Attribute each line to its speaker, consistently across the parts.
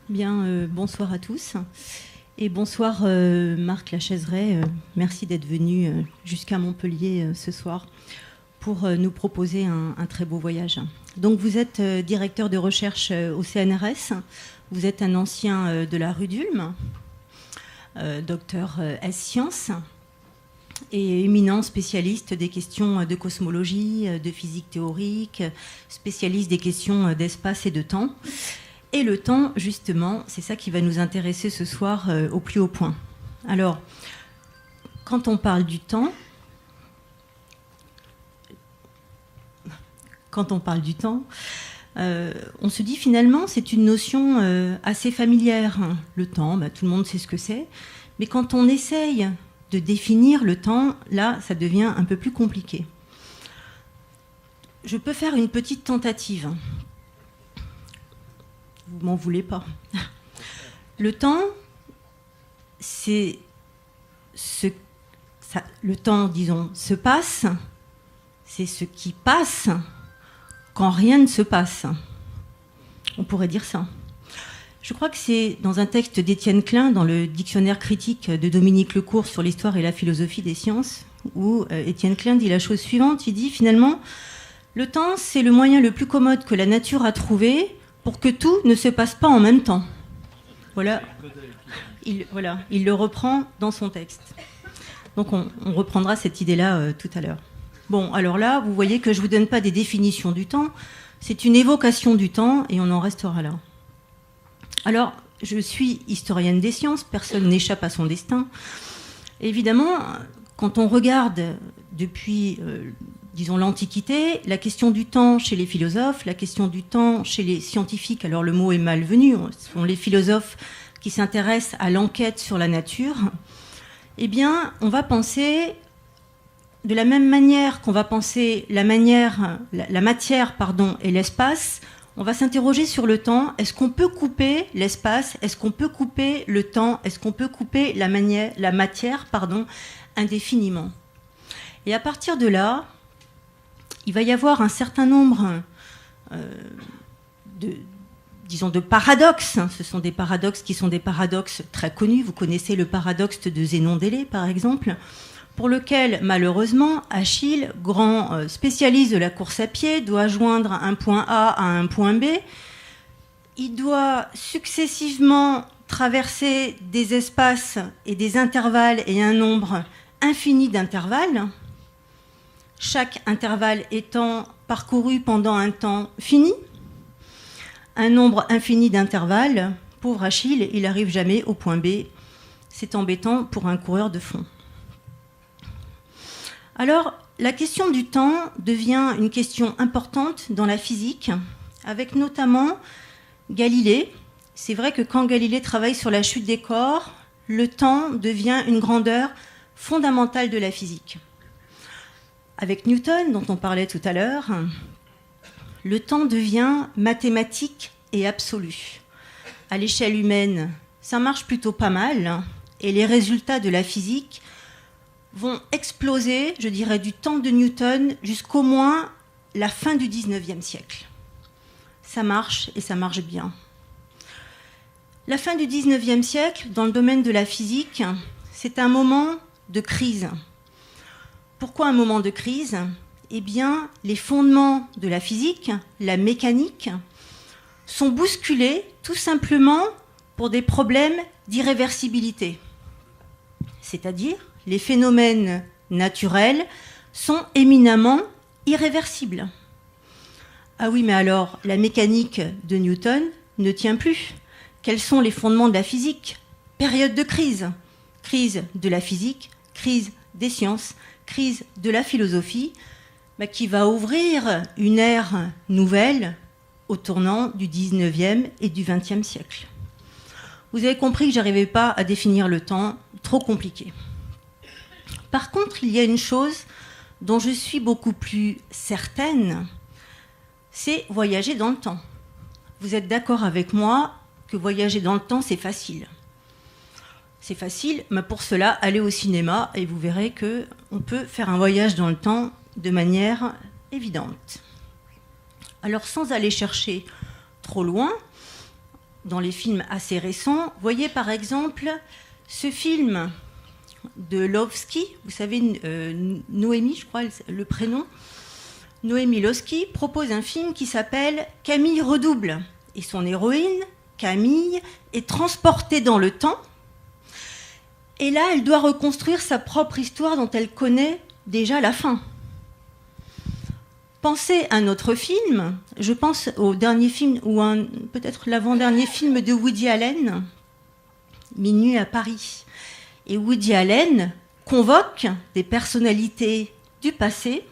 Speaker 1: Bien, bonsoir à tous. Et bonsoir Marc Lachaiseray. Merci d'être venu jusqu'à Montpellier ce soir pour nous proposer un très beau voyage. Donc vous êtes directeur de recherche au CNRS. Vous êtes un ancien de la rue d'Ulm, docteur S-Sciences et éminent spécialiste des questions de cosmologie, de physique théorique, spécialiste des questions d'espace et de temps. Et le temps, justement, c'est ça qui va nous intéresser ce soir au plus haut point. Alors, quand on parle du temps, on se dit finalement c'est une notion assez familière. Le temps, tout le monde sait ce que c'est. Mais quand on essaye de définir le temps, là, ça devient un peu plus compliqué. Je peux faire une petite tentative. Vous m'en voulez pas. Le temps, le temps, disons, se passe. C'est ce qui passe quand rien ne se passe. On pourrait dire ça. Je crois que c'est dans un texte d'Étienne Klein, dans le dictionnaire critique de Dominique Lecourt sur l'histoire et la philosophie des sciences, où Étienne Klein dit la chose suivante. Il dit finalement, le temps, c'est le moyen le plus commode que la nature a trouvé pour que tout ne se passe pas en même temps. Voilà. Il le reprend dans son texte. Donc on reprendra cette idée-là tout à l'heure. Bon, alors là, vous voyez que je ne vous donne pas des définitions du temps, c'est une évocation du temps et on en restera là. Alors, je suis historienne des sciences, personne n'échappe à son destin. Évidemment, quand on regarde depuis disons l'Antiquité, la question du temps chez les philosophes, la question du temps chez les scientifiques, alors le mot est malvenu, ce sont les philosophes qui s'intéressent à l'enquête sur la nature, eh bien, on va penser, de la même manière qu'on va penser la matière et l'espace, on va s'interroger sur le temps. Est-ce qu'on peut couper l'espace? Est-ce qu'on peut couper le temps? Est-ce qu'on peut couper la matière indéfiniment? Et à partir de là, il va y avoir un certain nombre de paradoxes. Ce sont des paradoxes qui sont des paradoxes très connus. Vous connaissez le paradoxe de Zénon d'Élée, par exemple, pour lequel, malheureusement, Achille, grand spécialiste de la course à pied, doit joindre un point A à un point B. Il doit successivement traverser des espaces et des intervalles et un nombre infini d'intervalles, chaque intervalle étant parcouru pendant un temps fini. Un nombre infini d'intervalles, pauvre Achille, il n'arrive jamais au point B. C'est embêtant pour un coureur de fond. Alors, la question du temps devient une question importante dans la physique, avec notamment Galilée. C'est vrai que quand Galilée travaille sur la chute des corps, le temps devient une grandeur fondamentale de la physique. Avec Newton, dont on parlait tout à l'heure, le temps devient mathématique et absolu. À l'échelle humaine, ça marche plutôt pas mal, et les résultats de la physique vont exploser, je dirais, du temps de Newton jusqu'au moins la fin du 19e siècle. Ça marche, et ça marche bien. La fin du 19e siècle, dans le domaine de la physique, c'est un moment de crise. Pourquoi un moment de crise? Eh bien, les fondements de la physique, la mécanique, sont bousculés tout simplement pour des problèmes d'irréversibilité. C'est-à-dire, les phénomènes naturels sont éminemment irréversibles. Ah oui, mais alors, la mécanique de Newton ne tient plus. Quels sont les fondements de la physique? Période de crise. Crise de la physique, crise des sciences, crise de la philosophie, qui va ouvrir une ère nouvelle au tournant du 19e et du 20e siècle. Vous avez compris que je n'arrivais pas à définir le temps, trop compliqué. Par contre, il y a une chose dont je suis beaucoup plus certaine, c'est voyager dans le temps. Vous êtes d'accord avec moi que voyager dans le temps, c'est facile. C'est facile, mais pour cela, allez au cinéma et vous verrez qu'on peut faire un voyage dans le temps de manière évidente. Alors, sans aller chercher trop loin, dans les films assez récents. Voyez par exemple ce film de Lovski, vous savez, Noémie, je crois, le prénom. Noémie Lovski propose un film qui s'appelle Camille redouble. Et son héroïne, Camille, est transportée dans le temps. Et là, elle doit reconstruire sa propre histoire dont elle connaît déjà la fin. Pensez à un autre film, je pense au dernier film, ou peut-être l'avant-dernier film de Woody Allen, Minuit à Paris. Et Woody Allen convoque des personnalités du passé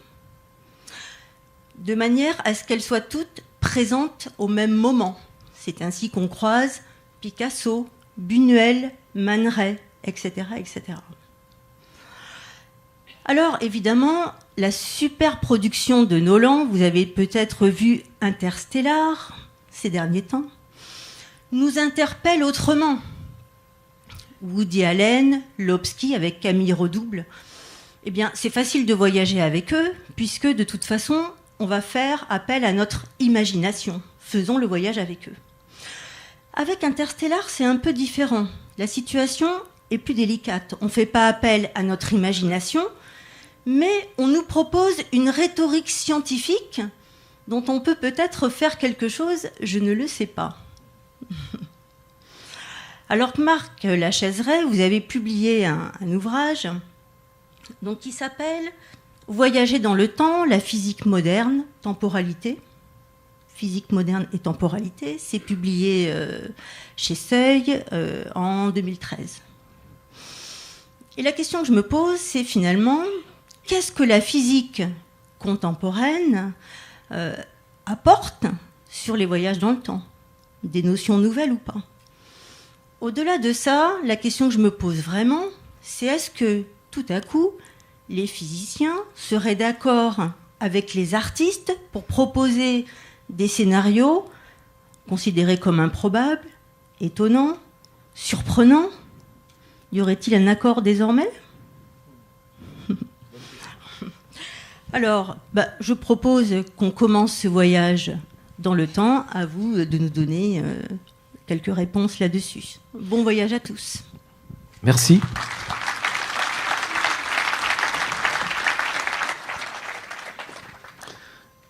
Speaker 1: de manière à ce qu'elles soient toutes présentes au même moment. C'est ainsi qu'on croise Picasso, Buñuel, Man Ray, etc., etc. Alors, évidemment, la super production de Nolan, vous avez peut-être vu Interstellar ces derniers temps, nous interpelle autrement. Woody Allen, Lovski avec Camille redouble, eh bien, c'est facile de voyager avec eux, puisque de toute façon, on va faire appel à notre imagination. Faisons le voyage avec eux. Avec Interstellar, c'est un peu différent. La situation est plus délicate. On ne fait pas appel à notre imagination, mais on nous propose une rhétorique scientifique dont on peut peut-être faire quelque chose, je ne le sais pas. Alors que Marc Lachaiseray, vous avez publié un ouvrage donc, qui s'appelle « Voyager dans le temps, la physique moderne, temporalité ». Physique moderne et temporalité, c'est publié chez Seuil en 2013. Et la question que je me pose, c'est finalement, qu'est-ce que la physique contemporaine apporte sur les voyages dans le temps? Des notions nouvelles ou pas? Au-delà de ça, la question que je me pose vraiment, c'est est-ce que, tout à coup, les physiciens seraient d'accord avec les artistes pour proposer des scénarios considérés comme improbables, étonnants, surprenants? Y aurait-il un accord désormais? Alors, je propose qu'on commence ce voyage dans le temps. À vous de nous donner quelques réponses là-dessus. Bon voyage à tous.
Speaker 2: Merci.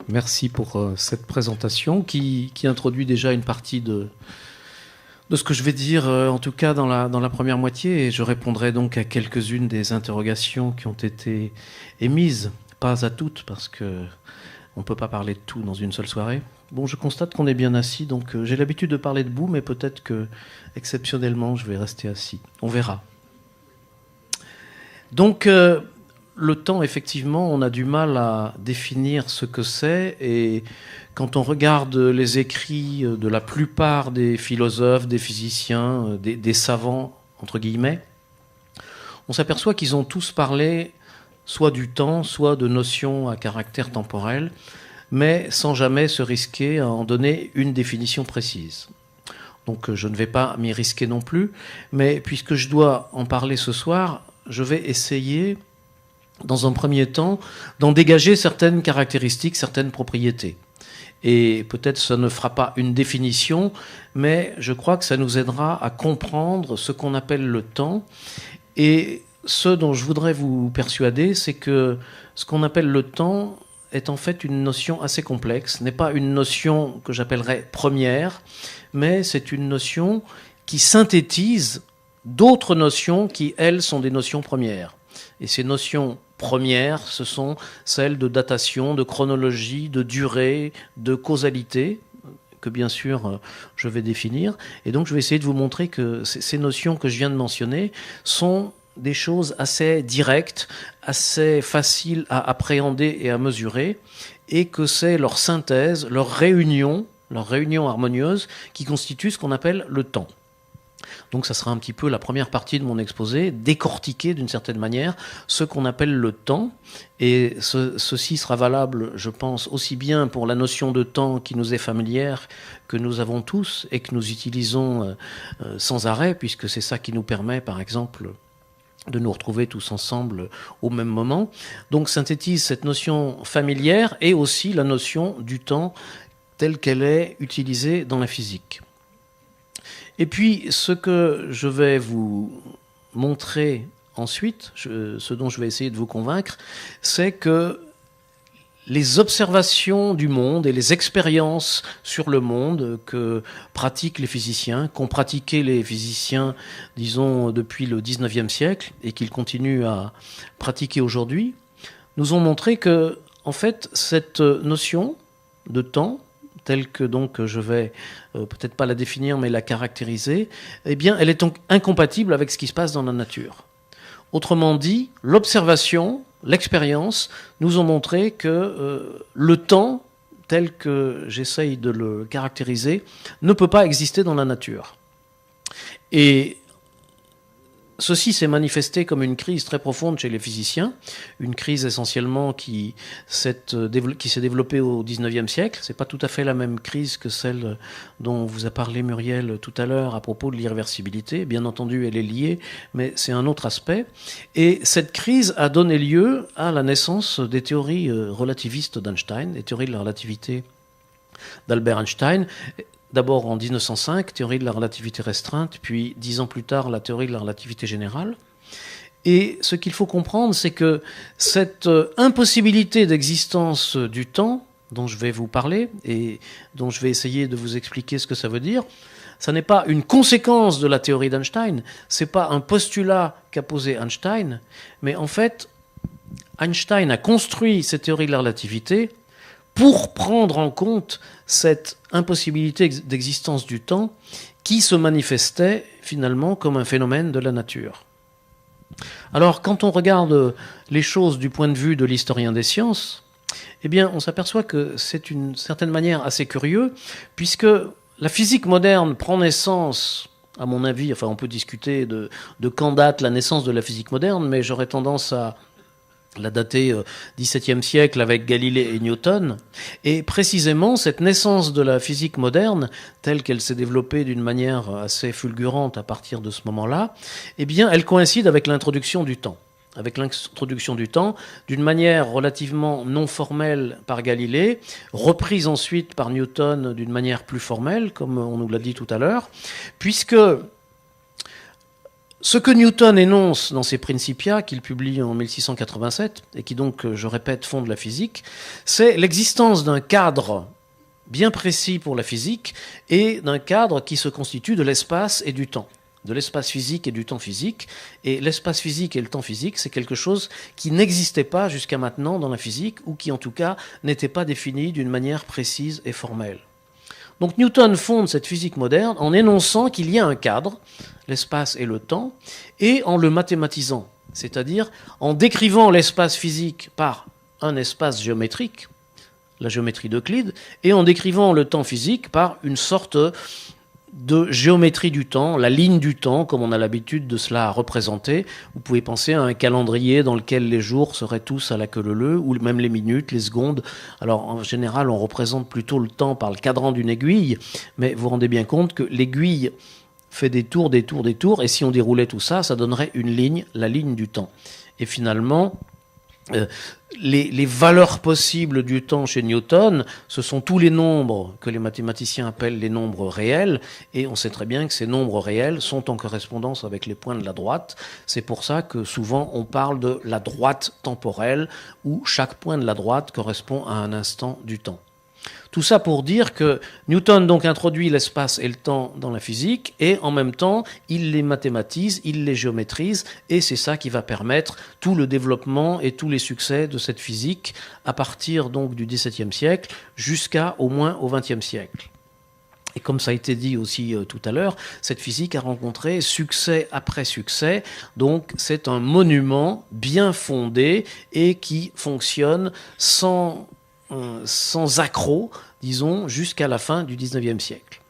Speaker 2: Merci pour cette présentation qui introduit déjà une partie de ce que je vais dire, en tout cas dans la première moitié, et je répondrai donc à quelques-unes des interrogations qui ont été émises, pas à toutes, parce qu'on ne peut pas parler de tout dans une seule soirée. Bon, je constate qu'on est bien assis, donc j'ai l'habitude de parler debout, mais peut-être que, exceptionnellement, je vais rester assis. On verra. Donc, le temps, effectivement, on a du mal à définir ce que c'est, et quand on regarde les écrits de la plupart des philosophes, des physiciens, des savants, entre guillemets, on s'aperçoit qu'ils ont tous parlé soit du temps, soit de notions à caractère temporel, mais sans jamais se risquer à en donner une définition précise. Donc je ne vais pas m'y risquer non plus, mais puisque je dois en parler ce soir, je vais essayer, dans un premier temps, d'en dégager certaines caractéristiques, certaines propriétés. Et peut-être ça ne fera pas une définition, mais je crois que ça nous aidera à comprendre ce qu'on appelle le temps. Et ce dont je voudrais vous persuader, c'est que ce qu'on appelle le temps est en fait une notion assez complexe, n'est pas une notion que j'appellerais première, mais c'est une notion qui synthétise d'autres notions qui, elles, sont des notions premières. Et ces notions premières, ce sont celles de datation, de chronologie, de durée, de causalité, que bien sûr je vais définir. Et donc je vais essayer de vous montrer que ces notions que je viens de mentionner sont des choses assez directes, assez faciles à appréhender et à mesurer, et que c'est leur synthèse, leur réunion harmonieuse qui constitue ce qu'on appelle le temps. Donc ça sera un petit peu la première partie de mon exposé, décortiquer d'une certaine manière ce qu'on appelle le temps. Et ceci sera valable, je pense, aussi bien pour la notion de temps qui nous est familière, que nous avons tous et que nous utilisons sans arrêt, puisque c'est ça qui nous permet, par exemple, de nous retrouver tous ensemble au même moment. Donc synthétise cette notion familière et aussi la notion du temps telle qu'elle est utilisée dans la physique. Et puis, ce que je vais vous montrer ensuite, ce dont je vais essayer de vous convaincre, c'est que les observations du monde et les expériences sur le monde que pratiquent les physiciens, qu'ont pratiqué les physiciens, disons, depuis le 19e siècle et qu'ils continuent à pratiquer aujourd'hui, nous ont montré que, en fait, cette notion de temps, telle que donc je vais peut-être pas la définir mais la caractériser, eh bien, elle est donc incompatible avec ce qui se passe dans la nature. Autrement dit, l'observation, l'expérience nous ont montré que le temps, tel que j'essaye de le caractériser, ne peut pas exister dans la nature. Et ceci s'est manifesté comme une crise très profonde chez les physiciens, une crise essentiellement qui s'est développée au XIXe siècle. Ce n'est pas tout à fait la même crise que celle dont vous a parlé Muriel tout à l'heure à propos de l'irréversibilité. Bien entendu, elle est liée, mais c'est un autre aspect. Et cette crise a donné lieu à la naissance des théories relativistes d'Einstein, des théories de la relativité d'Albert Einstein. D'abord en 1905, théorie de la relativité restreinte, puis 10 ans plus tard, la théorie de la relativité générale. Et ce qu'il faut comprendre, c'est que cette impossibilité d'existence du temps, dont je vais vous parler, et dont je vais essayer de vous expliquer ce que ça veut dire, ça n'est pas une conséquence de la théorie d'Einstein, c'est pas un postulat qu'a posé Einstein, mais en fait, Einstein a construit cette théorie de la relativité pour prendre en compte cette impossibilité d'existence du temps qui se manifestait finalement comme un phénomène de la nature. Alors, quand on regarde les choses du point de vue de l'historien des sciences, eh bien, on s'aperçoit que c'est d'une certaine manière assez curieux, puisque la physique moderne prend naissance, à mon avis, enfin on peut discuter de quand date la naissance de la physique moderne, mais j'aurais tendance à la dater XVIIe siècle avec Galilée et Newton. Et précisément, cette naissance de la physique moderne, telle qu'elle s'est développée d'une manière assez fulgurante à partir de ce moment-là, eh bien, elle coïncide avec l'introduction du temps. Avec l'introduction du temps, d'une manière relativement non formelle par Galilée, reprise ensuite par Newton d'une manière plus formelle, comme on nous l'a dit tout à l'heure, puisque ce que Newton énonce dans ses Principia, qu'il publie en 1687, et qui donc, je répète, fonde la physique, c'est l'existence d'un cadre bien précis pour la physique et d'un cadre qui se constitue de l'espace et du temps, de l'espace physique et du temps physique. Et l'espace physique et le temps physique, c'est quelque chose qui n'existait pas jusqu'à maintenant dans la physique, ou qui en tout cas n'était pas défini d'une manière précise et formelle. Donc Newton fonde cette physique moderne en énonçant qu'il y a un cadre, l'espace et le temps, et en le mathématisant, c'est-à-dire en décrivant l'espace physique par un espace géométrique, la géométrie d'Euclide, et en décrivant le temps physique par une sorte de géométrie du temps, la ligne du temps, comme on a l'habitude de cela représenter. Vous pouvez penser à un calendrier dans lequel les jours seraient tous à la queue leu-leu, ou même les minutes, les secondes. Alors en général, on représente plutôt le temps par le cadran d'une aiguille, mais vous vous rendez bien compte que l'aiguille fait des tours, des tours, des tours, et si on déroulait tout ça, ça donnerait une ligne, la ligne du temps. Et finalement, les valeurs possibles du temps chez Newton, ce sont tous les nombres que les mathématiciens appellent les nombres réels, et on sait très bien que ces nombres réels sont en correspondance avec les points de la droite. C'est pour ça que souvent on parle de la droite temporelle, où chaque point de la droite correspond à un instant du temps. Tout ça pour dire que Newton donc introduit l'espace et le temps dans la physique, et en même temps il les mathématise, il les géométrise, et c'est ça qui va permettre tout le développement et tous les succès de cette physique à partir donc du XVIIe siècle jusqu'à au moins au XXe siècle. Et comme ça a été dit aussi tout à l'heure, cette physique a rencontré succès après succès, donc c'est un monument bien fondé et qui fonctionne sans accroc, disons, jusqu'à la fin du XIXe siècle.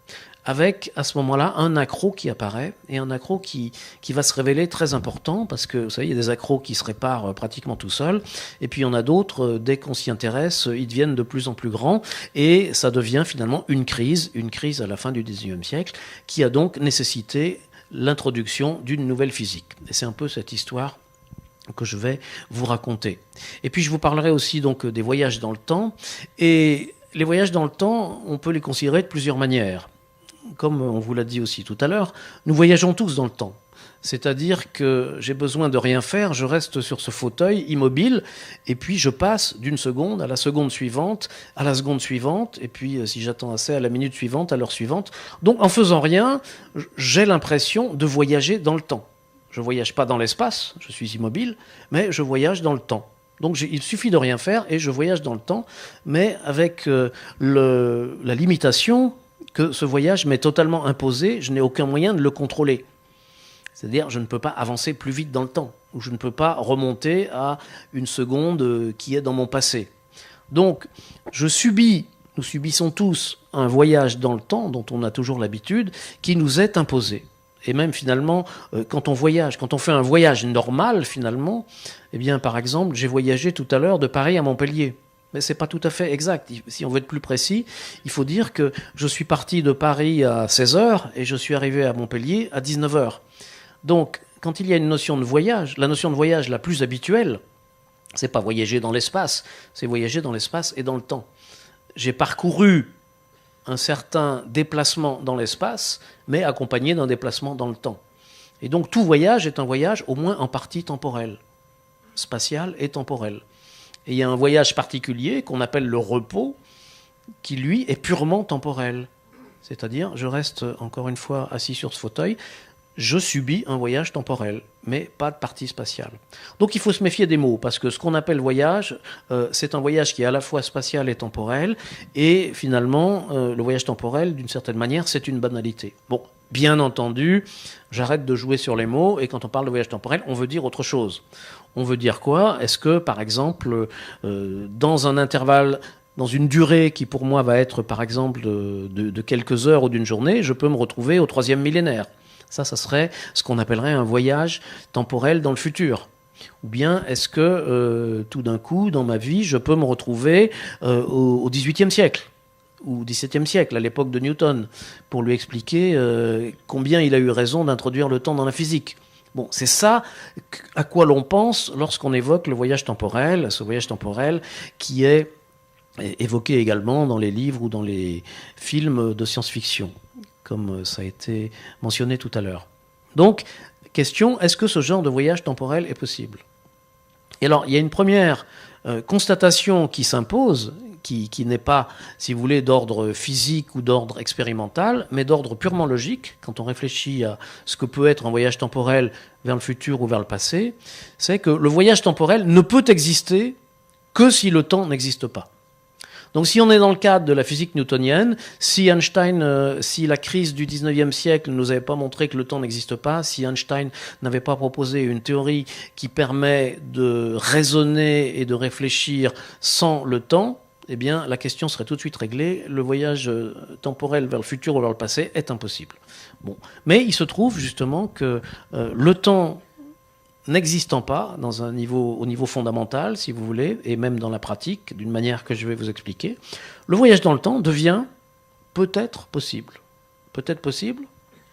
Speaker 2: Avec, à ce moment-là, un accroc qui apparaît, et un accroc qui va se révéler très important, parce que, vous savez, il y a des accrocs qui se réparent pratiquement tout seuls, et puis il y en a d'autres, dès qu'on s'y intéresse, ils deviennent de plus en plus grands, et ça devient finalement une crise à la fin du XIXe siècle, qui a donc nécessité l'introduction d'une nouvelle physique. Et c'est un peu cette histoire que je vais vous raconter. Et puis je vous parlerai aussi donc des voyages dans le temps. Et les voyages dans le temps, on peut les considérer de plusieurs manières. comme on vous l'a dit aussi tout à l'heure, nous voyageons tous dans le temps. C'est-à-dire que j'ai besoin de rien faire, je reste sur ce fauteuil immobile, et puis je passe d'une seconde à la seconde suivante, à la seconde suivante, et puis si j'attends assez, à la minute suivante, à l'heure suivante. Donc en faisant rien, j'ai l'impression de voyager dans le temps. Je ne voyage pas dans l'espace, je suis immobile, mais je voyage dans le temps. Donc il suffit de rien faire et je voyage dans le temps, mais avec la limitation que ce voyage m'est totalement imposé, je n'ai aucun moyen de le contrôler. C'est-à-dire, je ne peux pas avancer plus vite dans le temps, ou je ne peux pas remonter à une seconde qui est dans mon passé. Donc, nous subissons tous un voyage dans le temps, dont on a toujours l'habitude, qui nous est imposé. Et même finalement, quand on voyage, quand on fait un voyage normal finalement, eh bien par exemple, j'ai voyagé tout à l'heure de Paris à Montpellier. Mais ce n'est pas tout à fait exact. Si on veut être plus précis, il faut dire que je suis parti de Paris à 16h et je suis arrivé à Montpellier à 19h. Donc, quand il y a une notion de voyage, la notion de voyage la plus habituelle, c'est pas voyager dans l'espace, c'est voyager dans l'espace et dans le temps. J'ai parcouru un certain déplacement dans l'espace, mais accompagné d'un déplacement dans le temps. Et donc tout voyage est un voyage au moins en partie temporel, spatial et temporel. Et il y a un voyage particulier qu'on appelle le repos, qui lui est purement temporel. C'est-à-dire, je reste encore une fois assis sur ce fauteuil, je subis un voyage temporel, mais pas de partie spatiale. Donc il faut se méfier des mots, parce que ce qu'on appelle voyage, c'est un voyage qui est à la fois spatial et temporel, et finalement, le voyage temporel, d'une certaine manière, c'est une banalité. Bon, bien entendu, j'arrête de jouer sur les mots, et quand on parle de voyage temporel, on veut dire autre chose. On veut dire quoi? Est-ce que, par exemple, dans un intervalle, dans une durée qui pour moi va être, par exemple, de quelques heures ou d'une journée, je peux me retrouver au 3e millénaire? Ça serait ce qu'on appellerait un voyage temporel dans le futur. Ou bien est-ce que tout d'un coup, dans ma vie, je peux me retrouver au XVIIIe siècle ou XVIIe siècle, à l'époque de Newton, pour lui expliquer combien il a eu raison d'introduire le temps dans la physique. Bon, c'est ça à quoi l'on pense lorsqu'on évoque le voyage temporel, ce voyage temporel qui est évoqué également dans les livres ou dans les films de science-fiction, comme ça a été mentionné tout à l'heure. Donc, question, est-ce que ce genre de voyage temporel est possible? Et alors, il y a une première constatation qui s'impose, qui n'est pas, si vous voulez, d'ordre physique ou d'ordre expérimental, mais d'ordre purement logique, quand on réfléchit à ce que peut être un voyage temporel vers le futur ou vers le passé, c'est que le voyage temporel ne peut exister que si le temps n'existe pas. Donc si on est dans le cadre de la physique newtonienne, si Einstein, si la crise du 19e siècle ne nous avait pas montré que le temps n'existe pas, si Einstein n'avait pas proposé une théorie qui permet de raisonner et de réfléchir sans le temps, eh bien la question serait tout de suite réglée, le voyage temporel vers le futur ou vers le passé est impossible. Bon. Mais il se trouve justement que le temps n'existant pas au niveau fondamental, si vous voulez, et même dans la pratique, d'une manière que je vais vous expliquer, le voyage dans le temps devient peut-être possible. Peut-être possible?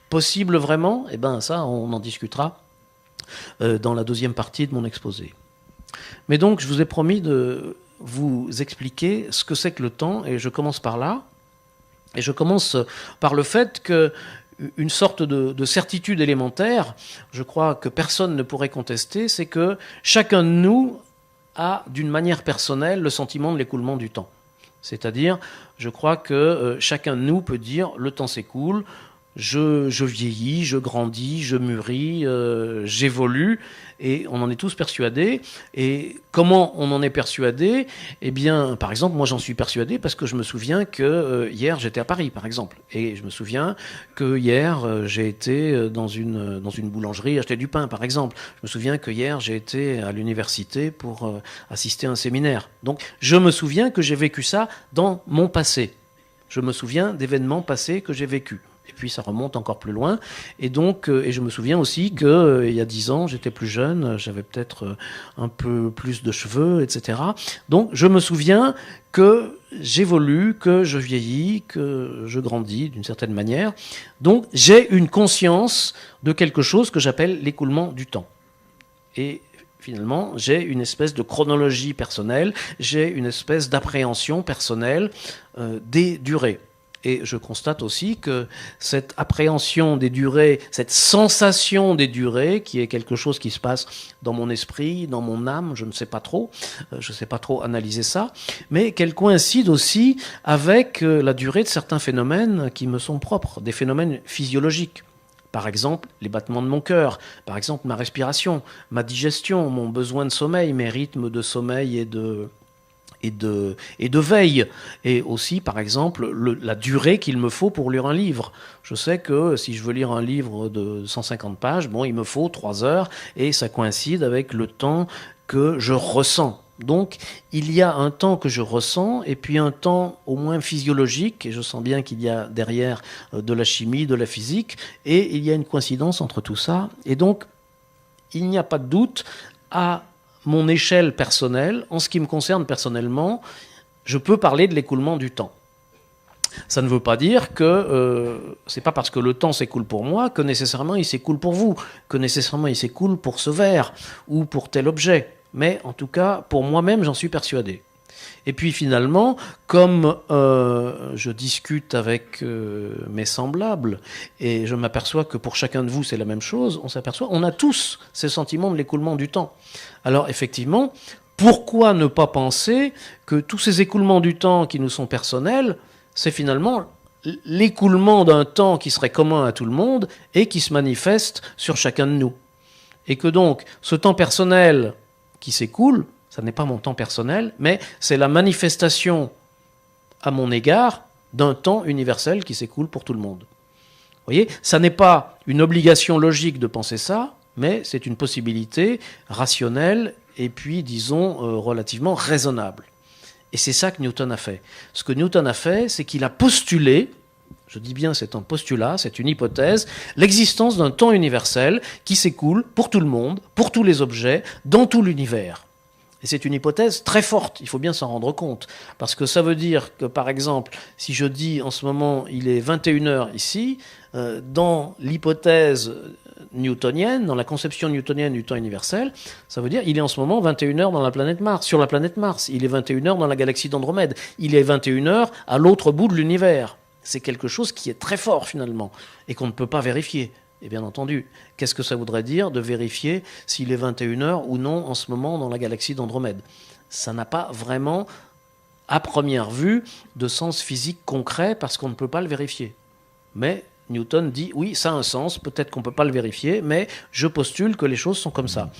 Speaker 2: Possible vraiment? Eh bien ça, on en discutera dans la deuxième partie de mon exposé. Mais donc, je vous ai promis de vous expliquer ce que c'est que le temps, et je commence par là. Et je commence par le fait que une sorte de certitude élémentaire, je crois que personne ne pourrait contester, c'est que chacun de nous a, d'une manière personnelle, le sentiment de l'écoulement du temps. C'est-à-dire, je crois que chacun de nous peut dire « le temps s'écoule », je vieillis, je grandis, je mûris, j'évolue, et on en est tous persuadés. Et comment on en est persuadé? Eh bien, par exemple, moi j'en suis persuadé parce que je me souviens que hier j'étais à Paris, par exemple. Et je me souviens que hier j'ai été dans une boulangerie acheter du pain, par exemple. Je me souviens que hier j'ai été à l'université pour assister à un séminaire. Donc je me souviens que j'ai vécu ça dans mon passé. Je me souviens d'événements passés que j'ai vécus. Et puis ça remonte encore plus loin. Et donc, et je me souviens aussi qu'il y a 10 ans, j'étais plus jeune, j'avais peut-être un peu plus de cheveux, etc. Donc je me souviens que j'évolue, que je vieillis, que je grandis d'une certaine manière. Donc j'ai une conscience de quelque chose que j'appelle l'écoulement du temps. Et finalement, j'ai une espèce de chronologie personnelle, j'ai une espèce d'appréhension personnelle des durées. Et je constate aussi que cette appréhension des durées, cette sensation des durées, qui est quelque chose qui se passe dans mon esprit, dans mon âme, je ne sais pas trop analyser ça, mais qu'elle coïncide aussi avec la durée de certains phénomènes qui me sont propres, des phénomènes physiologiques. Par exemple, les battements de mon cœur, par exemple ma respiration, ma digestion, mon besoin de sommeil, mes rythmes de sommeil et de veille, et aussi par exemple la durée qu'il me faut pour lire un livre. Je sais que si je veux lire un livre de 150 pages, il me faut 3 heures, et ça coïncide avec le temps que je ressens. Donc il y a un temps que je ressens, et puis un temps au moins physiologique, et je sens bien qu'il y a derrière de la chimie, de la physique, et il y a une coïncidence entre tout ça, et donc il n'y a pas de doute, à mon échelle personnelle, en ce qui me concerne personnellement, je peux parler de l'écoulement du temps. Ça ne veut pas dire que c'est pas parce que le temps s'écoule pour moi que nécessairement il s'écoule pour vous, que nécessairement il s'écoule pour ce verre ou pour tel objet. Mais en tout cas, pour moi-même, j'en suis persuadé. Et puis finalement, comme je discute avec mes semblables, et je m'aperçois que pour chacun de vous c'est la même chose, on a tous ces sentiments de l'écoulement du temps. Alors effectivement, pourquoi ne pas penser que tous ces écoulements du temps qui nous sont personnels, c'est finalement l'écoulement d'un temps qui serait commun à tout le monde et qui se manifeste sur chacun de nous. Et que donc, ce temps personnel qui s'écoule, ça n'est pas mon temps personnel, mais c'est la manifestation à mon égard d'un temps universel qui s'écoule pour tout le monde. Vous voyez, ça n'est pas une obligation logique de penser ça, mais c'est une possibilité rationnelle et puis, disons, relativement raisonnable. Et c'est ça que Newton a fait. Ce que Newton a fait, c'est qu'il a postulé, je dis bien c'est un postulat, c'est une hypothèse, l'existence d'un temps universel qui s'écoule pour tout le monde, pour tous les objets, dans tout l'univers. Et c'est une hypothèse très forte, il faut bien s'en rendre compte. Parce que ça veut dire que, par exemple, si je dis en ce moment il est 21h ici, dans l'hypothèse newtonienne, dans la conception newtonienne du temps universel, ça veut dire il est en ce moment 21h dans la planète Mars, sur la planète Mars. Il est 21h dans la galaxie d'Andromède. Il est 21h à l'autre bout de l'univers. C'est quelque chose qui est très fort finalement et qu'on ne peut pas vérifier. Et bien entendu, qu'est-ce que ça voudrait dire de vérifier s'il est 21h ou non en ce moment dans la galaxie d'Andromède? Ça n'a pas vraiment, à première vue, de sens physique concret parce qu'on ne peut pas le vérifier. Mais Newton dit, oui, ça a un sens, peut-être qu'on ne peut pas le vérifier, mais je postule que les choses sont comme ça.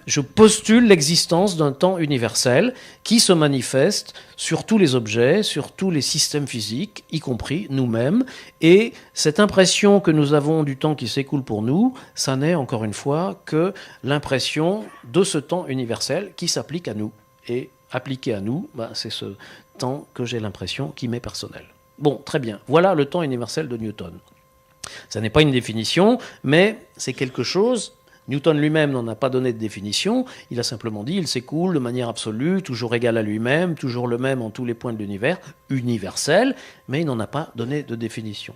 Speaker 2: Je postule l'existence d'un temps universel qui se manifeste sur tous les objets, sur tous les systèmes physiques, y compris nous-mêmes, et cette impression que nous avons du temps qui s'écoule pour nous, ça n'est encore une fois que l'impression de ce temps universel qui s'applique à nous. Et appliqué à nous, c'est ce temps que j'ai l'impression qui m'est personnel. Bon, très bien, voilà le temps universel de Newton. Ça n'est pas une définition, mais c'est quelque chose. Newton lui-même n'en a pas donné de définition, il a simplement dit il s'écoule de manière absolue, toujours égal à lui-même, toujours le même en tous les points de l'univers, universel, mais il n'en a pas donné de définition.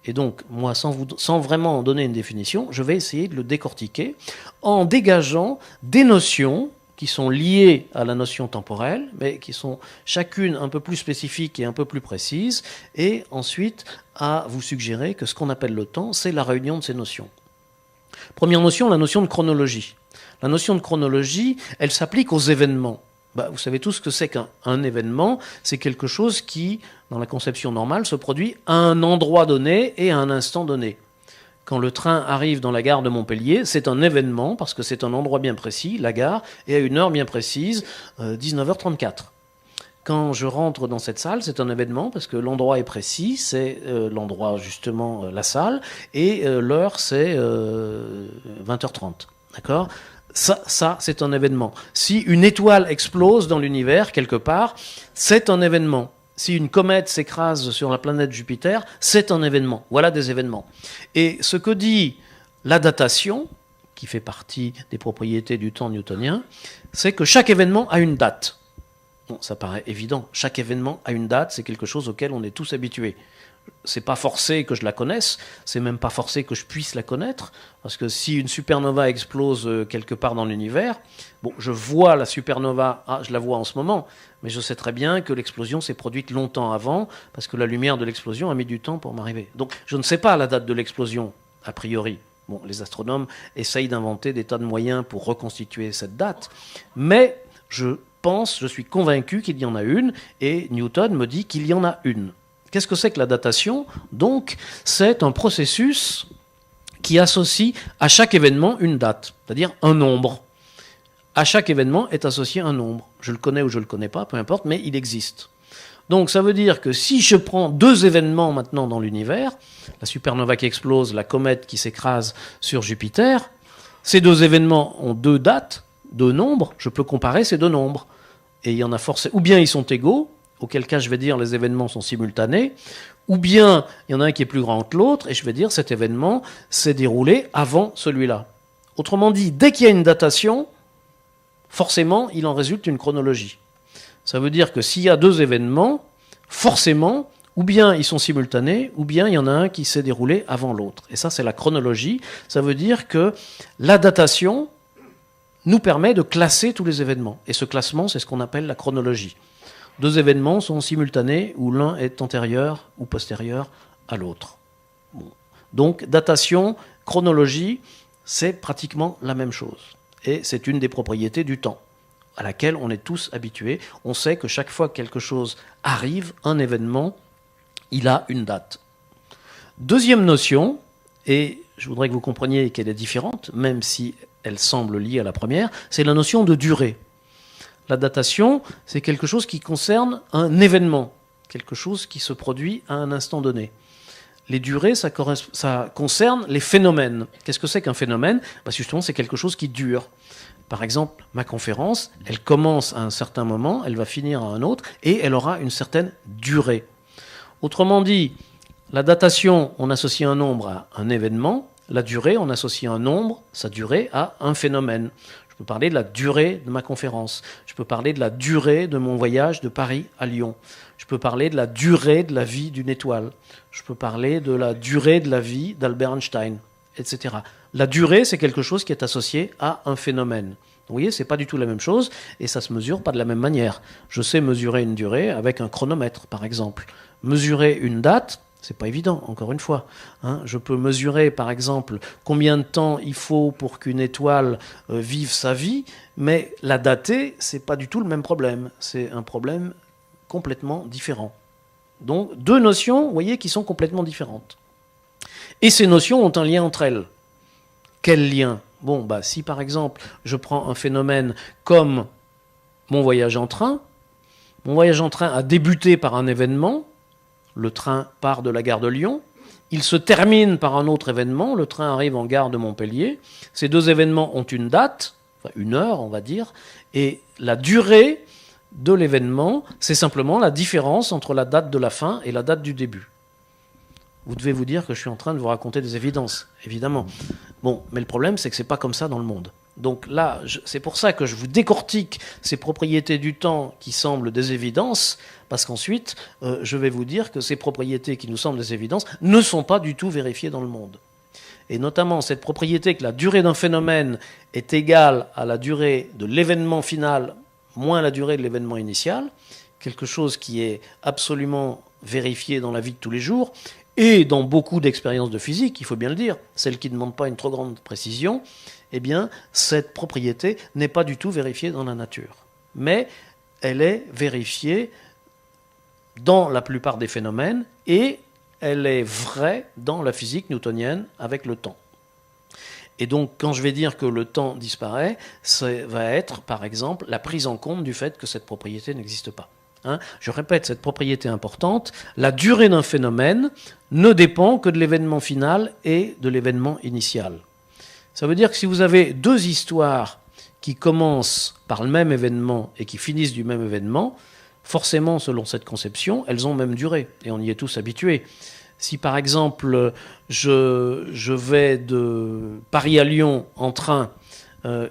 Speaker 2: Et donc, moi, sans vraiment en donner une définition, je vais essayer de le décortiquer en dégageant des notions qui sont liées à la notion temporelle, mais qui sont chacune un peu plus spécifiques et un peu plus précises, et ensuite à vous suggérer que ce qu'on appelle le temps, c'est la réunion de ces notions. Première notion, la notion de chronologie. La notion de chronologie, elle s'applique aux événements. Vous savez tous ce que c'est qu'un événement, c'est quelque chose qui, dans la conception normale, se produit à un endroit donné et à un instant donné. Quand le train arrive dans la gare de Montpellier, c'est un événement parce que c'est un endroit bien précis, la gare, et à une heure bien précise, 19h34. Quand je rentre dans cette salle, c'est un événement parce que l'endroit est précis, c'est l'endroit justement, la salle, et l'heure c'est 20h30. D'accord ? Ça, c'est un événement. Si une étoile explose dans l'univers quelque part, c'est un événement. Si une comète s'écrase sur la planète Jupiter, c'est un événement. Voilà des événements. Et ce que dit la datation, qui fait partie des propriétés du temps newtonien, c'est que chaque événement a une date. Bon, ça paraît évident. Chaque événement a une date, c'est quelque chose auquel on est tous habitués. c'est pas forcé que je la connaisse, c'est même pas forcé que je puisse la connaître, parce que si une supernova explose quelque part dans l'univers, bon, je vois la supernova, je la vois en ce moment, mais je sais très bien que l'explosion s'est produite longtemps avant, parce que la lumière de l'explosion a mis du temps pour m'arriver. Donc je ne sais pas la date de l'explosion, a priori. Bon, les astronomes essayent d'inventer des tas de moyens pour reconstituer cette date, mais je suis convaincu qu'il y en a une, et Newton me dit qu'il y en a une. Qu'est-ce que c'est que la datation? Donc, c'est un processus qui associe à chaque événement une date, c'est-à-dire un nombre. À chaque événement est associé un nombre. Je le connais ou je ne le connais pas, peu importe, mais il existe. Donc ça veut dire que si je prends deux événements maintenant dans l'univers, la supernova qui explose, la comète qui s'écrase sur Jupiter, ces deux événements ont deux dates, deux nombres, je peux comparer ces deux nombres. Et il y en a forcément, ou bien ils sont égaux, auquel cas je vais dire les événements sont simultanés, ou bien il y en a un qui est plus grand que l'autre, et je vais dire cet événement s'est déroulé avant celui-là. Autrement dit, dès qu'il y a une datation, forcément il en résulte une chronologie. Ça veut dire que s'il y a deux événements, forcément, ou bien ils sont simultanés, ou bien il y en a un qui s'est déroulé avant l'autre. Et ça c'est la chronologie, ça veut dire que la datation nous permet de classer tous les événements. Et ce classement, c'est ce qu'on appelle la chronologie. Deux événements sont simultanés où l'un est antérieur ou postérieur à l'autre. Bon. Donc, datation, chronologie, c'est pratiquement la même chose. Et c'est une des propriétés du temps, à laquelle on est tous habitués. On sait que chaque fois que quelque chose arrive, un événement, il a une date. Deuxième notion, et je voudrais que vous compreniez qu'elle est différente, même si elle semble liée à la première, c'est la notion de durée. La datation, c'est quelque chose qui concerne un événement, quelque chose qui se produit à un instant donné. Les durées, ça concerne les phénomènes. Qu'est-ce que c'est qu'un phénomène? Justement, c'est quelque chose qui dure. Par exemple, ma conférence, elle commence à un certain moment, elle va finir à un autre, et elle aura une certaine durée. Autrement dit, la datation, on associe un nombre à un événement, la durée, on associe un nombre, sa durée, à un phénomène. Je peux parler de la durée de ma conférence. Je peux parler de la durée de mon voyage de Paris à Lyon. Je peux parler de la durée de la vie d'une étoile. Je peux parler de la durée de la vie d'Albert Einstein, etc. La durée, c'est quelque chose qui est associé à un phénomène. Vous voyez, c'est pas du tout la même chose et ça se mesure pas de la même manière. Je sais mesurer une durée avec un chronomètre, par exemple. Mesurer une date, c'est pas évident, encore une fois. Je peux mesurer, par exemple, combien de temps il faut pour qu'une étoile vive sa vie, mais la dater, c'est pas du tout le même problème. C'est un problème complètement différent. Donc, deux notions, vous voyez, qui sont complètement différentes. Et ces notions ont un lien entre elles. Quel lien? Bon, si par exemple, je prends un phénomène comme mon voyage en train a débuté par un événement. Le train part de la gare de Lyon, il se termine par un autre événement, le train arrive en gare de Montpellier. Ces deux événements ont une date, une heure on va dire, et la durée de l'événement, c'est simplement la différence entre la date de la fin et la date du début. Vous devez vous dire que je suis en train de vous raconter des évidences, évidemment. Bon, mais le problème c'est que c'est pas comme ça dans le monde. Donc là, c'est pour ça que je vous décortique ces propriétés du temps qui semblent des évidences, parce qu'ensuite, je vais vous dire que ces propriétés qui nous semblent des évidences ne sont pas du tout vérifiées dans le monde. Et notamment cette propriété que la durée d'un phénomène est égale à la durée de l'événement final moins la durée de l'événement initial, quelque chose qui est absolument vérifié dans la vie de tous les jours, et dans beaucoup d'expériences de physique, il faut bien le dire, celles qui ne demandent pas une trop grande précision, eh bien, cette propriété n'est pas du tout vérifiée dans la nature. Mais elle est vérifiée dans la plupart des phénomènes et elle est vraie dans la physique newtonienne avec le temps. Et donc, quand je vais dire que le temps disparaît, ça va être, par exemple, la prise en compte du fait que cette propriété n'existe pas. Je répète, cette propriété importante, la durée d'un phénomène ne dépend que de l'événement final et de l'événement initial. Ça veut dire que si vous avez deux histoires qui commencent par le même événement et qui finissent du même événement, forcément, selon cette conception, elles ont même durée, et on y est tous habitués. Si par exemple, je vais de Paris à Lyon en train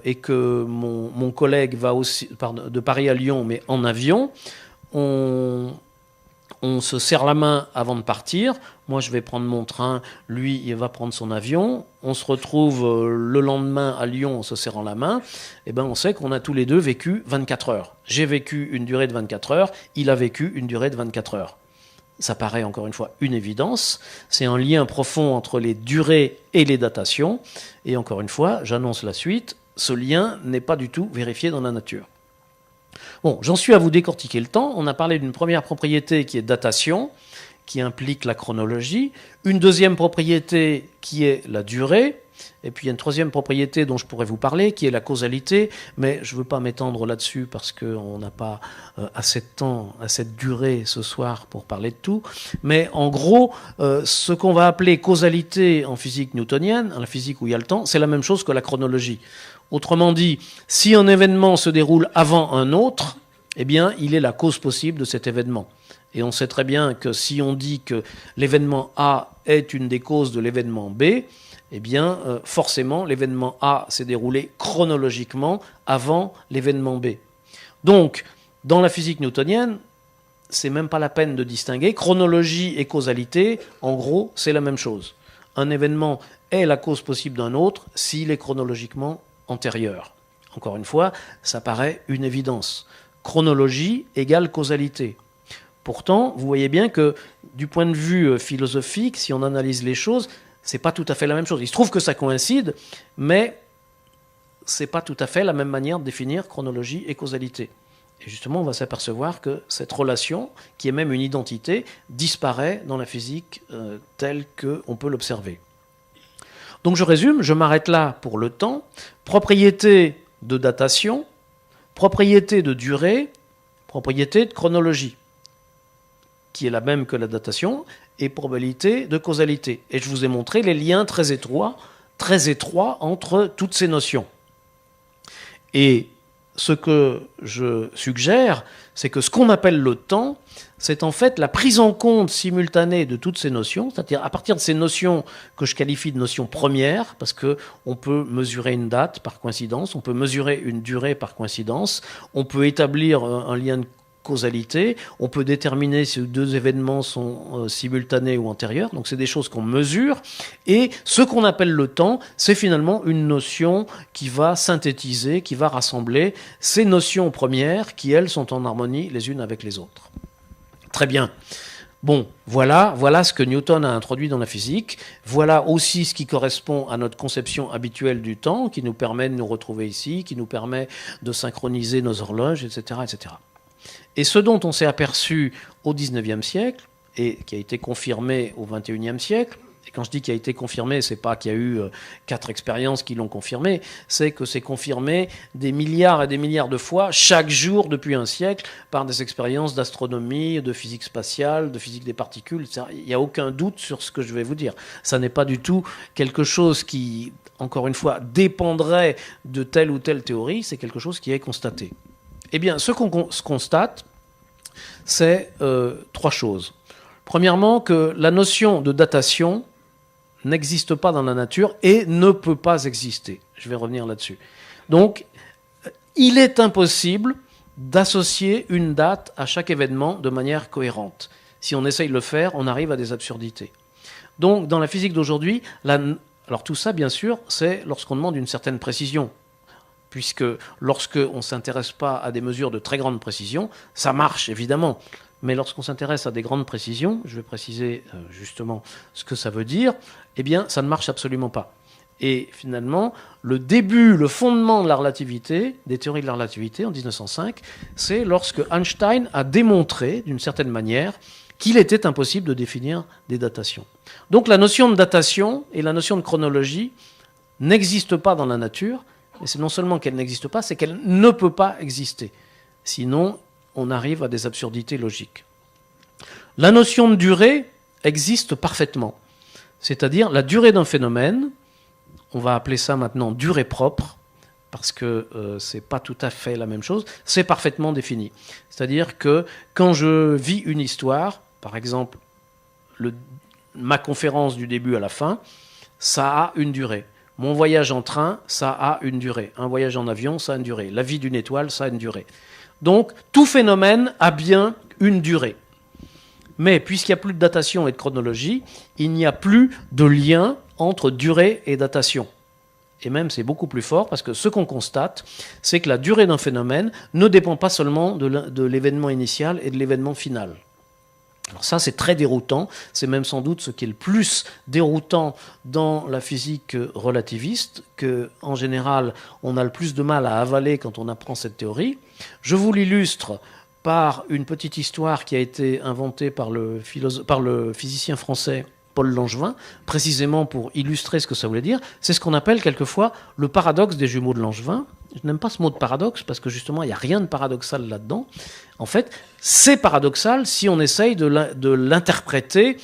Speaker 2: et que mon collègue va aussi de Paris à Lyon, mais en avion, on On se serre la main avant de partir. Moi, je vais prendre mon train. Lui, il va prendre son avion. On se retrouve le lendemain à Lyon en se serrant la main. Eh ben, on sait qu'on a tous les deux vécu 24 heures. J'ai vécu une durée de 24 heures. Il a vécu une durée de 24 heures. Ça paraît encore une fois une évidence. C'est un lien profond entre les durées et les datations. Et encore une fois, j'annonce la suite. Ce lien n'est pas du tout vérifié dans la nature. Bon, j'en suis à vous décortiquer le temps. On a parlé d'une première propriété qui est datation, qui implique la chronologie. Une deuxième propriété qui est la durée. Et puis il y a une troisième propriété dont je pourrais vous parler, qui est la causalité. Mais je ne veux pas m'étendre là-dessus parce qu'on n'a pas assez de temps, assez de durée ce soir pour parler de tout. Mais en gros, ce qu'on va appeler causalité en physique newtonienne, en la physique où il y a le temps, c'est la même chose que la chronologie. Autrement dit, si un événement se déroule avant un autre, eh bien, il est la cause possible de cet événement. Et on sait très bien que si on dit que l'événement A est une des causes de l'événement B, eh bien, forcément, l'événement A s'est déroulé chronologiquement avant l'événement B. Donc, dans la physique newtonienne, c'est même pas la peine de distinguer. Chronologie et causalité, en gros, c'est la même chose. Un événement est la cause possible d'un autre s'il est chronologiquement antérieur. Encore une fois, ça paraît une évidence. Chronologie égale causalité. Pourtant, vous voyez bien que du point de vue philosophique, si on analyse les choses, c'est pas tout à fait la même chose. Il se trouve que ça coïncide, mais c'est pas tout à fait la même manière de définir chronologie et causalité. Et justement, on va s'apercevoir que cette relation, qui est même une identité, disparaît dans la physique telle qu'on peut l'observer. Donc je résume, je m'arrête là pour le temps. Propriété de datation, propriété de durée, propriété de chronologie, qui est la même que la datation, et probabilité de causalité. Et je vous ai montré les liens très étroits entre toutes ces notions. Et ce que je suggère, c'est que ce qu'on appelle le temps, c'est en fait la prise en compte simultanée de toutes ces notions, c'est-à-dire à partir de ces notions que je qualifie de notions premières, parce qu'on peut mesurer une date par coïncidence, on peut mesurer une durée par coïncidence, on peut établir un lien de causalité, on peut déterminer si deux événements sont simultanés ou antérieurs, donc c'est des choses qu'on mesure, et ce qu'on appelle le temps, c'est finalement une notion qui va synthétiser, qui va rassembler ces notions premières qui, elles, sont en harmonie les unes avec les autres. Très bien. Bon, voilà ce que Newton a introduit dans la physique. Voilà aussi ce qui correspond à notre conception habituelle du temps, qui nous permet de nous retrouver ici, qui nous permet de synchroniser nos horloges, etc., etc. Et ce dont on s'est aperçu au XIXe siècle, et qui a été confirmé au XXIe siècle, et quand je dis qu'il a été confirmé, c'est pas qu'il y a eu 4 expériences qui l'ont confirmé, c'est que c'est confirmé des milliards et des milliards de fois, chaque jour depuis un siècle, par des expériences d'astronomie, de physique spatiale, de physique des particules, etc. Il n'y a aucun doute sur ce que je vais vous dire. Ça n'est pas du tout quelque chose qui, encore une fois, dépendrait de telle ou telle théorie, c'est quelque chose qui est constaté. Eh bien, ce qu'on constate, c'est 3 choses. Premièrement, que la notion de datation n'existe pas dans la nature et ne peut pas exister. Je vais revenir là-dessus. Donc, il est impossible d'associer une date à chaque événement de manière cohérente. Si on essaye de le faire, on arrive à des absurdités. Donc, dans la physique d'aujourd'hui, alors tout ça, bien sûr, c'est lorsqu'on demande une certaine précision. Puisque lorsqu'on ne s'intéresse pas à des mesures de très grande précision, ça marche évidemment. Mais lorsqu'on s'intéresse à des grandes précisions, je vais préciser justement ce que ça veut dire, eh bien ça ne marche absolument pas. Et finalement, le début, le fondement de la relativité, des théories de la relativité en 1905, c'est lorsque Einstein a démontré, d'une certaine manière, qu'il était impossible de définir des datations. Donc la notion de datation et la notion de chronologie n'existent pas dans la nature. Et c'est non seulement qu'elle n'existe pas, c'est qu'elle ne peut pas exister. Sinon, on arrive à des absurdités logiques. La notion de durée existe parfaitement. C'est-à-dire la durée d'un phénomène, on va appeler ça maintenant durée propre, parce que ce n'est pas tout à fait la même chose, c'est parfaitement défini. C'est-à-dire que quand je vis une histoire, par exemple, ma conférence du début à la fin, ça a une durée. Mon voyage en train, ça a une durée. Un voyage en avion, ça a une durée. La vie d'une étoile, ça a une durée. Donc, tout phénomène a bien une durée. Mais puisqu'il n'y a plus de datation et de chronologie, il n'y a plus de lien entre durée et datation. Et même, c'est beaucoup plus fort, parce que ce qu'on constate, c'est que la durée d'un phénomène ne dépend pas seulement de l'événement initial et de l'événement final. Alors ça, c'est très déroutant. C'est même sans doute ce qui est le plus déroutant dans la physique relativiste, qu'en général, on a le plus de mal à avaler quand on apprend cette théorie. Je vous l'illustre par une petite histoire qui a été inventée par le physicien français Paul Langevin, précisément pour illustrer ce que ça voulait dire. C'est ce qu'on appelle quelquefois le paradoxe des jumeaux de Langevin. Je n'aime pas ce mot de paradoxe parce que justement, il n'y a rien de paradoxal là-dedans. En fait, c'est paradoxal si on essaye de l'interpréter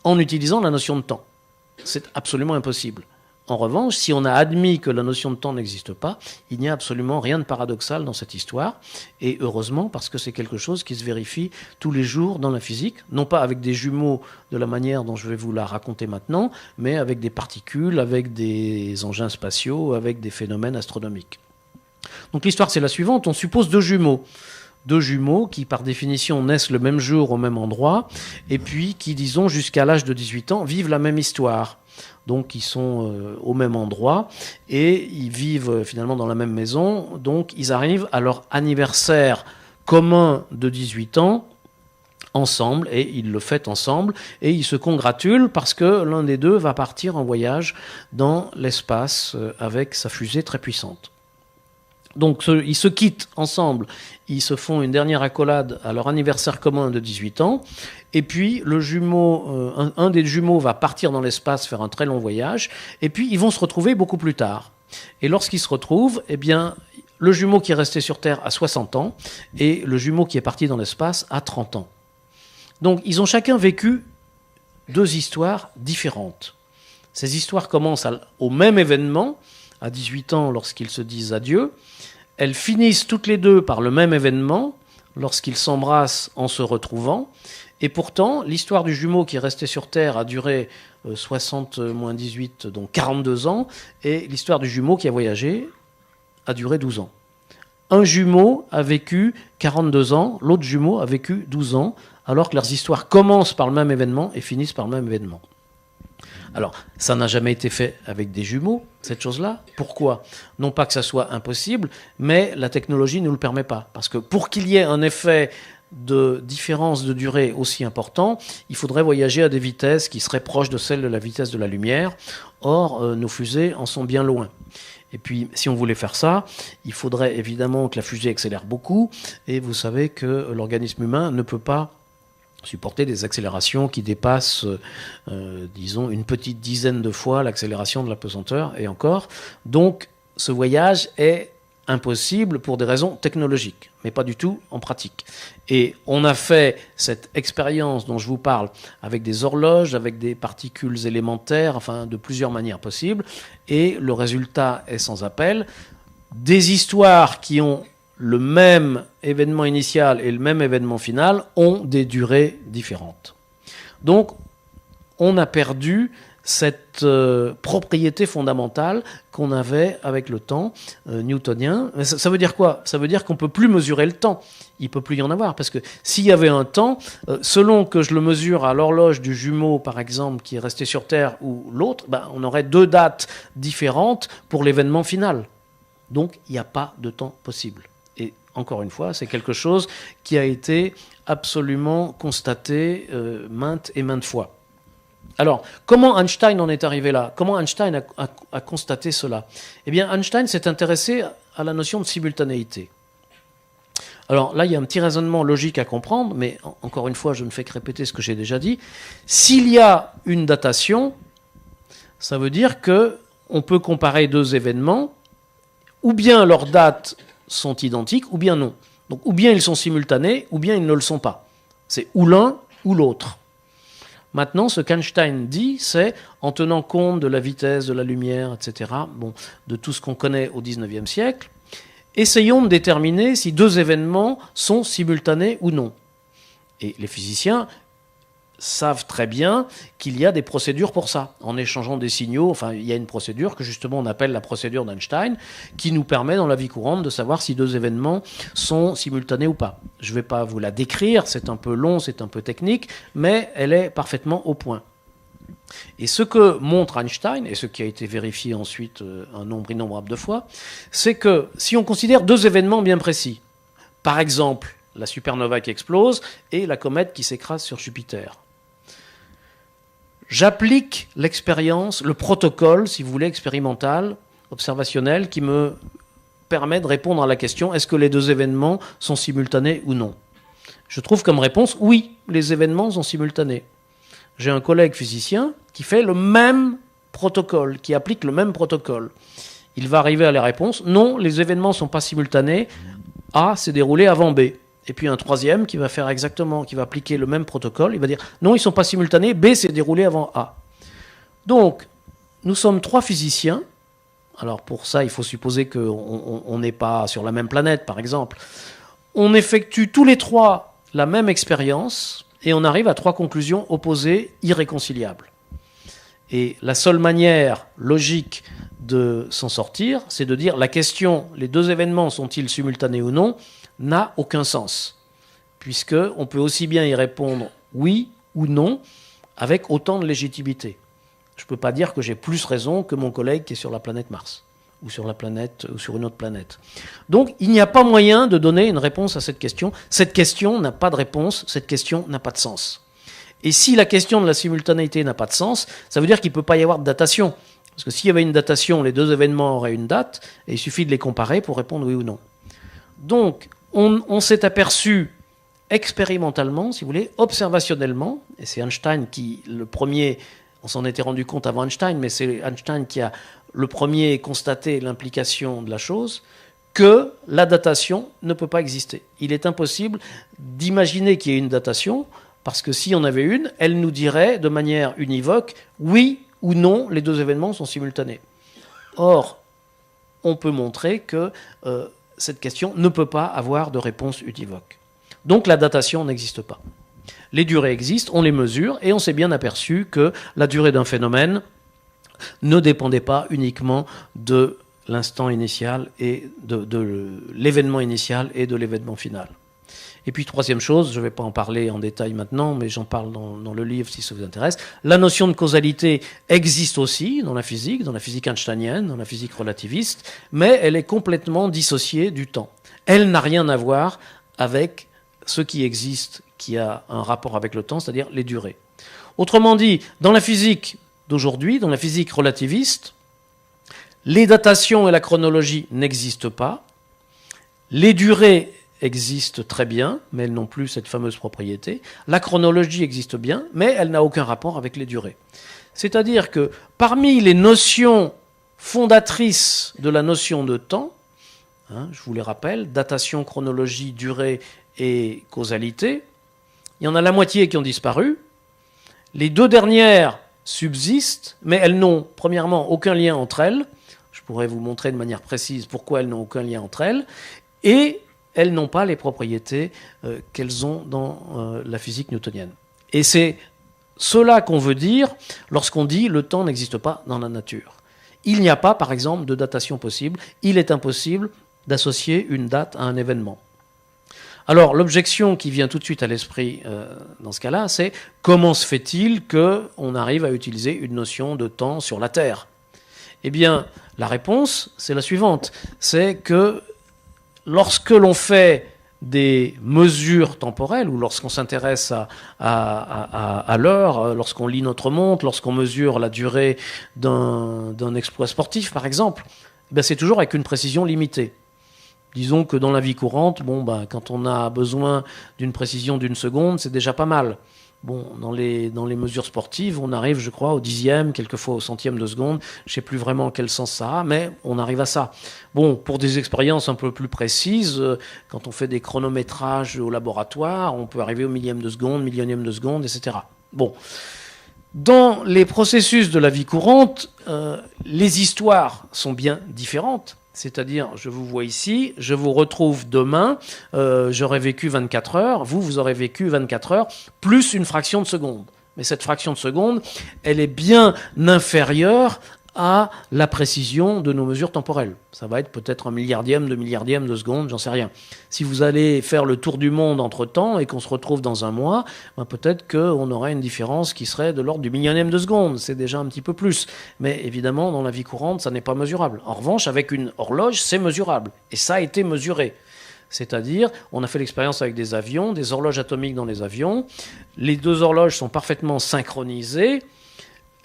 Speaker 2: en utilisant la notion de temps. C'est absolument impossible. En revanche, si on a admis que la notion de temps n'existe pas, il n'y a absolument rien de paradoxal dans cette histoire. Et heureusement, parce que c'est quelque chose qui se vérifie tous les jours dans la physique, non pas avec des jumeaux de la manière dont je vais vous la raconter maintenant, mais avec des particules, avec des engins spatiaux, avec des phénomènes astronomiques. Donc l'histoire, c'est la suivante. On suppose deux jumeaux qui, par définition, naissent le même jour au même endroit, et puis qui, disons, jusqu'à l'âge de 18 ans, vivent la même histoire. Donc ils sont au même endroit et ils vivent finalement dans la même maison. Donc ils arrivent à leur anniversaire commun de 18 ans ensemble et ils le fêtent ensemble et ils se congratulent parce que l'un des deux va partir en voyage dans l'espace avec sa fusée très puissante. Donc ils se quittent ensemble, ils se font une dernière accolade à leur anniversaire commun de 18 ans, et puis un des jumeaux va partir dans l'espace faire un très long voyage, et puis ils vont se retrouver beaucoup plus tard. Et lorsqu'ils se retrouvent, eh bien, le jumeau qui est resté sur Terre a 60 ans, et le jumeau qui est parti dans l'espace a 30 ans. Donc ils ont chacun vécu deux histoires différentes. Ces histoires commencent au même événement, à 18 ans lorsqu'ils se disent adieu. Elles finissent toutes les deux par le même événement, lorsqu'ils s'embrassent en se retrouvant. Et pourtant, l'histoire du jumeau qui est resté sur Terre a duré 60 moins 18, donc 42 ans, et l'histoire du jumeau qui a voyagé a duré 12 ans. Un jumeau a vécu 42 ans, l'autre jumeau a vécu 12 ans, alors que leurs histoires commencent par le même événement et finissent par le même événement. Alors, ça n'a jamais été fait avec des jumeaux, cette chose-là. Pourquoi ? Non pas que ça soit impossible, mais la technologie ne nous le permet pas. Parce que pour qu'il y ait un effet de différence de durée aussi important, il faudrait voyager à des vitesses qui seraient proches de celles de la vitesse de la lumière. Or, nos fusées en sont bien loin. Et puis, si on voulait faire ça, il faudrait évidemment que la fusée accélère beaucoup. Et vous savez que l'organisme humain ne peut pas supporter des accélérations qui dépassent, disons, une petite dizaine de fois l'accélération de la pesanteur, et encore. Donc, ce voyage est impossible pour des raisons technologiques, mais pas du tout en pratique. Et on a fait cette expérience dont je vous parle avec des horloges, avec des particules élémentaires, enfin, de plusieurs manières possibles, et le résultat est sans appel. Des histoires qui ont le même événement initial et le même événement final ont des durées différentes. Donc, on a perdu cette propriété fondamentale qu'on avait avec le temps newtonien. Ça veut dire quoi ? Ça veut dire qu'on ne peut plus mesurer le temps. Il ne peut plus y en avoir, parce que s'il y avait un temps, selon que je le mesure à l'horloge du jumeau, par exemple, qui est resté sur Terre, ou l'autre, on aurait deux dates différentes pour l'événement final. Donc, il n'y a pas de temps possible. Et encore une fois, c'est quelque chose qui a été absolument constaté maintes et maintes fois. Alors, comment Einstein en est arrivé là ? Comment Einstein a constaté cela ? Eh bien, Einstein s'est intéressé à la notion de simultanéité. Alors là, il y a un petit raisonnement logique à comprendre, mais encore une fois, je ne fais que répéter ce que j'ai déjà dit. S'il y a une datation, ça veut dire qu'on peut comparer deux événements, ou bien leurs dates sont identiques, ou bien non. Donc, ou bien ils sont simultanés, ou bien ils ne le sont pas. C'est ou l'un ou l'autre. Maintenant, ce qu'Einstein dit, c'est, en tenant compte de la vitesse de la lumière, etc., de tout ce qu'on connaît au XIXe siècle, essayons de déterminer si deux événements sont simultanés ou non. Et les physiciens savent très bien qu'il y a des procédures pour ça. En échangeant des signaux, enfin, il y a une procédure que justement on appelle la procédure d'Einstein, qui nous permet dans la vie courante de savoir si deux événements sont simultanés ou pas. Je ne vais pas vous la décrire, c'est un peu long, c'est un peu technique, mais elle est parfaitement au point. Et ce que montre Einstein, et ce qui a été vérifié ensuite un nombre innombrable de fois, c'est que si on considère deux événements bien précis, par exemple la supernova qui explose et la comète qui s'écrase sur Jupiter, j'applique l'expérience, le protocole, si vous voulez, expérimental, observationnel, qui me permet de répondre à la question est-ce que les deux événements sont simultanés ou non. Je trouve comme réponse oui, les événements sont simultanés. J'ai un collègue physicien qui fait le même protocole, qui applique le même protocole. Il va arriver à la réponse non, les événements ne sont pas simultanés, A s'est déroulé avant B. Et puis un troisième qui va faire exactement, qui va appliquer le même protocole, il va dire non, ils ne sont pas simultanés, B s'est déroulé avant A. Donc, nous sommes trois physiciens. Alors pour ça, il faut supposer qu'on n'est pas sur la même planète, par exemple. On effectue tous les trois la même expérience et on arrive à trois conclusions opposées, irréconciliables. Et la seule manière logique de s'en sortir, c'est de dire la question, les deux événements sont-ils simultanés ou non, n'a aucun sens, puisqu'on peut aussi bien y répondre oui ou non avec autant de légitimité. Je ne peux pas dire que j'ai plus raison que mon collègue qui est sur la planète Mars, ou sur la planète, ou sur une autre planète. Donc il n'y a pas moyen de donner une réponse à cette question. Cette question n'a pas de réponse, cette question n'a pas de sens. Et si la question de la simultanéité n'a pas de sens, ça veut dire qu'il ne peut pas y avoir de datation. Parce que s'il y avait une datation, les deux événements auraient une date, et il suffit de les comparer pour répondre oui ou non. Donc, on s'est aperçu expérimentalement, si vous voulez, observationnellement, et c'est Einstein qui, le premier, on s'en était rendu compte avant Einstein, mais c'est Einstein qui a le premier constaté l'implication de la chose, que la datation ne peut pas exister. Il est impossible d'imaginer qu'il y ait une datation, parce que si on avait une, elle nous dirait de manière univoque, oui ou non, les deux événements sont simultanés. Or, on peut montrer que cette question ne peut pas avoir de réponse univoque. Donc la datation n'existe pas. Les durées existent, on les mesure, et on s'est bien aperçu que la durée d'un phénomène ne dépendait pas uniquement de l'instant initial et de l'événement initial et de l'événement final. Et puis troisième chose, je ne vais pas en parler en détail maintenant, mais j'en parle dans le livre si ça vous intéresse, la notion de causalité existe aussi dans la physique einsteinienne, dans la physique relativiste, mais elle est complètement dissociée du temps. Elle n'a rien à voir avec ce qui existe, qui a un rapport avec le temps, c'est-à-dire les durées. Autrement dit, dans la physique d'aujourd'hui, dans la physique relativiste, les datations et la chronologie n'existent pas, les durées existent très bien, mais elles n'ont plus cette fameuse propriété. La chronologie existe bien, mais elle n'a aucun rapport avec les durées. C'est-à-dire que parmi les notions fondatrices de la notion de temps, je vous les rappelle, datation, chronologie, durée et causalité, il y en a la moitié qui ont disparu. Les deux dernières subsistent, mais elles n'ont, premièrement, aucun lien entre elles. Je pourrais vous montrer de manière précise pourquoi elles n'ont aucun lien entre elles. Et elles n'ont pas les propriétés qu'elles ont dans la physique newtonienne. Et c'est cela qu'on veut dire lorsqu'on dit le temps n'existe pas dans la nature. Il n'y a pas, par exemple, de datation possible. Il est impossible d'associer une date à un événement. Alors, l'objection qui vient tout de suite à l'esprit dans ce cas-là, c'est comment se fait-il qu'on arrive à utiliser une notion de temps sur la Terre ? Eh bien, la réponse, c'est la suivante. C'est que lorsque l'on fait des mesures temporelles, ou lorsqu'on s'intéresse à l'heure, lorsqu'on lit notre montre, lorsqu'on mesure la durée d'un exploit sportif, par exemple, ben c'est toujours avec une précision limitée. Disons que dans la vie courante, quand on a besoin d'une précision d'une seconde, c'est déjà pas mal. Dans les mesures sportives, on arrive, je crois, au dixième, quelquefois au centième de seconde. Je ne sais plus vraiment quel sens ça a, mais on arrive à ça. Pour des expériences un peu plus précises, quand on fait des chronométrages au laboratoire, on peut arriver au millième de seconde, millionième de seconde, etc. Dans les processus de la vie courante, les histoires sont bien différentes. C'est-à-dire, je vous vois ici, je vous retrouve demain, j'aurai vécu 24 heures, vous aurez vécu 24 heures, plus une fraction de seconde. Mais cette fraction de seconde, elle est bien inférieure à la précision de nos mesures temporelles. Ça va être peut-être 1 milliardième de seconde, j'en sais rien. Si vous allez faire le tour du monde entre-temps et qu'on se retrouve dans un mois, ben peut-être qu'on aurait une différence qui serait de l'ordre du millionième de seconde. C'est déjà un petit peu plus. Mais évidemment, dans la vie courante, ça n'est pas mesurable. En revanche, avec une horloge, c'est mesurable. Et ça a été mesuré. C'est-à-dire, on a fait l'expérience avec des avions, des horloges atomiques dans les avions. Les deux horloges sont parfaitement synchronisées.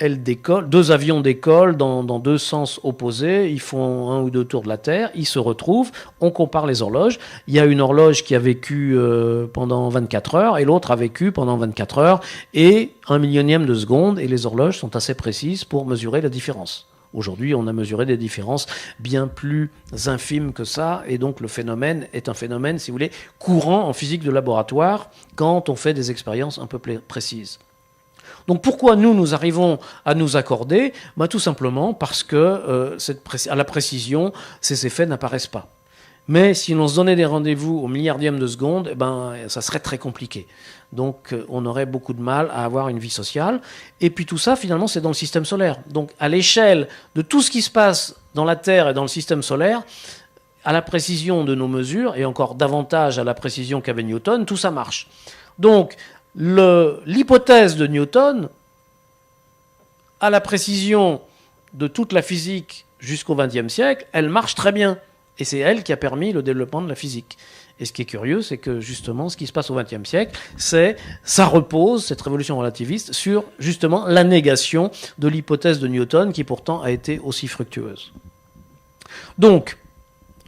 Speaker 2: Elles décollent, deux avions décollent dans deux sens opposés, ils font 1 ou 2 tours de la Terre, ils se retrouvent, on compare les horloges. Il y a une horloge qui a vécu pendant 24 heures et l'autre a vécu pendant 24 heures et 1 millionième de seconde, et les horloges sont assez précises pour mesurer la différence. Aujourd'hui, on a mesuré des différences bien plus infimes que ça, et donc le phénomène est un phénomène, si vous voulez, courant en physique de laboratoire quand on fait des expériences un peu précises. Donc pourquoi nous arrivons à nous accorder ? Tout simplement parce que à la précision, ces effets n'apparaissent pas. Mais si l'on se donnait des rendez-vous au milliardième de seconde, ça serait très compliqué. Donc on aurait beaucoup de mal à avoir une vie sociale. Et puis tout ça, finalement, c'est dans le système solaire. Donc à l'échelle de tout ce qui se passe dans la Terre et dans le système solaire, à la précision de nos mesures, et encore davantage à la précision qu'avait Newton, tout ça marche. Donc l'hypothèse de Newton, à la précision de toute la physique jusqu'au XXe siècle, elle marche très bien. Et c'est elle qui a permis le développement de la physique. Et ce qui est curieux, c'est que justement, ce qui se passe au XXe siècle, ça repose, cette révolution relativiste, sur justement la négation de l'hypothèse de Newton, qui pourtant a été aussi fructueuse. Donc,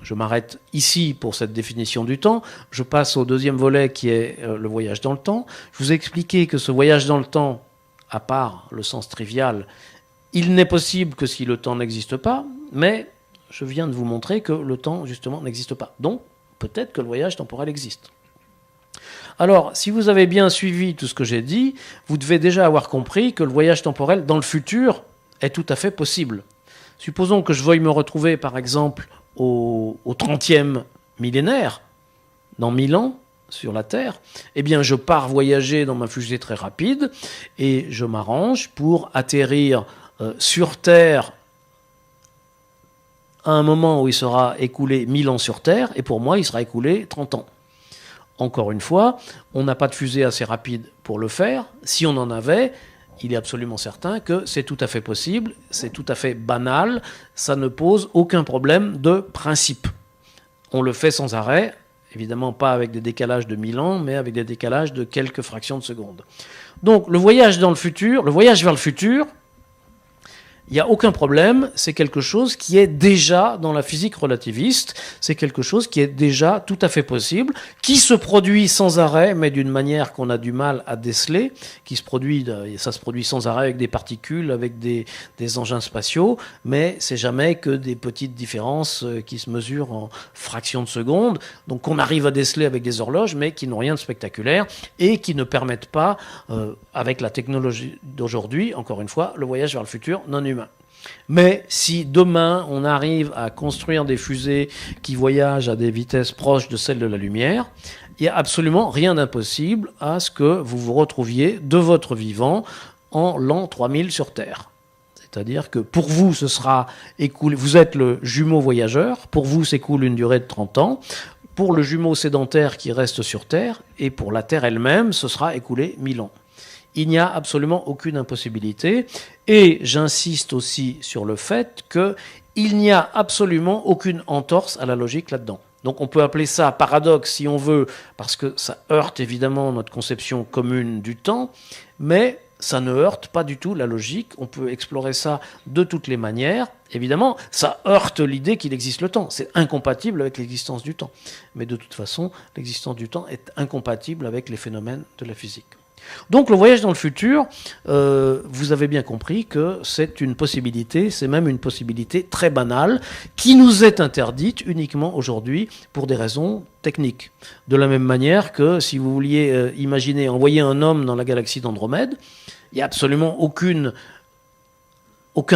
Speaker 2: je m'arrête ici pour cette définition du temps. Je passe au deuxième volet qui est le voyage dans le temps. Je vous ai expliqué que ce voyage dans le temps, à part le sens trivial, il n'est possible que si le temps n'existe pas, mais je viens de vous montrer que le temps, justement, n'existe pas. Donc, peut-être que le voyage temporel existe. Alors, si vous avez bien suivi tout ce que j'ai dit, vous devez déjà avoir compris que le voyage temporel dans le futur est tout à fait possible. Supposons que je veuille me retrouver, par exemple, au 30e millénaire, dans 1000 ans, sur la Terre, eh bien je pars voyager dans ma fusée très rapide et je m'arrange pour atterrir sur Terre à un moment où il sera écoulé 1000 ans sur Terre, et pour moi il sera écoulé 30 ans. Encore une fois, on n'a pas de fusée assez rapide pour le faire. Si on en avait, il est absolument certain que c'est tout à fait possible, c'est tout à fait banal, ça ne pose aucun problème de principe. On le fait sans arrêt, évidemment pas avec des décalages de 1000 ans, mais avec des décalages de quelques fractions de seconde. Donc le voyage dans le futur, le voyage vers le futur, il n'y a aucun problème, c'est quelque chose qui est déjà dans la physique relativiste, c'est quelque chose qui est déjà tout à fait possible, qui se produit sans arrêt, mais d'une manière qu'on a du mal à déceler, ça se produit sans arrêt avec des particules, avec des engins spatiaux, mais c'est jamais que des petites différences qui se mesurent en fractions de seconde, donc qu'on arrive à déceler avec des horloges, mais qui n'ont rien de spectaculaire, et qui ne permettent pas, avec la technologie d'aujourd'hui, encore une fois, le voyage vers le futur non humain. Mais si demain on arrive à construire des fusées qui voyagent à des vitesses proches de celles de la lumière, il n'y a absolument rien d'impossible à ce que vous vous retrouviez de votre vivant en l'an 3000 sur Terre. C'est-à-dire que pour vous, ce sera écoulé, vous êtes le jumeau voyageur, pour vous s'écoule une durée de 30 ans, pour le jumeau sédentaire qui reste sur Terre, et pour la Terre elle-même, ce sera écoulé 1000 ans. Il n'y a absolument aucune impossibilité. Et j'insiste aussi sur le fait qu'il n'y a absolument aucune entorse à la logique là-dedans. Donc on peut appeler ça paradoxe si on veut, parce que ça heurte évidemment notre conception commune du temps, mais ça ne heurte pas du tout la logique. On peut explorer ça de toutes les manières. Évidemment, ça heurte l'idée qu'il existe le temps. C'est incompatible avec l'existence du temps. Mais de toute façon, l'existence du temps est incompatible avec les phénomènes de la physique. Donc le voyage dans le futur, vous avez bien compris que c'est une possibilité, c'est même une possibilité très banale, qui nous est interdite uniquement aujourd'hui pour des raisons techniques. De la même manière que si vous vouliez imaginer envoyer un homme dans la galaxie d'Andromède, il n'y a absolument aucun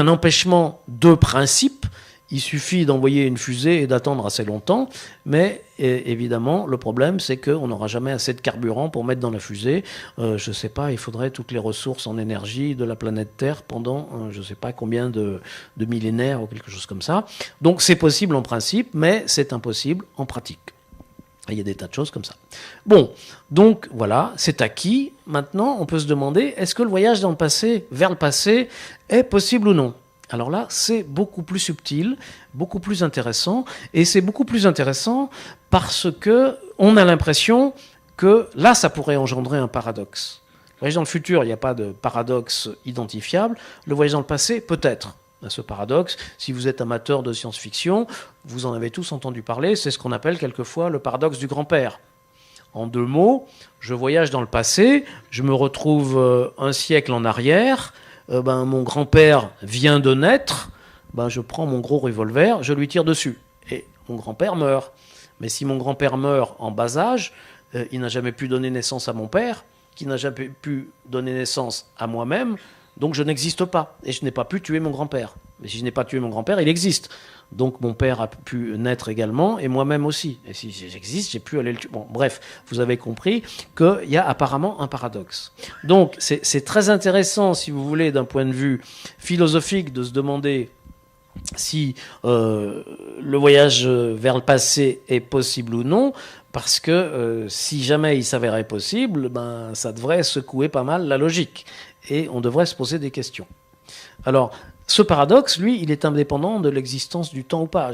Speaker 2: empêchement de principe il suffit d'envoyer une fusée et d'attendre assez longtemps, mais évidemment, le problème, c'est qu'on n'aura jamais assez de carburant pour mettre dans la fusée. Je ne sais pas, il faudrait toutes les ressources en énergie de la planète Terre pendant je ne sais pas combien de millénaires ou quelque chose comme ça. Donc c'est possible en principe, mais c'est impossible en pratique. Il y a des tas de choses comme ça. Bon, donc voilà, c'est acquis. Maintenant, on peut se demander, est-ce que le voyage dans le passé, vers le passé, est possible ou non ? Alors là, c'est beaucoup plus subtil, beaucoup plus intéressant, et c'est beaucoup plus intéressant parce que on a l'impression que là, ça pourrait engendrer un paradoxe. Le voyage dans le futur, il n'y a pas de paradoxe identifiable. Le voyage dans le passé, peut-être. Ce paradoxe, si vous êtes amateur de science-fiction, vous en avez tous entendu parler, c'est ce qu'on appelle quelquefois le paradoxe du grand-père. En 2 mots, je voyage dans le passé, je me retrouve un siècle en arrière, mon grand-père vient de naître, je prends mon gros revolver, je lui tire dessus, et mon grand-père meurt. Mais si mon grand-père meurt en bas âge, il n'a jamais pu donner naissance à mon père, qui n'a jamais pu donner naissance à moi-même, donc je n'existe pas, et je n'ai pas pu tuer mon grand-père. Mais si je n'ai pas tué mon grand-père, il existe. Donc mon père a pu naître également, et moi-même aussi. Et si j'existe, j'ai pu aller le tuer. Bon, bref, vous avez compris qu'il y a apparemment un paradoxe. Donc c'est très intéressant, si vous voulez, d'un point de vue philosophique, de se demander si le voyage vers le passé est possible ou non, parce que si jamais il s'avérait possible, ça devrait secouer pas mal la logique. Et on devrait se poser des questions. Alors, ce paradoxe, lui, il est indépendant de l'existence du temps ou pas.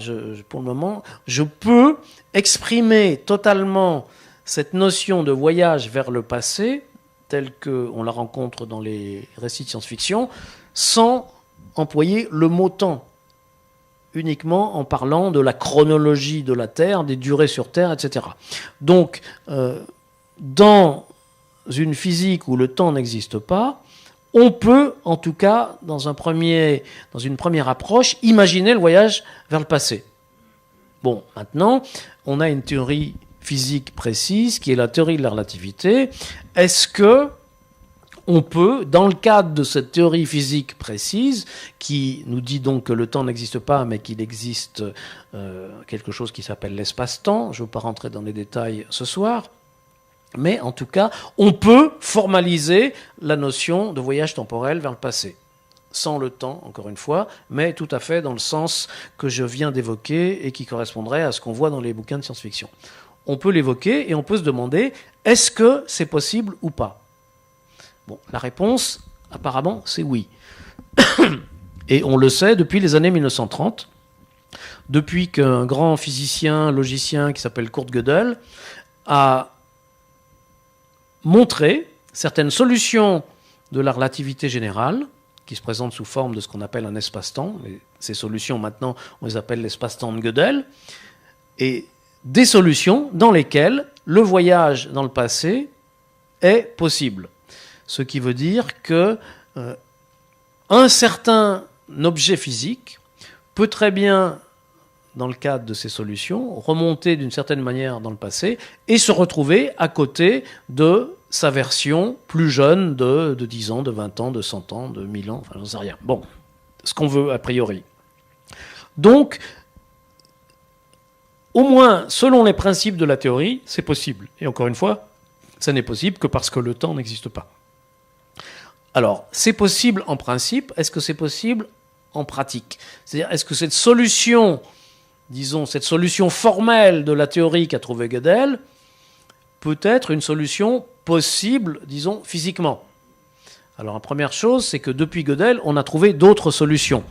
Speaker 2: Pour le moment, je peux exprimer totalement cette notion de voyage vers le passé, telle qu'on la rencontre dans les récits de science-fiction, sans employer le mot temps, uniquement en parlant de la chronologie de la Terre, des durées sur Terre, etc. Donc, dans une physique où le temps n'existe pas, on peut, en tout cas, dans une première approche, imaginer le voyage vers le passé. Bon, maintenant, on a une théorie physique précise, qui est la théorie de la relativité. Est-ce que on peut, dans le cadre de cette théorie physique précise, qui nous dit donc que le temps n'existe pas, mais qu'il existe quelque chose qui s'appelle l'espace-temps, je ne veux pas rentrer dans les détails ce soir, mais en tout cas, on peut formaliser la notion de voyage temporel vers le passé. Sans le temps, encore une fois, mais tout à fait dans le sens que je viens d'évoquer et qui correspondrait à ce qu'on voit dans les bouquins de science-fiction. On peut l'évoquer et on peut se demander, est-ce que c'est possible ou pas ? Bon, la réponse, apparemment, c'est oui. Et on le sait depuis les années 1930, depuis qu'un grand physicien, logicien qui s'appelle Kurt Gödel a montré certaines solutions de la relativité générale qui se présentent sous forme de ce qu'on appelle un espace-temps. Et ces solutions, maintenant, on les appelle l'espace-temps de Gödel. Et des solutions dans lesquelles le voyage dans le passé est possible. Ce qui veut dire que un certain objet physique peut très bien, dans le cadre de ces solutions, remonter d'une certaine manière dans le passé et se retrouver à côté de sa version plus jeune de 10 ans, de 20 ans, de 100 ans, de 1000 ans, enfin j'en sais rien. Bon, ce qu'on veut a priori. Donc, au moins, selon les principes de la théorie, c'est possible. Et encore une fois, ça n'est possible que parce que le temps n'existe pas. Alors, c'est possible en principe, est-ce que c'est possible en pratique ? C'est-à-dire, est-ce que cette solution, disons, cette solution formelle de la théorie qu'a trouvée Gödel peut être une solution possible, disons, physiquement ? Alors, la première chose, c'est que depuis Gödel, on a trouvé d'autres solutions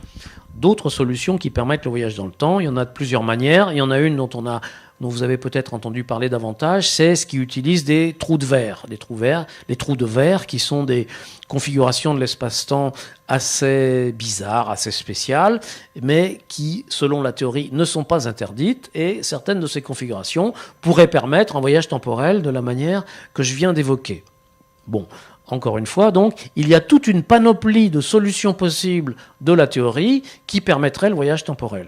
Speaker 2: qui permettent le voyage dans le temps. Il y en a de plusieurs manières. Il y en a une dont vous avez peut-être entendu parler davantage, c'est ce qui utilise des trous de verre. Les trous de verre qui sont des configurations de l'espace-temps assez bizarres, assez spéciales, mais qui, selon la théorie, ne sont pas interdites. Et certaines de ces configurations pourraient permettre un voyage temporel de la manière que je viens d'évoquer. Bon, encore une fois, donc, il y a toute une panoplie de solutions possibles de la théorie qui permettrait le voyage temporel.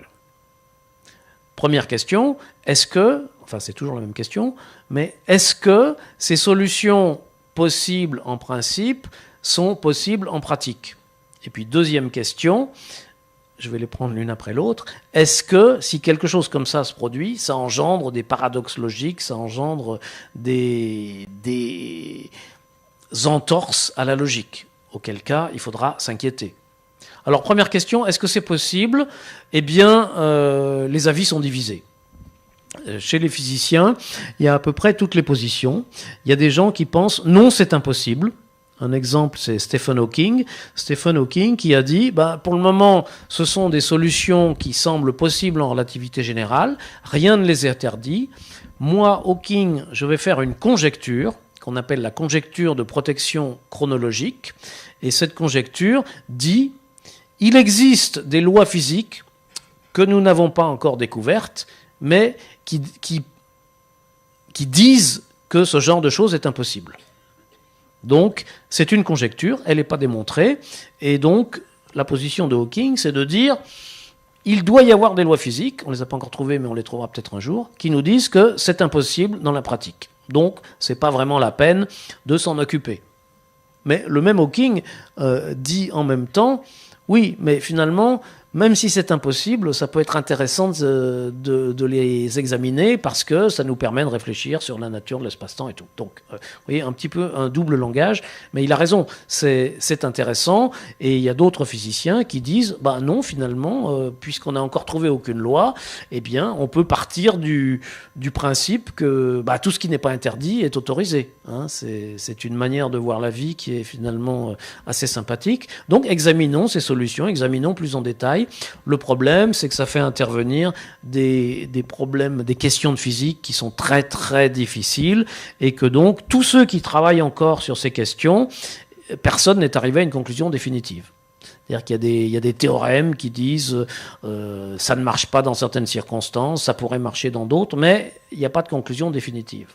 Speaker 2: Première question, c'est toujours la même question, mais est-ce que ces solutions possibles en principe sont possibles en pratique ? Et puis deuxième question, je vais les prendre l'une après l'autre. Est-ce que si quelque chose comme ça se produit, ça engendre des paradoxes logiques, ça engendre des entorses à la logique? Auquel cas, il faudra s'inquiéter. Alors, première question, est-ce que c'est possible? Eh bien, les avis sont divisés. Chez les physiciens, il y a à peu près toutes les positions. Il y a des gens qui pensent non, c'est impossible. Un exemple, c'est Stephen Hawking. Stephen Hawking qui a dit, pour le moment, ce sont des solutions qui semblent possibles en relativité générale. Rien ne les interdit. Moi, Hawking, je vais faire une conjecture qu'on appelle la conjecture de protection chronologique. Et cette conjecture dit, il existe des lois physiques que nous n'avons pas encore découvertes, mais qui disent que ce genre de choses est impossible. Donc, c'est une conjecture, elle n'est pas démontrée, et donc, la position de Hawking, c'est de dire, il doit y avoir des lois physiques, on ne les a pas encore trouvées, mais on les trouvera peut-être un jour, qui nous disent que c'est impossible dans la pratique. Donc, ce n'est pas vraiment la peine de s'en occuper. Mais le même Hawking dit en même temps, oui, mais finalement, même si c'est impossible, ça peut être intéressant de les examiner parce que ça nous permet de réfléchir sur la nature de l'espace-temps et tout. Donc, vous voyez, un petit peu un double langage, mais il a raison, c'est intéressant. Et il y a d'autres physiciens qui disent, non, finalement, puisqu'on n'a encore trouvé aucune loi, eh bien, on peut partir du principe que tout ce qui n'est pas interdit est autorisé. Hein, c'est une manière de voir la vie qui est finalement assez sympathique. Donc, examinons ces solutions, examinons plus en détail. Le problème, c'est que ça fait intervenir des problèmes, des questions de physique qui sont très très difficiles et que donc tous ceux qui travaillent encore sur ces questions, personne n'est arrivé à une conclusion définitive. C'est-à-dire qu'il y a des théorèmes qui disent ça ne marche pas dans certaines circonstances, ça pourrait marcher dans d'autres, mais il n'y a pas de conclusion définitive.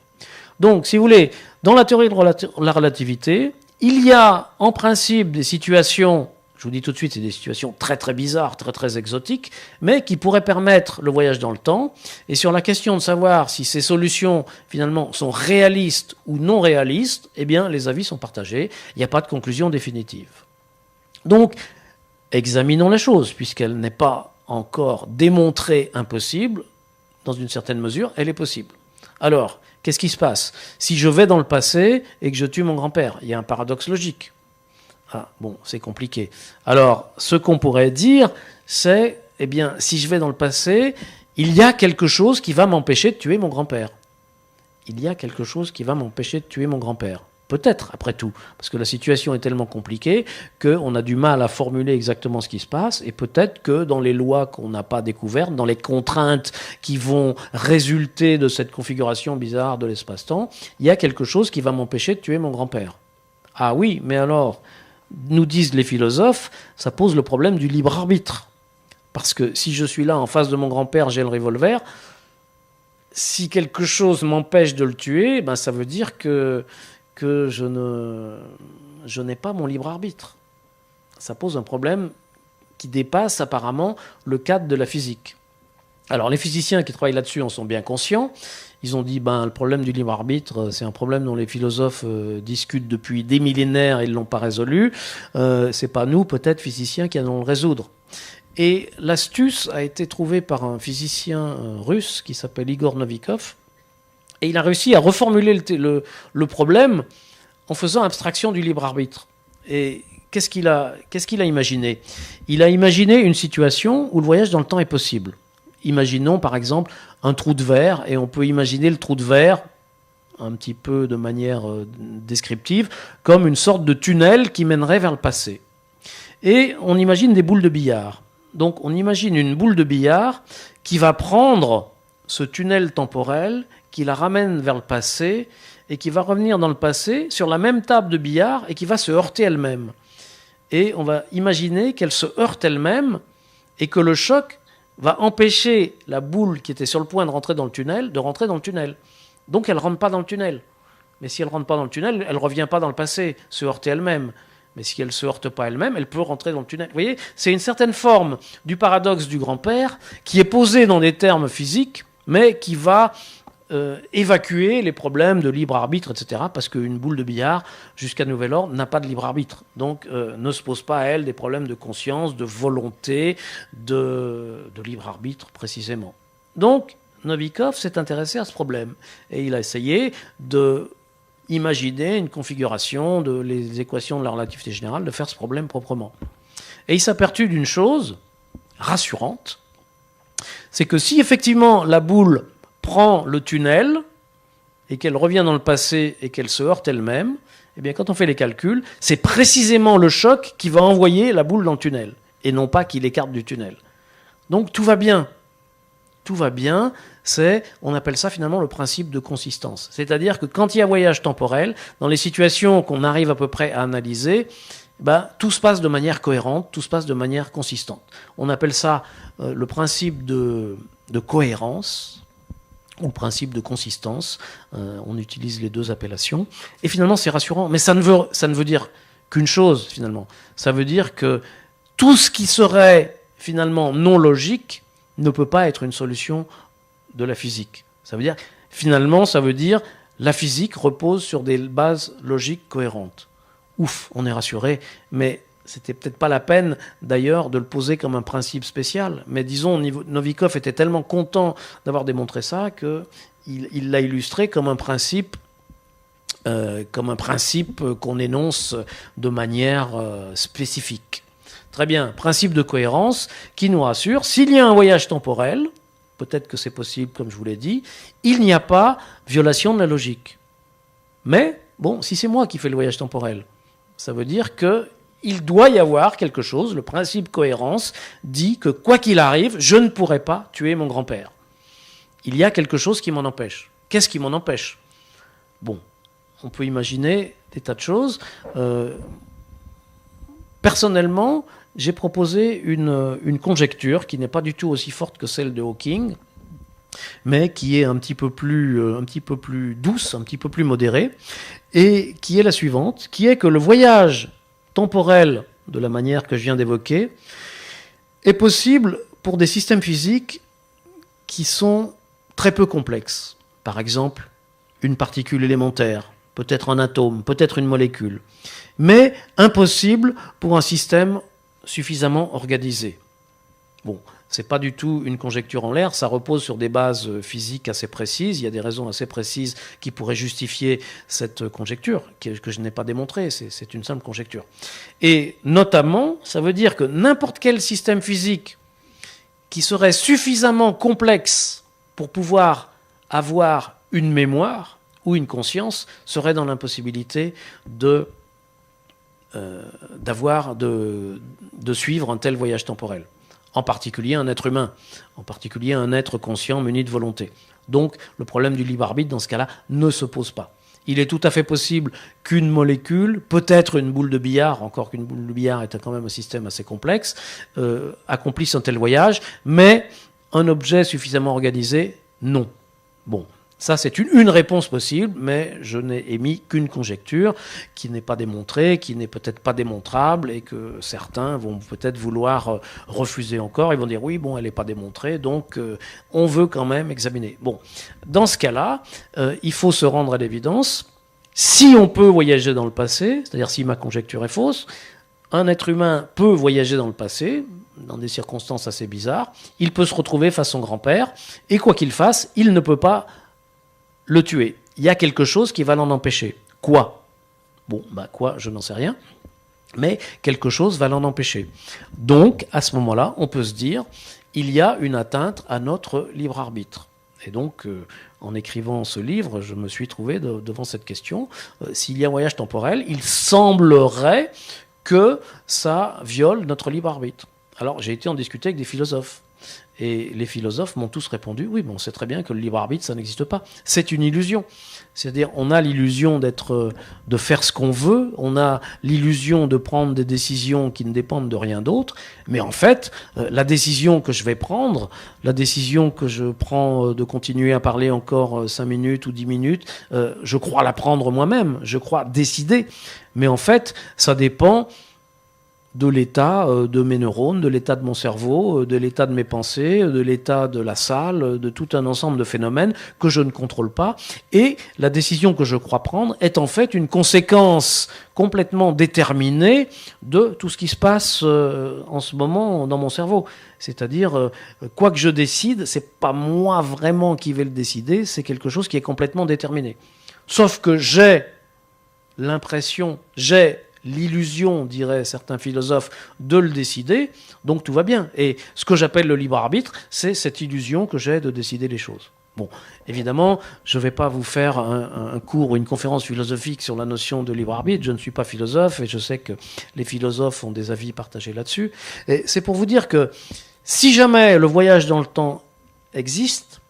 Speaker 2: Donc, si vous voulez, dans la théorie de la relativité, il y a en principe des situations, je vous dis tout de suite, c'est des situations très très bizarres, très très exotiques, mais qui pourraient permettre le voyage dans le temps. Et sur la question de savoir si ces solutions, finalement, sont réalistes ou non réalistes, eh bien, les avis sont partagés. Il n'y a pas de conclusion définitive. Donc, examinons la chose, puisqu'elle n'est pas encore démontrée impossible, dans une certaine mesure, elle est possible. Alors, qu'est-ce qui se passe? Si je vais dans le passé et que je tue mon grand-père, il y a un paradoxe logique. Ah, bon, c'est compliqué. Alors, ce qu'on pourrait dire, c'est, eh bien, si je vais dans le passé, il y a quelque chose qui va m'empêcher de tuer mon grand-père. Il y a quelque chose qui va m'empêcher de tuer mon grand-père. Peut-être, après tout, parce que la situation est tellement compliquée qu'on a du mal à formuler exactement ce qui se passe, et peut-être que dans les lois qu'on n'a pas découvertes, dans les contraintes qui vont résulter de cette configuration bizarre de l'espace-temps, il y a quelque chose qui va m'empêcher de tuer mon grand-père. Ah oui, mais alors, nous disent les philosophes, ça pose le problème du libre arbitre. Parce que si je suis là en face de mon grand-père, j'ai le revolver, si quelque chose m'empêche de le tuer, ça veut dire que je n'ai pas mon libre arbitre. Ça pose un problème qui dépasse apparemment le cadre de la physique. Alors les physiciens qui travaillent là-dessus en sont bien conscients. Ils ont dit le problème du libre arbitre, c'est un problème dont les philosophes discutent depuis des millénaires et ils ne l'ont pas résolu. C'est pas nous, peut-être physiciens, qui allons le résoudre. Et l'astuce a été trouvée par un physicien russe qui s'appelle Igor Novikov. Et il a réussi à reformuler le problème en faisant abstraction du libre arbitre. Et qu'est-ce qu'il a imaginé? Il a imaginé une situation où le voyage dans le temps est possible. Imaginons par exemple un trou de verre, et on peut imaginer le trou de verre, un petit peu de manière descriptive, comme une sorte de tunnel qui mènerait vers le passé. Et on imagine des boules de billard. Donc on imagine une boule de billard qui va prendre ce tunnel temporel, qui la ramène vers le passé, et qui va revenir dans le passé sur la même table de billard, et qui va se heurter elle-même. Et on va imaginer qu'elle se heurte elle-même, et que le choc va empêcher la boule qui était sur le point de rentrer dans le tunnel, de rentrer dans le tunnel. Donc elle ne rentre pas dans le tunnel. Mais si elle ne rentre pas dans le tunnel, elle ne revient pas dans le passé, se heurter elle-même. Mais si elle ne se heurte pas elle-même, elle peut rentrer dans le tunnel. Vous voyez, c'est une certaine forme du paradoxe du grand-père qui est posé dans des termes physiques, mais qui va évacuer les problèmes de libre arbitre, etc. Parce qu'une boule de billard, jusqu'à nouvel ordre, n'a pas de libre arbitre. Donc ne se pose pas à elle des problèmes de conscience, de volonté, de libre arbitre précisément. Donc Novikov s'est intéressé à ce problème et il a essayé de imaginer une configuration de les équations de la relativité générale, de faire ce problème proprement. Et il s'est aperçu d'une chose rassurante, c'est que si effectivement la boule prend le tunnel et qu'elle revient dans le passé et qu'elle se heurte elle-même, eh bien quand on fait les calculs, c'est précisément le choc qui va envoyer la boule dans le tunnel et non pas qui l'écarte du tunnel. Donc tout va bien. Tout va bien, on appelle ça finalement le principe de consistance. C'est-à-dire que quand il y a voyage temporel, dans les situations qu'on arrive à peu près à analyser, tout se passe de manière cohérente, tout se passe de manière consistante. On appelle ça le principe de cohérence ou le principe de consistance. On utilise les deux appellations. Et finalement, c'est rassurant. Mais ça ne veut dire qu'une chose, finalement. Ça veut dire que tout ce qui serait finalement non logique ne peut pas être une solution de la physique. Ça veut dire la physique repose sur des bases logiques cohérentes. Ouf, on est rassuré, mais c'était peut-être pas la peine d'ailleurs de le poser comme un principe spécial. Mais disons, Novikov était tellement content d'avoir démontré ça qu'il l'a illustré comme un principe qu'on énonce de manière spécifique. Très bien, principe de cohérence qui nous rassure. S'il y a un voyage temporel, peut-être que c'est possible, comme je vous l'ai dit, il n'y a pas violation de la logique. Mais, bon, si c'est moi qui fais le voyage temporel, ça veut dire qu'il doit y avoir quelque chose, le principe cohérence dit que quoi qu'il arrive, je ne pourrai pas tuer mon grand-père. Il y a quelque chose qui m'en empêche. Qu'est-ce qui m'en empêche ? Bon, on peut imaginer des tas de choses. Personnellement, j'ai proposé une conjecture qui n'est pas du tout aussi forte que celle de Hawking, mais qui est un petit peu plus douce, un petit peu plus modérée, et qui est la suivante, qui est que le voyage temporel, de la manière que je viens d'évoquer, est possible pour des systèmes physiques qui sont très peu complexes. Par exemple, une particule élémentaire, peut-être un atome, peut-être une molécule, mais impossible pour un système suffisamment organisé. Bon, c'est pas du tout une conjecture en l'air, ça repose sur des bases physiques assez précises, il y a des raisons assez précises qui pourraient justifier cette conjecture, que je n'ai pas démontrée, c'est une simple conjecture. Et notamment, ça veut dire que n'importe quel système physique qui serait suffisamment complexe pour pouvoir avoir une mémoire ou une conscience serait dans l'impossibilité de suivre un tel voyage temporel. En particulier un être humain, en particulier un être conscient muni de volonté. Donc le problème du libre arbitre dans ce cas-là ne se pose pas. Il est tout à fait possible qu'une molécule, peut-être une boule de billard, encore qu'une boule de billard est quand même un système assez complexe, accomplisse un tel voyage, mais un objet suffisamment organisé, non. Bon. Ça, c'est une réponse possible, mais je n'ai émis qu'une conjecture qui n'est pas démontrée, qui n'est peut-être pas démontrable et que certains vont peut-être vouloir refuser encore. Ils vont dire, oui, bon, elle n'est pas démontrée, donc on veut quand même examiner. Bon, dans ce cas-là, il faut se rendre à l'évidence. Si on peut voyager dans le passé, c'est-à-dire si ma conjecture est fausse, un être humain peut voyager dans le passé, dans des circonstances assez bizarres. Il peut se retrouver face à son grand-père, et quoi qu'il fasse, il ne peut pas le tuer. Il y a quelque chose qui va l'en empêcher. Quoi ? Bon, quoi, je n'en sais rien. Mais quelque chose va l'en empêcher. Donc, à ce moment-là, on peut se dire, il y a une atteinte à notre libre arbitre. Et donc, en écrivant ce livre, je me suis trouvé devant cette question. S'il y a un voyage temporel, il semblerait que ça viole notre libre arbitre. Alors, j'ai été en discuter avec des philosophes. Et les philosophes m'ont tous répondu, oui, mais on sait très bien que le libre arbitre, ça n'existe pas. C'est une illusion. C'est-à-dire, on a l'illusion de faire ce qu'on veut, on a l'illusion de prendre des décisions qui ne dépendent de rien d'autre, mais en fait, la décision que je vais prendre, la décision que je prends de continuer à parler encore 5 minutes ou 10 minutes, je crois la prendre moi-même, je crois décider. Mais en fait, ça dépend de l'état de mes neurones, de l'état de mon cerveau, de l'état de mes pensées, de l'état de la salle, de tout un ensemble de phénomènes que je ne contrôle pas. Et la décision que je crois prendre est en fait une conséquence complètement déterminée de tout ce qui se passe en ce moment dans mon cerveau. C'est-à-dire, quoi que je décide, c'est pas moi vraiment qui vais le décider, c'est quelque chose qui est complètement déterminé. Sauf que j'ai l'impression, j'ai l'illusion, diraient certains philosophes, de le décider, donc tout va bien. Et ce que j'appelle le libre arbitre, c'est cette illusion que j'ai de décider les choses. Bon, évidemment, je ne vais pas vous faire un cours ou une conférence philosophique sur la notion de libre arbitre, je ne suis pas philosophe et je sais que les philosophes ont des avis partagés là-dessus. Et c'est pour vous dire que si jamais le voyage dans le temps existe,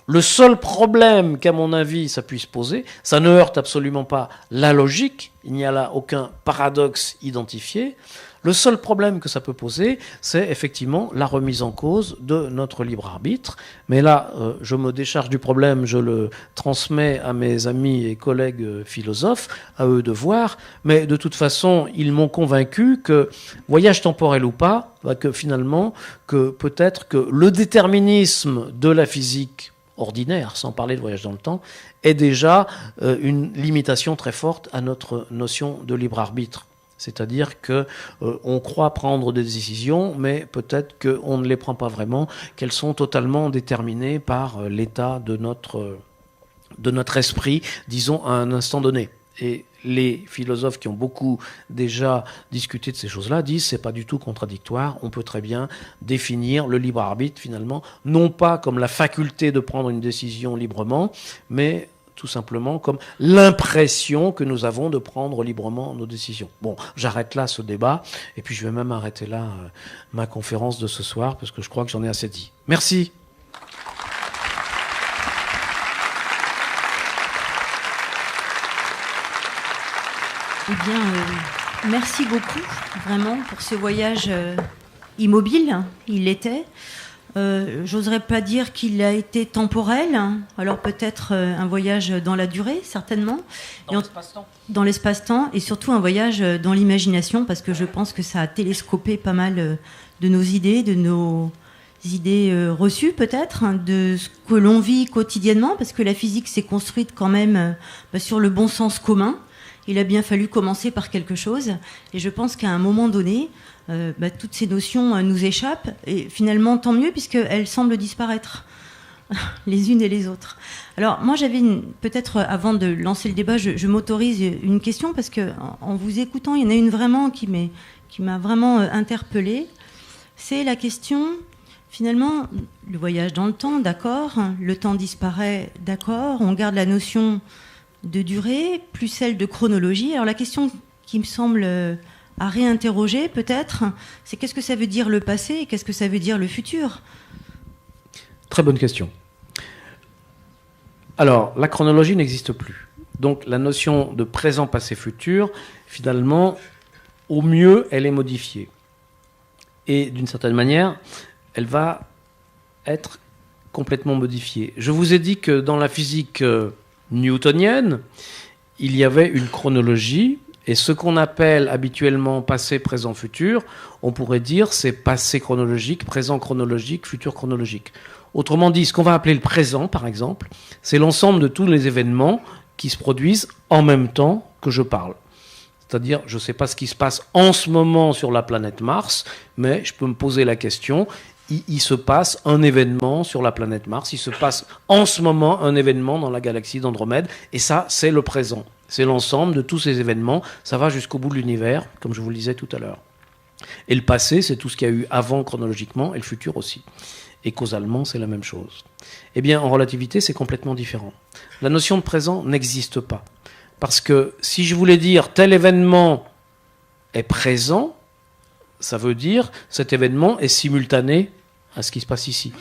Speaker 2: le seul problème qu'à mon avis ça puisse poser, ça ne heurte absolument pas la logique, il n'y a là aucun paradoxe identifié. Le seul problème que ça peut poser, c'est effectivement la remise en cause de notre libre arbitre. Mais là, je me décharge du problème, je le transmets à mes amis et collègues philosophes, à eux de voir. Mais de toute façon, ils m'ont convaincu que, voyage temporel ou pas, que finalement, que peut-être que le déterminisme de la physique ordinaire, sans parler de voyage dans le temps, est déjà une limitation très forte à notre notion de libre arbitre. C'est-à-dire qu'on croit prendre des décisions, mais peut-être qu'on ne les prend pas vraiment, qu'elles sont totalement déterminées par l'état de notre esprit, disons, à un instant donné. Et les philosophes qui ont beaucoup déjà discuté de ces choses-là disent que ce n'est pas du tout contradictoire. On peut très bien définir le libre arbitre, finalement, non pas comme la faculté de prendre une décision librement, mais tout simplement comme l'impression que nous avons de prendre librement nos décisions. Bon, j'arrête là ce débat, et puis je vais même arrêter là ma conférence de ce soir, parce que je crois que j'en ai assez dit. Merci.
Speaker 1: Eh bien, merci beaucoup, vraiment, pour ce voyage immobile. Il l'était. J'oserais pas dire qu'il a été temporel, alors peut-être un voyage dans la durée, certainement.
Speaker 2: Dans l'espace-temps.
Speaker 1: Dans l'espace-temps, et surtout un voyage dans l'imagination, parce que je pense que ça a télescopé pas mal de nos idées, reçues peut-être, de ce que l'on vit quotidiennement, parce que la physique s'est construite quand même sur le bon sens commun. Il a bien fallu commencer par quelque chose, et je pense qu'à un moment donné, toutes ces notions nous échappent, et finalement tant mieux, puisqu'elles semblent disparaître, les unes et les autres. Alors moi j'avais, peut-être avant de lancer le débat, je m'autorise une question, parce qu'en vous écoutant, il y en a une vraiment qui m'a vraiment interpellée. C'est la question, finalement, le voyage dans le temps, d'accord, le temps disparaît, d'accord, on garde la notion de durée, plus celle de chronologie. Alors la question qui me semble à réinterroger peut-être, c'est qu'est-ce que ça veut dire le passé et qu'est-ce que ça veut dire le futur ?
Speaker 2: Très bonne question. Alors, la chronologie n'existe plus. Donc la notion de présent, passé, futur, finalement, au mieux, elle est modifiée. Et d'une certaine manière, elle va être complètement modifiée. Je vous ai dit que dans la physique newtonienne, il y avait une chronologie, et ce qu'on appelle habituellement passé, présent, futur, on pourrait dire c'est passé chronologique, présent chronologique, futur chronologique. Autrement dit, ce qu'on va appeler le présent, par exemple, c'est l'ensemble de tous les événements qui se produisent en même temps que je parle. C'est-à-dire, je ne sais pas ce qui se passe en ce moment sur la planète Mars, mais je peux me poser la question, il se passe un événement sur la planète Mars, il se passe en ce moment un événement dans la galaxie d'Andromède, et ça, c'est le présent. C'est l'ensemble de tous ces événements, ça va jusqu'au bout de l'univers, comme je vous le disais tout à l'heure. Et le passé, c'est tout ce qu'il y a eu avant chronologiquement, et le futur aussi. Et causalement, c'est la même chose. Eh bien, en relativité, c'est complètement différent. La notion de présent n'existe pas. Parce que si je voulais dire tel événement est présent, ça veut dire cet événement est simultané à ce qui se passe ici.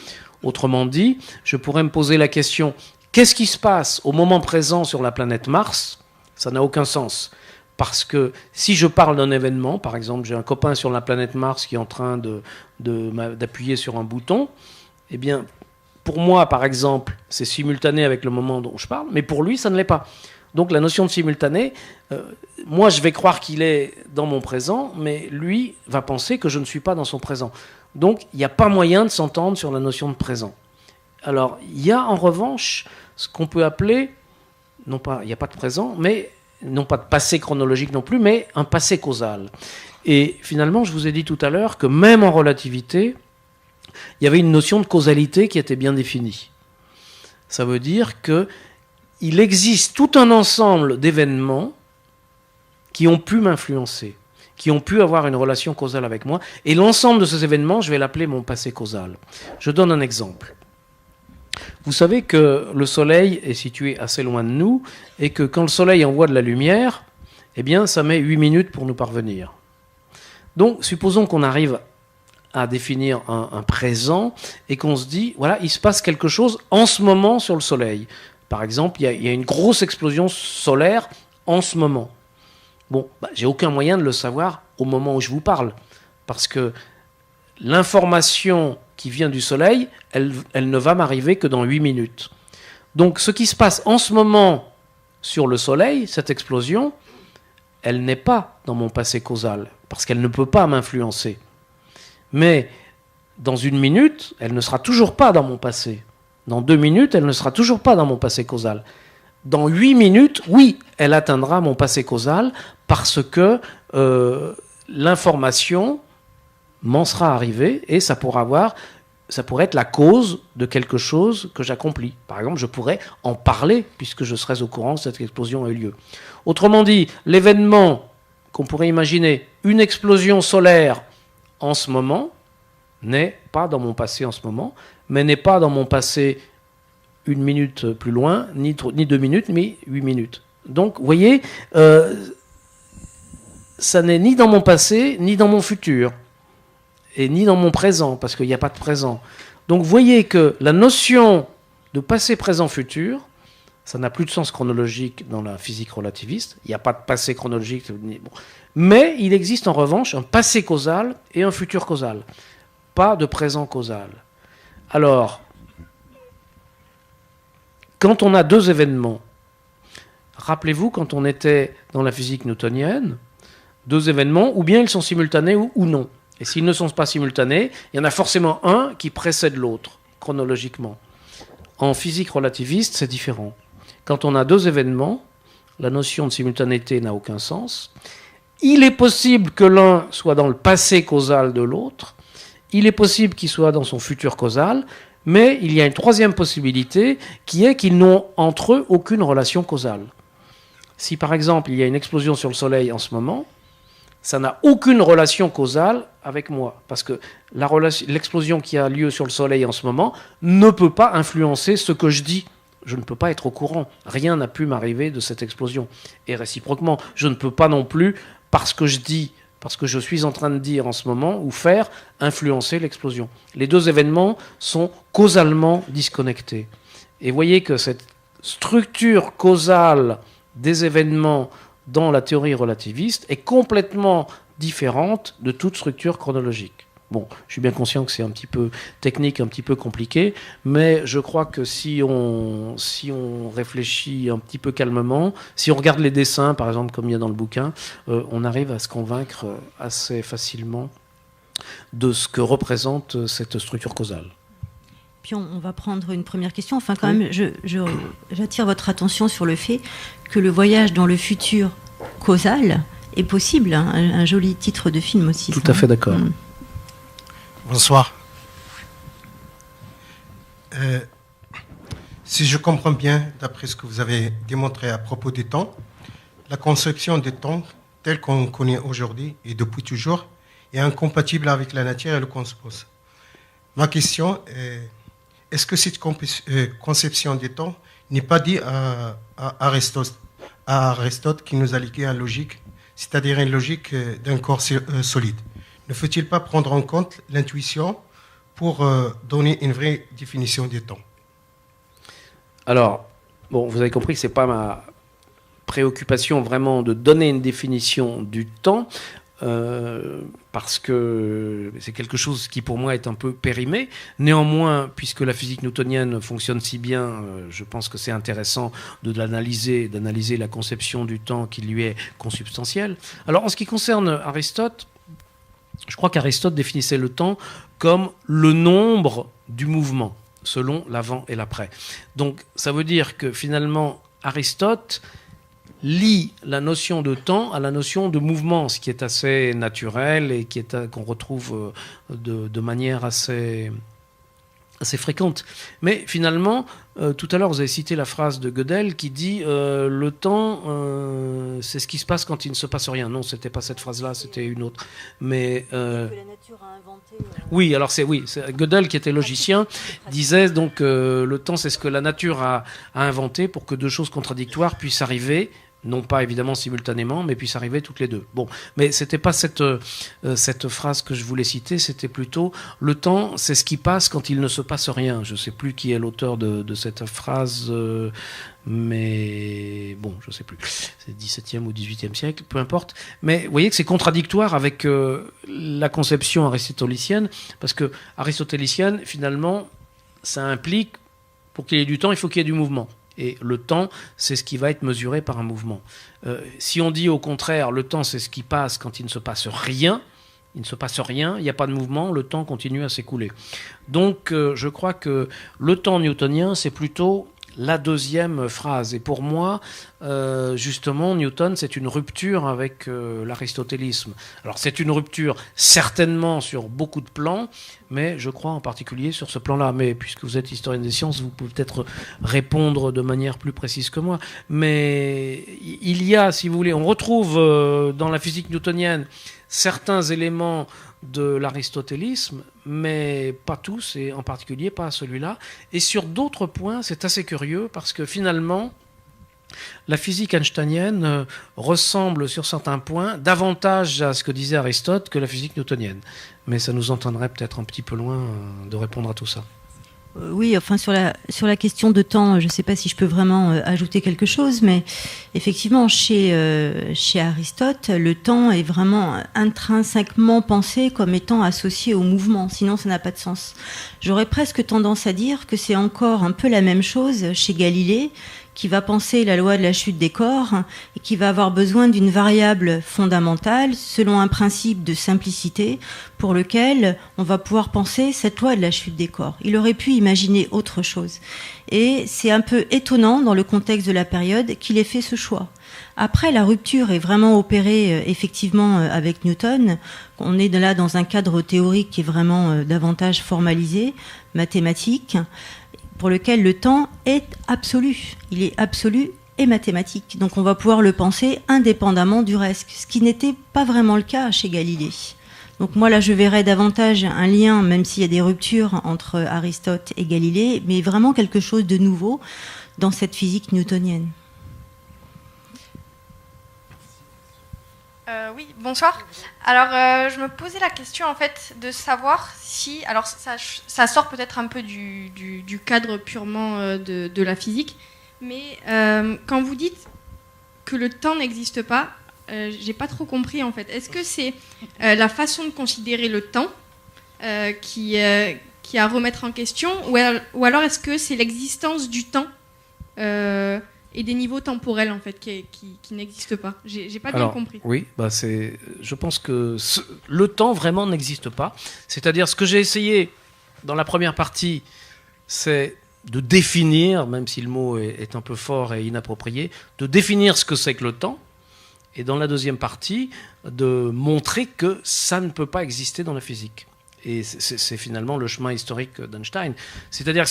Speaker 2: Autrement dit, je pourrais me poser la question, qu'est-ce qui se passe au moment présent sur la planète Mars ? Ça n'a aucun sens. Parce que si je parle d'un événement, par exemple, j'ai un copain sur la planète Mars qui est en train d'appuyer sur un bouton, eh bien, pour moi, par exemple, c'est simultané avec le moment dont je parle, mais pour lui, ça ne l'est pas. Donc la notion de simultané, moi je vais croire qu'il est dans mon présent, mais lui va penser que je ne suis pas dans son présent. Donc il n'y a pas moyen de s'entendre sur la notion de présent. Alors il y a en revanche ce qu'on peut appeler, non pas, il n'y a pas de présent, mais non pas de passé chronologique non plus, mais un passé causal. Et finalement, je vous ai dit tout à l'heure que même en relativité, il y avait une notion de causalité qui était bien définie. Ça veut dire qu'il existe tout un ensemble d'événements qui ont pu m'influencer, qui ont pu avoir une relation causale avec moi, et l'ensemble de ces événements, je vais l'appeler mon passé causal. Je donne un exemple. Vous savez que le Soleil est situé assez loin de nous, et que quand le Soleil envoie de la lumière, eh bien, ça met 8 minutes pour nous parvenir. Donc, supposons qu'on arrive à définir un présent et qu'on se dit, voilà, il se passe quelque chose en ce moment sur le Soleil. Par exemple, il y a une grosse explosion solaire en ce moment. Bon, j'ai aucun moyen de le savoir au moment où je vous parle, parce que l'information qui vient du Soleil, elle ne va m'arriver que dans 8 minutes. Donc, ce qui se passe en ce moment sur le Soleil, cette explosion, elle n'est pas dans mon passé causal, parce qu'elle ne peut pas m'influencer. Mais dans 1 minute, elle ne sera toujours pas dans mon passé. Dans 2 minutes, elle ne sera toujours pas dans mon passé causal. Dans 8 minutes, oui, elle atteindra mon passé causal parce que l'information m'en sera arrivée et ça pourrait être la cause de quelque chose que j'accomplis. Par exemple, je pourrais en parler puisque je serais au courant que cette explosion a eu lieu. Autrement dit, l'événement qu'on pourrait imaginer, une explosion solaire en ce moment, n'est pas dans mon passé en ce moment, mais n'est pas dans mon passé 1 minute plus loin, ni 2 minutes, mais 8 minutes. Donc, vous voyez, ça n'est ni dans mon passé, ni dans mon futur, et ni dans mon présent, parce qu'il n'y a pas de présent. Donc, vous voyez que la notion de passé, présent, futur, ça n'a plus de sens chronologique dans la physique relativiste. Il n'y a pas de passé chronologique. Bon. Mais il existe en revanche un passé causal et un futur causal. Pas de présent causal. Alors, quand on a 2 événements, rappelez-vous quand on était dans la physique newtonienne, 2 événements, ou bien ils sont simultanés ou non. Et s'ils ne sont pas simultanés, il y en a forcément un qui précède l'autre, chronologiquement. En physique relativiste, c'est différent. Quand on a 2 événements, la notion de simultanéité n'a aucun sens. Il est possible que l'un soit dans le passé causal de l'autre, il est possible qu'il soit dans son futur causal, mais il y a une 3e possibilité qui est qu'ils n'ont entre eux aucune relation causale. Si par exemple il y a une explosion sur le Soleil en ce moment, ça n'a aucune relation causale avec moi, parce que l'explosion qui a lieu sur le Soleil en ce moment ne peut pas influencer ce que je dis. Je ne peux pas être au courant. Rien n'a pu m'arriver de cette explosion. Et réciproquement, je ne peux pas non plus, parce que je dis, parce que je suis en train de dire en ce moment, ou faire, influencer l'explosion. Les 2 événements sont causalement disconnectés. Et voyez que cette structure causale des événements dans la théorie relativiste est complètement différente de toute structure chronologique. Bon, je suis bien conscient que c'est un petit peu technique, un petit peu compliqué, mais je crois que si on réfléchit un petit peu calmement, si on regarde les dessins, par exemple, comme il y a dans le bouquin, on arrive à se convaincre assez facilement de ce que représente cette structure causale.
Speaker 1: Puis on va prendre une première question. Enfin, quand même, j'attire votre attention sur le fait que le voyage dans le futur causal est possible. Hein, un joli titre de film aussi.
Speaker 2: Tout à fait d'accord.
Speaker 3: Bonsoir. Si je comprends bien, d'après ce que vous avez démontré à propos des temps, la conception des temps telle qu'on connaît aujourd'hui et depuis toujours est incompatible avec la nature et le cosmos. Ma question est, est-ce que cette conception des temps n'est pas due à Aristote qui nous a légué une logique, c'est-à-dire une logique d'un corps solide? Ne faut-il pas prendre en compte l'intuition pour donner une vraie définition des temps?
Speaker 2: Alors, bon, vous avez compris que ce n'est pas ma préoccupation vraiment de donner une définition du temps. parce que c'est quelque chose qui pour moi est un peu périmé. Néanmoins, puisque la physique newtonienne fonctionne si bien, je pense que c'est intéressant d'analyser la conception du temps qui lui est consubstantielle. Alors en ce qui concerne Aristote, je crois qu'Aristote définissait le temps comme le nombre du mouvement, selon l'avant et l'après. Donc ça veut dire que finalement, Aristote lie la notion de temps à la notion de mouvement, ce qui est assez naturel et qu'on retrouve de manière assez fréquente. Mais finalement, tout à l'heure, vous avez cité la phrase de Gödel qui dit le temps, c'est ce qui se passe quand il ne se passe rien. Non, c'était pas cette phrase-là, c'était une autre. Mais que la nature a inventé. Oui, alors c'est Gödel qui était logicien disait donc le temps, c'est ce que la nature a inventé pour que deux choses contradictoires puissent arriver. Non pas évidemment simultanément, mais puissent arriver toutes les deux. Bon, mais c'était pas cette phrase que je voulais citer, c'était plutôt le temps, c'est ce qui passe quand il ne se passe rien. Je sais plus qui est l'auteur de cette phrase, mais bon, je sais plus. C'est 17e ou 18e siècle, peu importe. Mais vous voyez que c'est contradictoire avec la conception aristotélicienne, parce que aristotélicienne, finalement, ça implique, pour qu'il y ait du temps, il faut qu'il y ait du mouvement. Et le temps, c'est ce qui va être mesuré par un mouvement. Si on dit au contraire, le temps, c'est ce qui passe quand il ne se passe rien, il n'y a pas de mouvement, le temps continue à s'écouler. Donc, je crois que le temps newtonien, c'est plutôt la deuxième phrase. Et pour moi, justement, Newton, c'est une rupture avec l'aristotélisme. Alors, c'est une rupture certainement sur beaucoup de plans, mais je crois en particulier sur ce plan-là. Mais puisque vous êtes historien des sciences, vous pouvez peut-être répondre de manière plus précise que moi. Mais il y a, si vous voulez, on retrouve dans la physique newtonienne certains éléments de l'aristotélisme, mais pas tous, et en particulier pas celui-là. Et sur d'autres points, c'est assez curieux, parce que finalement, la physique einsteinienne ressemble sur certains points davantage à ce que disait Aristote que la physique newtonienne. Mais ça nous entraînerait peut-être un petit peu loin de répondre à tout ça.
Speaker 1: Oui, enfin sur la question de temps, je ne sais pas si je peux vraiment ajouter quelque chose, mais effectivement, chez Aristote, le temps est vraiment intrinsèquement pensé comme étant associé au mouvement, sinon ça n'a pas de sens. J'aurais presque tendance à dire que c'est encore un peu la même chose chez Galilée, qui va penser la loi de la chute des corps et qui va avoir besoin d'une variable fondamentale selon un principe de simplicité pour lequel on va pouvoir penser cette loi de la chute des corps. Il aurait pu imaginer autre chose. Et c'est un peu étonnant dans le contexte de la période qu'il ait fait ce choix. Après, la rupture est vraiment opérée effectivement avec Newton. On est là dans un cadre théorique qui est vraiment davantage formalisé, mathématique, pour lequel le temps est absolu. Il est absolu et mathématique. Donc on va pouvoir le penser indépendamment du reste, ce qui n'était pas vraiment le cas chez Galilée. Donc moi là je verrais davantage un lien, même s'il y a des ruptures entre Aristote et Galilée, mais vraiment quelque chose de nouveau dans cette physique newtonienne.
Speaker 4: Oui, bonsoir. Alors, je me posais la question, en fait, de savoir si... Alors, ça sort peut-être un peu du cadre purement de la physique, mais quand vous dites que le temps n'existe pas, j'ai pas trop compris, en fait. Est-ce que c'est la façon de considérer le temps qui est à remettre en question, ou alors est-ce que c'est l'existence du temps et des niveaux temporels en fait qui n'existent pas. J'ai pas bien compris.
Speaker 2: Oui, je pense que le temps vraiment n'existe pas. C'est-à-dire ce que j'ai essayé dans la première partie, c'est de définir, même si le mot est un peu fort et inapproprié, de définir ce que c'est que le temps. Et dans la deuxième partie, de montrer que ça ne peut pas exister dans la physique. Et c'est finalement le chemin historique d'Einstein. C'est-à-dire que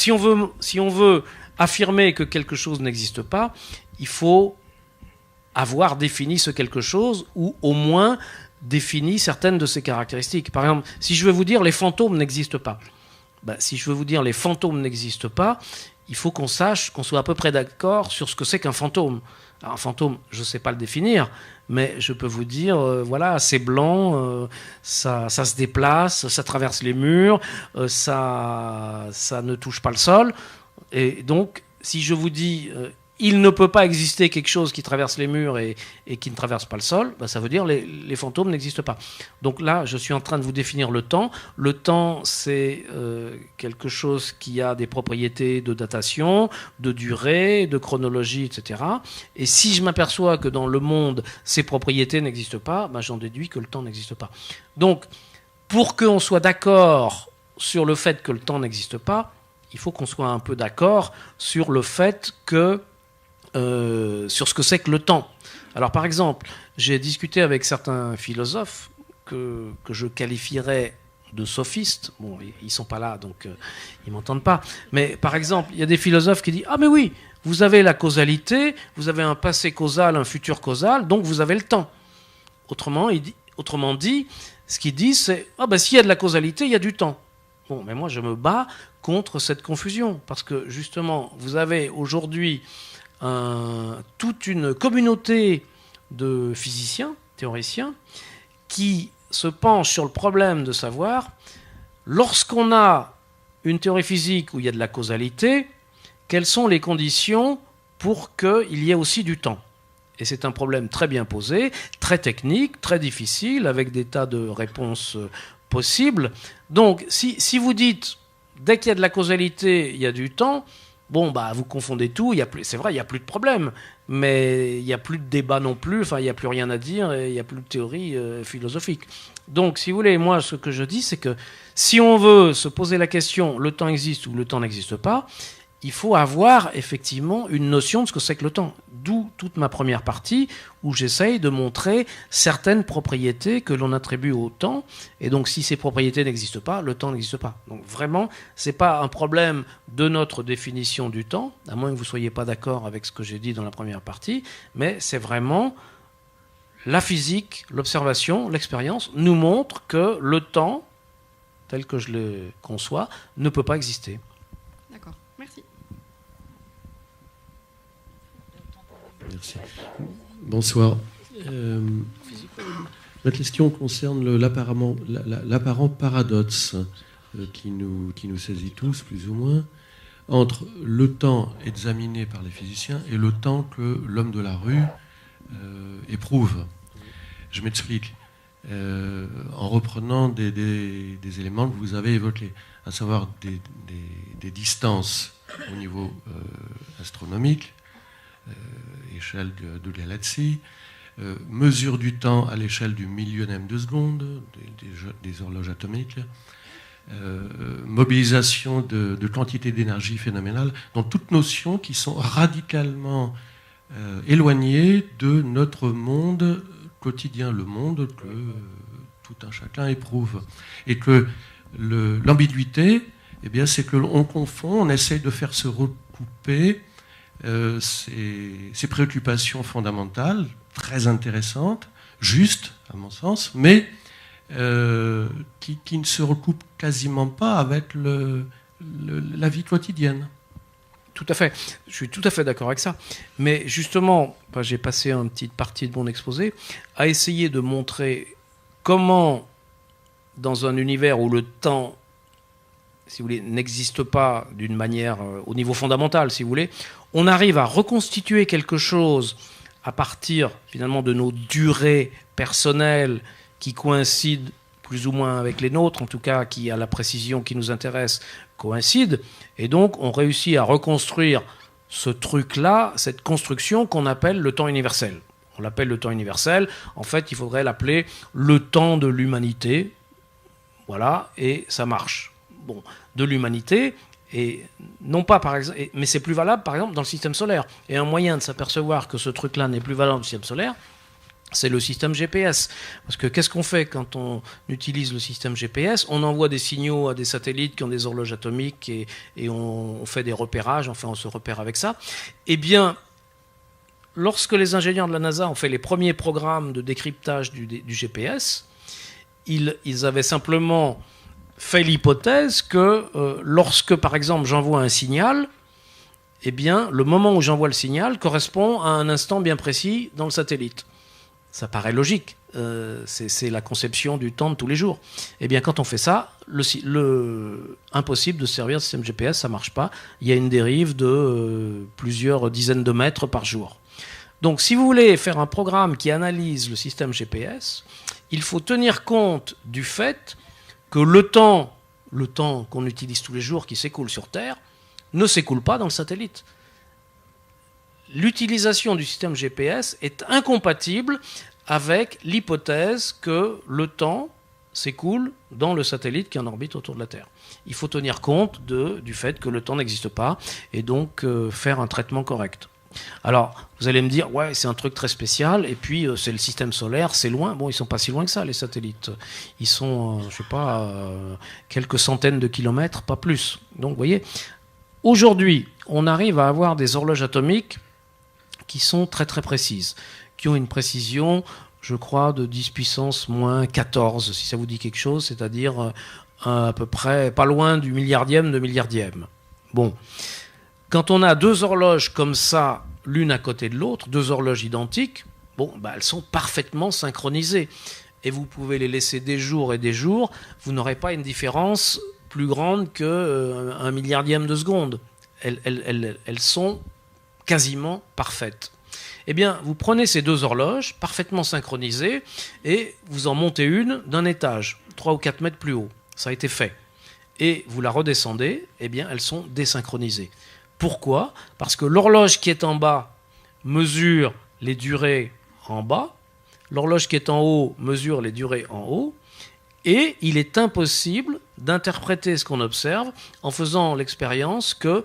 Speaker 2: si on veut affirmer que quelque chose n'existe pas, il faut avoir défini ce quelque chose, ou au moins défini certaines de ses caractéristiques. Par exemple, si je veux vous dire les fantômes n'existent pas, si je veux vous dire les fantômes n'existent pas, il faut qu'on sache, qu'on soit à peu près d'accord sur ce que c'est qu'un fantôme. Alors, un fantôme, je ne sais pas le définir, mais je peux vous dire, voilà, c'est blanc, ça se déplace, ça traverse les murs, ça ne touche pas le sol. Et donc, si je vous dis, il ne peut pas exister quelque chose qui traverse les murs et qui ne traverse pas le sol, bah, ça veut dire les fantômes n'existent pas. Donc là, je suis en train de vous définir le temps. Le temps, c'est quelque chose qui a des propriétés de datation, de durée, de chronologie, etc. Et si je m'aperçois que dans le monde, ces propriétés n'existent pas, bah, j'en déduis que le temps n'existe pas. Donc, pour qu'on soit d'accord sur le fait que le temps n'existe pas, il faut qu'on soit un peu d'accord sur le fait que sur ce que c'est que le temps. Alors par exemple, j'ai discuté avec certains philosophes que je qualifierais de sophistes. Bon, ils ne sont pas là, donc ils ne m'entendent pas. Mais par exemple, il y a des philosophes qui disent « Ah mais oui, vous avez la causalité, vous avez un passé causal, un futur causal, donc vous avez le temps. » Autrement dit, ce qu'ils disent, c'est « Ah ben s'il y a de la causalité, il y a du temps. » Bon, mais moi je me bats contre cette confusion, parce que justement, vous avez aujourd'hui toute une communauté de physiciens, théoriciens, qui se penchent sur le problème de savoir, lorsqu'on a une théorie physique où il y a de la causalité, quelles sont les conditions pour qu'il y ait aussi du temps. Et c'est un problème très bien posé, très technique, très difficile, avec des tas de réponses possibles. Donc, si vous dites, dès qu'il y a de la causalité, il y a du temps, bon, bah, vous confondez tout, c'est vrai, il n'y a plus de problème, mais il n'y a plus de débat non plus, enfin, il n'y a plus rien à dire, et il n'y a plus de théorie philosophique. Donc, si vous voulez, moi, ce que je dis, c'est que si on veut se poser la question, le temps existe ou le temps n'existe pas, il faut avoir effectivement une notion de ce que c'est que le temps. D'où toute ma première partie où j'essaye de montrer certaines propriétés que l'on attribue au temps. Et donc si ces propriétés n'existent pas, le temps n'existe pas. Donc vraiment, ce n'est pas un problème de notre définition du temps, à moins que vous ne soyez pas d'accord avec ce que j'ai dit dans la première partie, mais c'est vraiment la physique, l'observation, l'expérience nous montrent que le temps, tel que je le conçois, ne peut pas exister.
Speaker 4: D'accord, merci.
Speaker 5: Merci. Bonsoir. Ma question concerne l'apparent paradoxe qui nous saisit tous, plus ou moins, entre le temps examiné par les physiciens et le temps que l'homme de la rue éprouve. Je m'explique. En reprenant des éléments que vous avez évoqués, à savoir des distances au niveau astronomique, échelle de galaxies, mesure du temps à l'échelle du millionième de seconde, des horloges atomiques, mobilisation de quantité d'énergie phénoménale, donc toutes notions qui sont radicalement éloignées de notre monde quotidien, le monde que tout un chacun éprouve. Et que l'ambiguïté, eh bien, c'est que l'on confond, on essaye de faire se recouper ces préoccupations fondamentales, très intéressantes, justes, à mon sens, mais qui ne se recoupent quasiment pas avec la vie quotidienne.
Speaker 2: Tout à fait. Je suis tout à fait d'accord avec ça. Mais justement, j'ai passé une petite partie de mon exposé à essayer de montrer comment, dans un univers où le temps, si vous voulez, n'existe pas d'une manière au niveau fondamental, si vous voulez, on arrive à reconstituer quelque chose à partir finalement de nos durées personnelles qui coïncident plus ou moins avec les nôtres, en tout cas qui, à la précision qui nous intéresse, coïncident. Et donc on réussit à reconstruire ce truc-là, cette construction qu'on appelle le temps universel. On l'appelle le temps universel. En fait, il faudrait l'appeler le temps de l'humanité. Voilà, et ça marche. Bon, de l'humanité, et non pas par exemple, mais c'est plus valable par exemple dans le système solaire. Et un moyen de s'apercevoir que ce truc-là n'est plus valable dans le système solaire, c'est le système GPS. Parce que qu'est-ce qu'on fait quand on utilise le système GPS? On envoie des signaux à des satellites qui ont des horloges atomiques et on fait des repérages, enfin on se repère avec ça. Eh bien, lorsque les ingénieurs de la NASA ont fait les premiers programmes de décryptage du GPS, ils avaient simplement fait l'hypothèse que lorsque, par exemple, j'envoie un signal, eh bien, le moment où j'envoie le signal correspond à un instant bien précis dans le satellite. Ça paraît logique. C'est la conception du temps de tous les jours. Eh bien, quand on fait ça, impossible de servir le système GPS, ça ne marche pas. Il y a une dérive de plusieurs dizaines de mètres par jour. Donc, si vous voulez faire un programme qui analyse le système GPS, il faut tenir compte du fait que le temps qu'on utilise tous les jours, qui s'écoule sur Terre, ne s'écoule pas dans le satellite. L'utilisation du système GPS est incompatible avec l'hypothèse que le temps s'écoule dans le satellite qui est en orbite autour de la Terre. Il faut tenir compte du fait que le temps n'existe pas et donc faire un traitement correct. Alors, vous allez me dire, ouais, c'est un truc très spécial, et puis c'est le système solaire, c'est loin. Bon, ils sont pas si loin que ça, les satellites. Ils sont, je sais pas, quelques centaines de kilomètres, pas plus. Donc, vous voyez, aujourd'hui, on arrive à avoir des horloges atomiques qui sont très très précises, qui ont une précision, je crois, de 10 puissance moins 14, si ça vous dit quelque chose, c'est-à-dire à peu près pas loin du milliardième de milliardième. Bon. Quand on a deux horloges comme ça, l'une à côté de l'autre, deux horloges identiques, bon, bah, elles sont parfaitement synchronisées. Et vous pouvez les laisser des jours et des jours, vous n'aurez pas une différence plus grande qu'un milliardième de seconde. Elles sont quasiment parfaites. Eh bien, vous prenez ces deux horloges, parfaitement synchronisées, et vous en montez une d'un étage, 3 ou 4 mètres plus haut. Ça a été fait. Et vous la redescendez, eh bien, elles sont désynchronisées. Pourquoi ? Parce que l'horloge qui est en bas mesure les durées en bas, l'horloge qui est en haut mesure les durées en haut, et il est impossible d'interpréter ce qu'on observe en faisant l'expérience que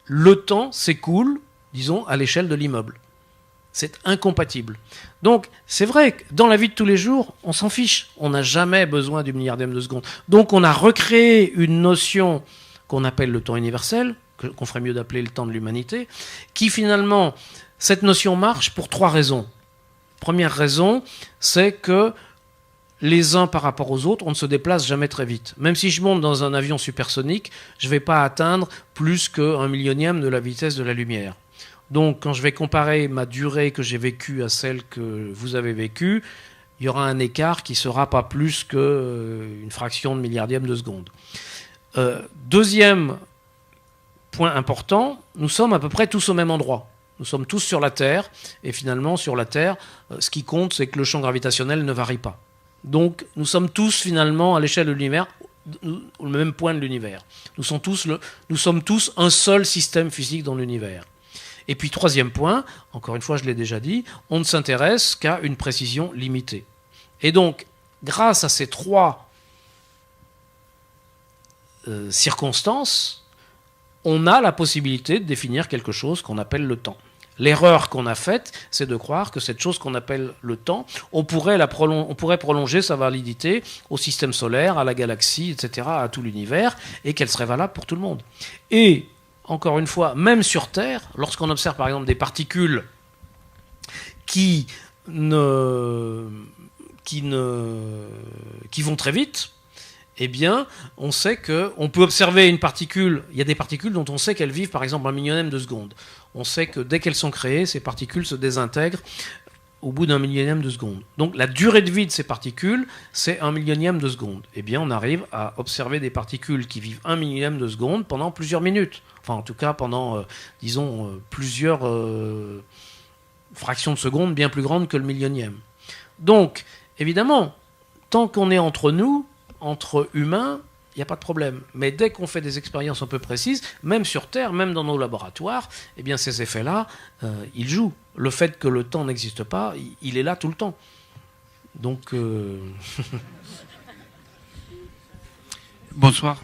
Speaker 2: le temps s'écoule, disons, à l'échelle de l'immeuble. C'est incompatible. Donc, c'est vrai que dans la vie de tous les jours, on s'en fiche. On n'a jamais besoin du milliardième de seconde. Donc, on a recréé une notion qu'on appelle le temps universel, qu'on ferait mieux d'appeler le temps de l'humanité, qui finalement, cette notion marche pour 3 raisons. Première raison, c'est que les uns par rapport aux autres, on ne se déplace jamais très vite. Même si je monte dans un avion supersonique, je ne vais pas atteindre plus qu'un millionième de la vitesse de la lumière. Donc, quand je vais comparer ma durée que j'ai vécue à celle que vous avez vécue, il y aura un écart qui ne sera pas plus qu'une fraction de milliardième de seconde. Deuxième point important, nous sommes à peu près tous au même endroit. Nous sommes tous sur la Terre, et finalement, sur la Terre, ce qui compte, c'est que le champ gravitationnel ne varie pas. Donc, nous sommes tous, finalement, à l'échelle de l'univers, au même point de l'univers. Nous sommes tous un seul système physique dans l'univers. Et puis, troisième point, encore une fois, je l'ai déjà dit, on ne s'intéresse qu'à une précision limitée. Et donc, grâce à ces 3 circonstances, on a la possibilité de définir quelque chose qu'on appelle le temps. L'erreur qu'on a faite, c'est de croire que cette chose qu'on appelle le temps, on pourrait prolonger sa validité au système solaire, à la galaxie, etc., à tout l'univers, et qu'elle serait valable pour tout le monde. Et, encore une fois, même sur Terre, lorsqu'on observe par exemple des particules qui vont très vite, eh bien, on sait qu'on peut observer une particule. Il y a des particules dont on sait qu'elles vivent, par exemple, 1 millionième de seconde. On sait que dès qu'elles sont créées, ces particules se désintègrent au bout d'1 millionième de seconde. Donc, la durée de vie de ces particules, c'est 1 millionième de seconde. Eh bien, on arrive à observer des particules qui vivent 1 millionième de seconde pendant plusieurs minutes. Enfin, en tout cas, pendant, plusieurs fractions de seconde bien plus grandes que le millionième. Donc, évidemment, tant qu'on est entre nous, entre humains, il n'y a pas de problème. Mais dès qu'on fait des expériences un peu précises, même sur Terre, même dans nos laboratoires, eh bien ces effets-là, ils jouent. Le fait que le temps n'existe pas, il est là tout le temps. Donc...
Speaker 6: Bonsoir.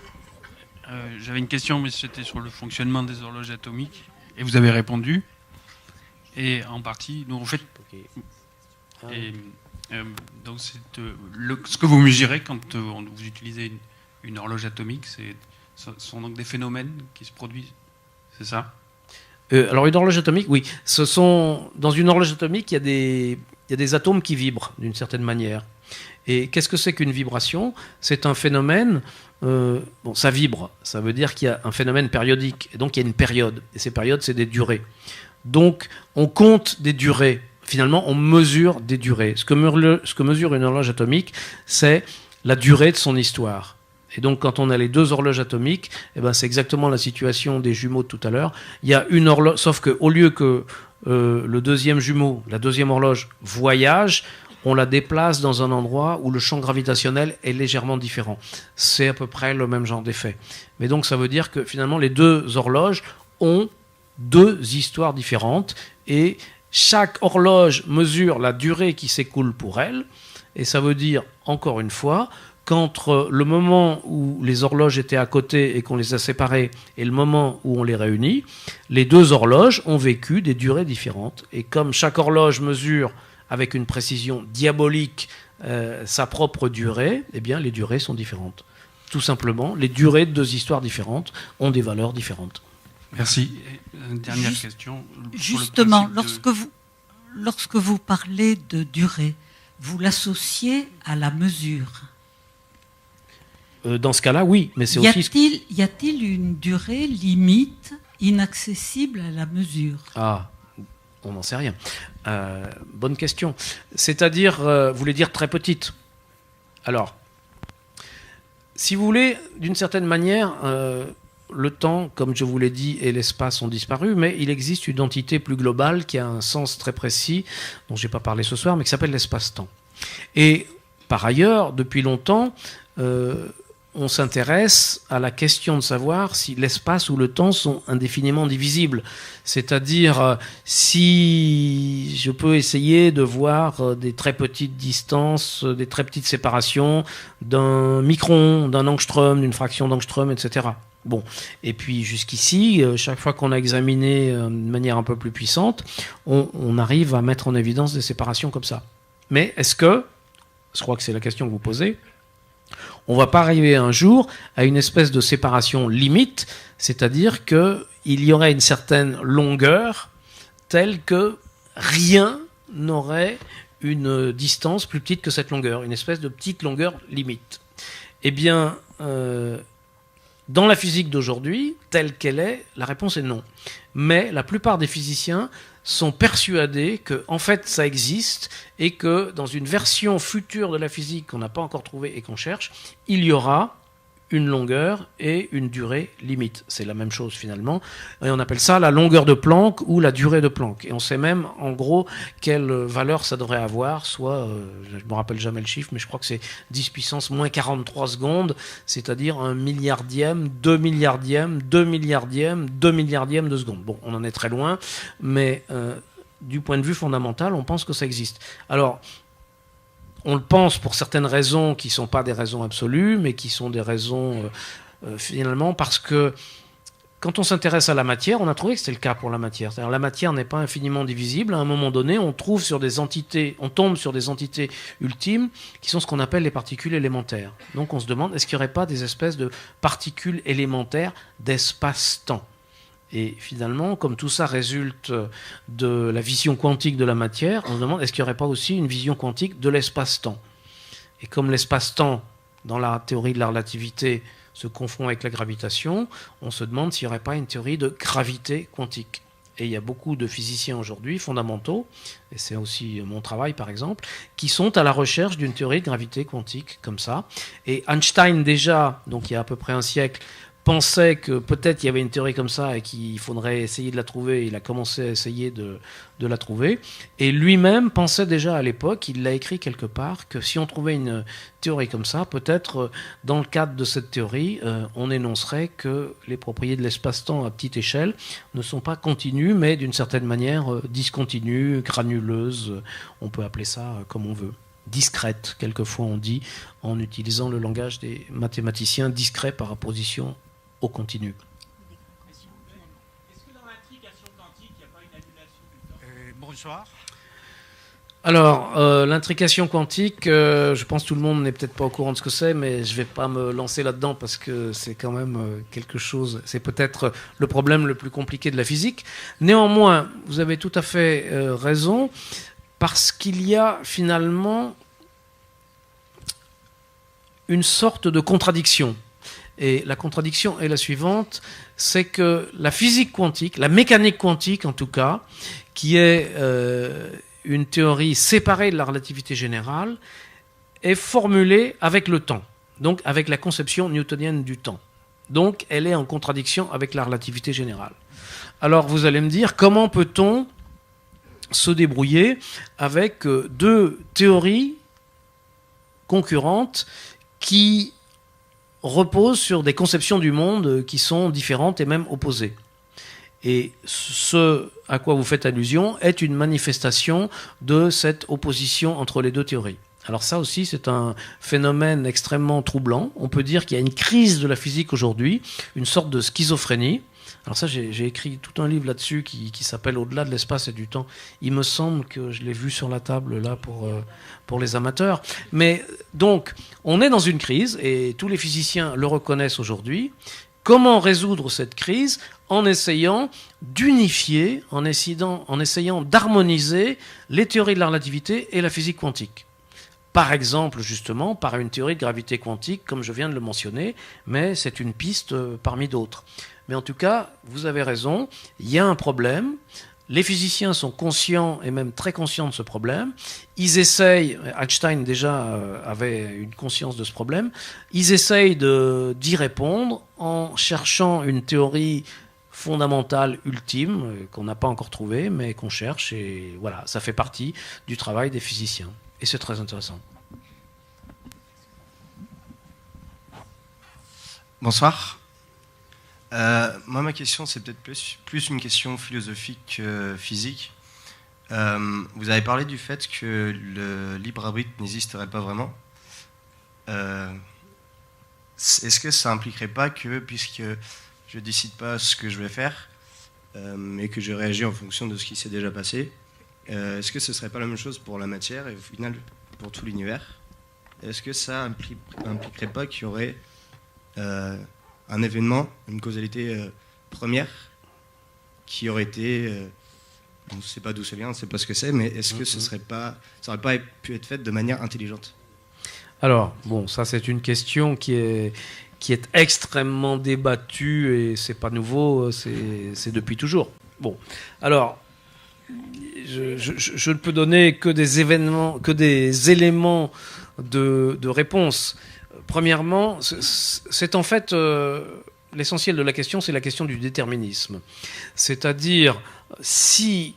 Speaker 6: J'avais une question, mais c'était sur le fonctionnement des horloges atomiques. Et vous avez répondu. Et en partie, donc en fait... Okay. Et, donc ce que vous mesurez quand vous utilisez une horloge atomique, ce sont donc des phénomènes qui se produisent, c'est ça ?
Speaker 2: Alors une horloge atomique, oui. Dans une horloge atomique, il y a des atomes qui vibrent d'une certaine manière. Et qu'est-ce que c'est qu'une vibration ? C'est un phénomène, ça vibre, ça veut dire qu'il y a un phénomène périodique, et donc il y a une période, et ces périodes, c'est des durées. Donc on compte des durées finalement, on mesure des durées. Ce que mesure une horloge atomique, c'est la durée de son histoire. Et donc, quand on a les deux horloges atomiques, eh ben, c'est exactement la situation des jumeaux de tout à l'heure. Il y a une horloge, sauf qu'au lieu que le deuxième jumeau, la deuxième horloge, voyage, on la déplace dans un endroit où le champ gravitationnel est légèrement différent. C'est à peu près le même genre d'effet. Mais donc, ça veut dire que finalement, les deux horloges ont deux histoires différentes et chaque horloge mesure la durée qui s'écoule pour elle. Et ça veut dire, encore une fois, qu'entre le moment où les horloges étaient à côté et qu'on les a séparées et le moment où on les réunit, les deux horloges ont vécu des durées différentes. Et comme chaque horloge mesure avec une précision diabolique sa propre durée, eh bien les durées sont différentes. Tout simplement, les durées de deux histoires différentes ont des valeurs différentes.
Speaker 6: Merci. Une dernière question.
Speaker 7: Justement, lorsque vous parlez de durée, vous l'associez à la mesure.
Speaker 2: Dans ce cas-là, oui, mais c'est aussi...
Speaker 7: Y a-t-il une durée limite inaccessible à la mesure?
Speaker 2: Ah, on n'en sait rien. Bonne question. C'est-à-dire, vous voulez dire très petite. Alors, si vous voulez, d'une certaine manière, le temps, comme je vous l'ai dit, et l'espace ont disparu, mais il existe une entité plus globale qui a un sens très précis, dont je n'ai pas parlé ce soir, mais qui s'appelle l'espace-temps. Et par ailleurs, depuis longtemps, on s'intéresse à la question de savoir si l'espace ou le temps sont indéfiniment divisibles. C'est-à-dire, si je peux essayer de voir des très petites distances, des très petites séparations d'un micron, d'un angstrom, d'une fraction d'angstrom, etc. Bon, et puis jusqu'ici, chaque fois qu'on a examiné de manière un peu plus puissante, on arrive à mettre en évidence des séparations comme ça. Mais est-ce que, je crois que c'est la question que vous posez, on ne va pas arriver un jour à une espèce de séparation limite, c'est-à-dire qu'il y aurait une certaine longueur telle que rien n'aurait une distance plus petite que cette longueur, une espèce de petite longueur limite. Eh bien, dans la physique d'aujourd'hui, telle qu'elle est, la réponse est non. Mais la plupart des physiciens sont persuadés que, en fait, ça existe et que dans une version future de la physique qu'on n'a pas encore trouvée et qu'on cherche, il y aura une longueur et une durée limite. C'est la même chose finalement. Et on appelle ça la longueur de Planck ou la durée de Planck. Et on sait même en gros quelle valeur ça devrait avoir, soit, je ne me rappelle jamais le chiffre, mais je crois que c'est 10 puissance moins 43 secondes, c'est-à-dire 1 milliardième, 2 milliardièmes, 2 milliardièmes, 2 milliardièmes de seconde. Bon, on en est très loin, mais du point de vue fondamental, on pense que ça existe. Alors, on le pense pour certaines raisons qui ne sont pas des raisons absolues, mais qui sont des raisons finalement parce que quand on s'intéresse à la matière, on a trouvé que c'était le cas pour la matière. C'est-à-dire la matière n'est pas infiniment divisible. À un moment donné, on tombe sur des entités ultimes qui sont ce qu'on appelle les particules élémentaires. Donc on se demande, est-ce qu'il n'y aurait pas des espèces de particules élémentaires d'espace-temps ? Et finalement, comme tout ça résulte de la vision quantique de la matière, on se demande est-ce qu'il n'y aurait pas aussi une vision quantique de l'espace-temps ? Et comme l'espace-temps, dans la théorie de la relativité, se confond avec la gravitation, on se demande s'il n'y aurait pas une théorie de gravité quantique. Et il y a beaucoup de physiciens aujourd'hui, fondamentaux, et c'est aussi mon travail par exemple, qui sont à la recherche d'une théorie de gravité quantique comme ça. Et Einstein déjà, donc il y a à peu près un siècle, pensait que peut-être il y avait une théorie comme ça et qu'il faudrait essayer de la trouver. Il a commencé à essayer de la trouver. Et lui-même pensait déjà à l'époque, il l'a écrit quelque part, que si on trouvait une théorie comme ça, peut-être dans le cadre de cette théorie, on énoncerait que les propriétés de l'espace-temps à petite échelle ne sont pas continues, mais d'une certaine manière discontinues, granuleuses. On peut appeler ça comme on veut. Discrète, quelquefois on dit, en utilisant le langage des mathématiciens, discret par opposition au continu.
Speaker 8: Est-ce que dans l'intrication quantique, il n'y a pas une annulation du temps ? Bonsoir.
Speaker 2: Alors, l'intrication quantique, je pense que tout le monde n'est peut-être pas au courant de ce que c'est, mais je ne vais pas me lancer là-dedans parce que c'est quand même quelque chose, c'est peut-être le problème le plus compliqué de la physique. Néanmoins, vous avez tout à fait raison, parce qu'il y a finalement une sorte de contradiction. Et la contradiction est la suivante, c'est que la physique quantique, la mécanique quantique en tout cas, qui est une théorie séparée de la relativité générale est formulée avec le temps, donc avec la conception newtonienne du temps. Donc elle est en contradiction avec la relativité générale. Alors vous allez me dire, comment peut-on se débrouiller avec deux théories concurrentes qui reposent sur des conceptions du monde qui sont différentes et même opposées? Et ce à quoi vous faites allusion est une manifestation de cette opposition entre les deux théories. Alors ça aussi, c'est un phénomène extrêmement troublant. On peut dire qu'il y a une crise de la physique aujourd'hui, une sorte de schizophrénie. Alors ça, j'ai écrit tout un livre là-dessus qui s'appelle « Au-delà de l'espace et du temps ». Il me semble que je l'ai vu sur la table là pour les amateurs. Mais donc, on est dans une crise, et tous les physiciens le reconnaissent aujourd'hui. Comment résoudre cette crise? En essayant d'unifier, en essayant d'harmoniser les théories de la relativité et la physique quantique. Par exemple, justement, par une théorie de gravité quantique, comme je viens de le mentionner, mais c'est une piste parmi d'autres. Mais en tout cas, vous avez raison, il y a un problème. Les physiciens sont conscients, et même très conscients de ce problème. Ils essayent, Einstein déjà avait une conscience de ce problème, ils essayent d'y répondre en cherchant une théorie fondamentale ultime, qu'on n'a pas encore trouvée, mais qu'on cherche, et voilà, ça fait partie du travail des physiciens. Et c'est très intéressant.
Speaker 9: Bonsoir. Moi, ma question, c'est peut-être plus une question philosophique physique. Vous avez parlé du fait que le libre arbitre n'existerait pas vraiment. Est-ce que ça impliquerait pas que, puisque je décide pas ce que je vais faire, mais que je réagis en fonction de ce qui s'est déjà passé, est-ce que ce serait pas la même chose pour la matière et au final pour tout l'univers? Est-ce que ça impliquerait pas qu'il y aurait un événement, une causalité première qui aurait été, on ne sait pas d'où ça vient, on ne sait pas ce que c'est, mais est-ce que ça n'aurait pas pu être fait de manière intelligente? Alors,
Speaker 2: bon, ça c'est une question qui est extrêmement débattue, et c'est pas nouveau, c'est depuis toujours. Bon, alors, je ne peux donner que des éléments de réponse. Premièrement, c'est en fait l'essentiel de la question, c'est la question du déterminisme. C'est-à-dire, si,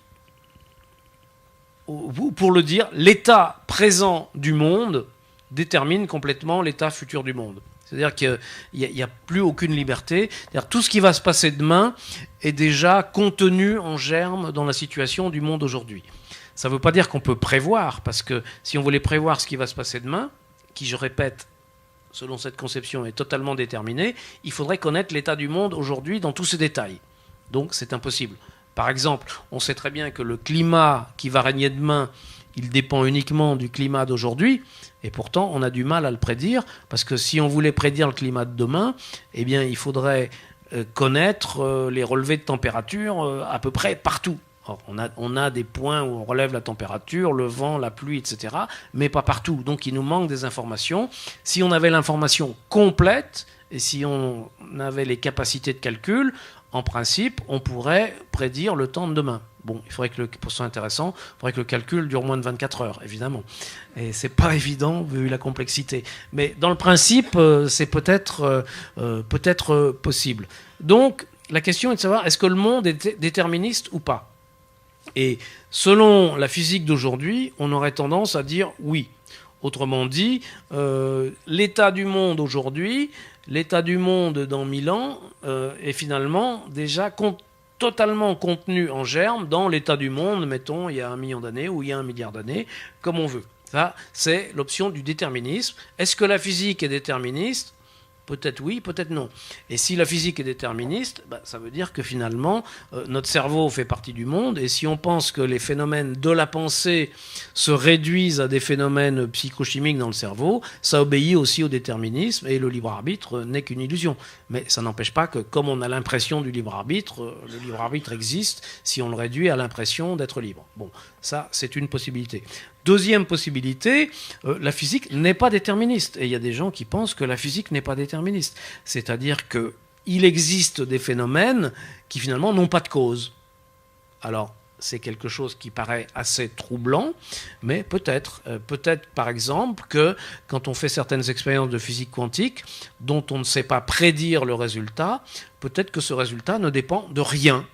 Speaker 2: pour le dire, l'état présent du monde détermine complètement l'état futur du monde. C'est-à-dire qu'il n'y a plus aucune liberté. C'est-à-dire tout ce qui va se passer demain est déjà contenu en germe dans la situation du monde aujourd'hui. Ça ne veut pas dire qu'on peut prévoir, parce que si on voulait prévoir ce qui va se passer demain, qui, je répète, selon cette conception, est totalement déterminé, il faudrait connaître l'état du monde aujourd'hui dans tous ses détails. Donc c'est impossible. Par exemple, on sait très bien que le climat qui va régner demain, il dépend uniquement du climat d'aujourd'hui, et pourtant on a du mal à le prédire, parce que si on voulait prédire le climat de demain, eh bien il faudrait connaître les relevés de température à peu près partout. Or, on a des points où on relève la température, le vent, la pluie, etc., mais pas partout. Donc il nous manque des informations. Si on avait l'information complète, et si on avait les capacités de calcul, en principe, on pourrait prédire le temps de demain. Bon, il faudrait que, pour que ce soit intéressant, il faudrait que le calcul dure moins de 24 heures, évidemment. Et c'est pas évident, vu la complexité. Mais dans le principe, c'est peut-être possible. Donc, la question est de savoir, est-ce que le monde est déterministe ou pas? Et selon la physique d'aujourd'hui, on aurait tendance à dire oui. Autrement dit, l'état du monde aujourd'hui, l'état du monde dans 1000 ans est finalement déjà totalement contenu en germe dans l'état du monde, mettons, il y a 1 million d'années ou il y a 1 milliard d'années, comme on veut. Ça, c'est l'option du déterminisme. Est-ce que la physique est déterministe ? Peut-être oui, peut-être non. Et si la physique est déterministe, ça veut dire que finalement, notre cerveau fait partie du monde, et si on pense que les phénomènes de la pensée se réduisent à des phénomènes psychochimiques dans le cerveau, ça obéit aussi au déterminisme, et le libre arbitre n'est qu'une illusion. Mais ça n'empêche pas que, comme on a l'impression du libre arbitre, le libre arbitre existe si on le réduit à l'impression d'être libre. Bon, ça, c'est une possibilité. Deuxième possibilité, la physique n'est pas déterministe. Et il y a des gens qui pensent que la physique n'est pas déterministe. C'est-à-dire qu'il existe des phénomènes qui finalement n'ont pas de cause. Alors, c'est quelque chose qui paraît assez troublant, mais peut-être par exemple que quand on fait certaines expériences de physique quantique dont on ne sait pas prédire le résultat, peut-être que ce résultat ne dépend de rien.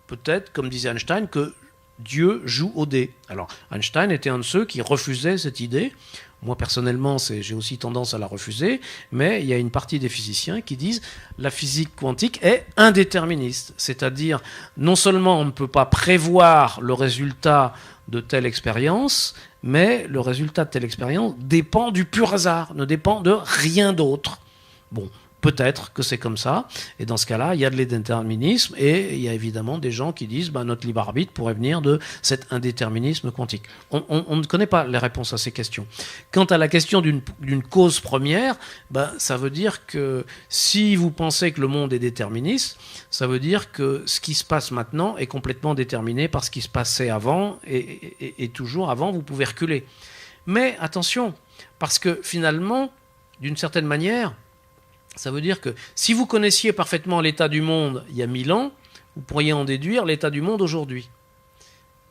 Speaker 2: Peut-être, comme disait Einstein, que Dieu joue au dé. Alors Einstein était un de ceux qui refusait cette idée. Moi, personnellement, j'ai aussi tendance à la refuser, mais il y a une partie des physiciens qui disent la physique quantique est indéterministe. C'est-à-dire, non seulement on ne peut pas prévoir le résultat de telle expérience, mais le résultat de telle expérience dépend du pur hasard, ne dépend de rien d'autre. Bon, peut-être que c'est comme ça, et dans ce cas-là, il y a de l'indéterminisme, et il y a évidemment des gens qui disent notre libre arbitre pourrait venir de cet indéterminisme quantique. On ne connaît pas les réponses à ces questions. Quant à la question d'une cause première, ça veut dire que si vous pensez que le monde est déterministe, ça veut dire que ce qui se passe maintenant est complètement déterminé par ce qui se passait avant, et toujours avant, vous pouvez reculer. Mais attention, parce que finalement, d'une certaine manière, ça veut dire que si vous connaissiez parfaitement l'état du monde il y a 1000 ans, vous pourriez en déduire l'état du monde aujourd'hui.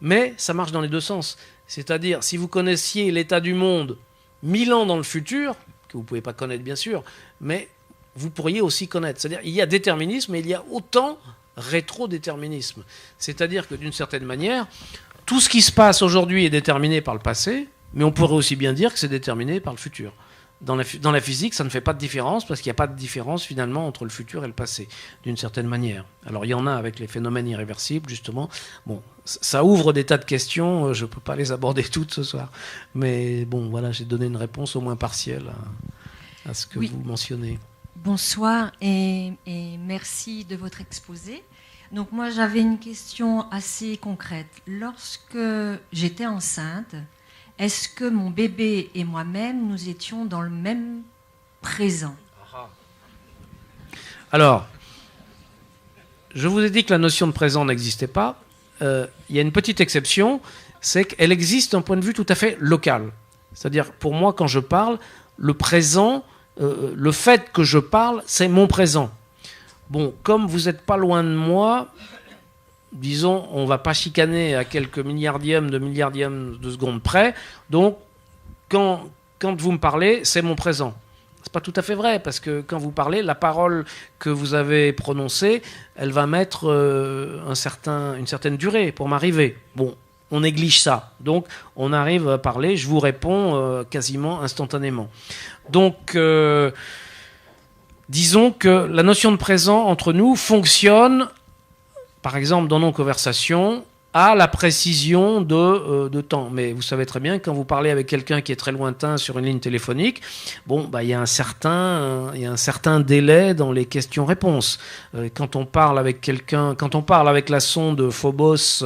Speaker 2: Mais ça marche dans les deux sens. C'est-à-dire, si vous connaissiez l'état du monde 1000 ans dans le futur, que vous ne pouvez pas connaître bien sûr, mais vous pourriez aussi connaître. C'est-à-dire, il y a déterminisme, mais il y a autant rétro-déterminisme. C'est-à-dire que d'une certaine manière, tout ce qui se passe aujourd'hui est déterminé par le passé, mais on pourrait aussi bien dire que c'est déterminé par le futur. Dans la physique, ça ne fait pas de différence parce qu'il n'y a pas de différence finalement entre le futur et le passé, d'une certaine manière. Alors il y en a avec les phénomènes irréversibles, justement. Bon, ça ouvre des tas de questions, je ne peux pas les aborder toutes ce soir. Mais bon, voilà, j'ai donné une réponse au moins partielle à ce que vous mentionnez.
Speaker 10: Bonsoir et merci de votre exposé. Donc moi, j'avais une question assez concrète. Lorsque j'étais enceinte, est-ce que mon bébé et moi-même, nous étions dans le même présent?
Speaker 2: Alors, je vous ai dit que la notion de présent n'existait pas. Il y a une petite exception, c'est qu'elle existe d'un point de vue tout à fait local. C'est-à-dire, pour moi, quand je parle, le présent, le fait que je parle, c'est mon présent. Bon, comme vous n'êtes pas loin de moi, disons, on ne va pas chicaner à quelques milliardièmes de seconde près. Donc, quand vous me parlez, c'est mon présent. Ce n'est pas tout à fait vrai, parce que quand vous parlez, la parole que vous avez prononcée, elle va mettre une certaine durée pour m'arriver. Bon, on néglige ça. Donc, on arrive à parler, je vous réponds quasiment instantanément. Donc, disons que la notion de présent entre nous fonctionne, par exemple, dans nos conversations, à la précision de temps. Mais vous savez très bien que quand vous parlez avec quelqu'un qui est très lointain sur une ligne téléphonique, bon, il y a un certain délai dans les questions-réponses. Quand on parle avec quelqu'un, quand on parle avec la sonde Phobos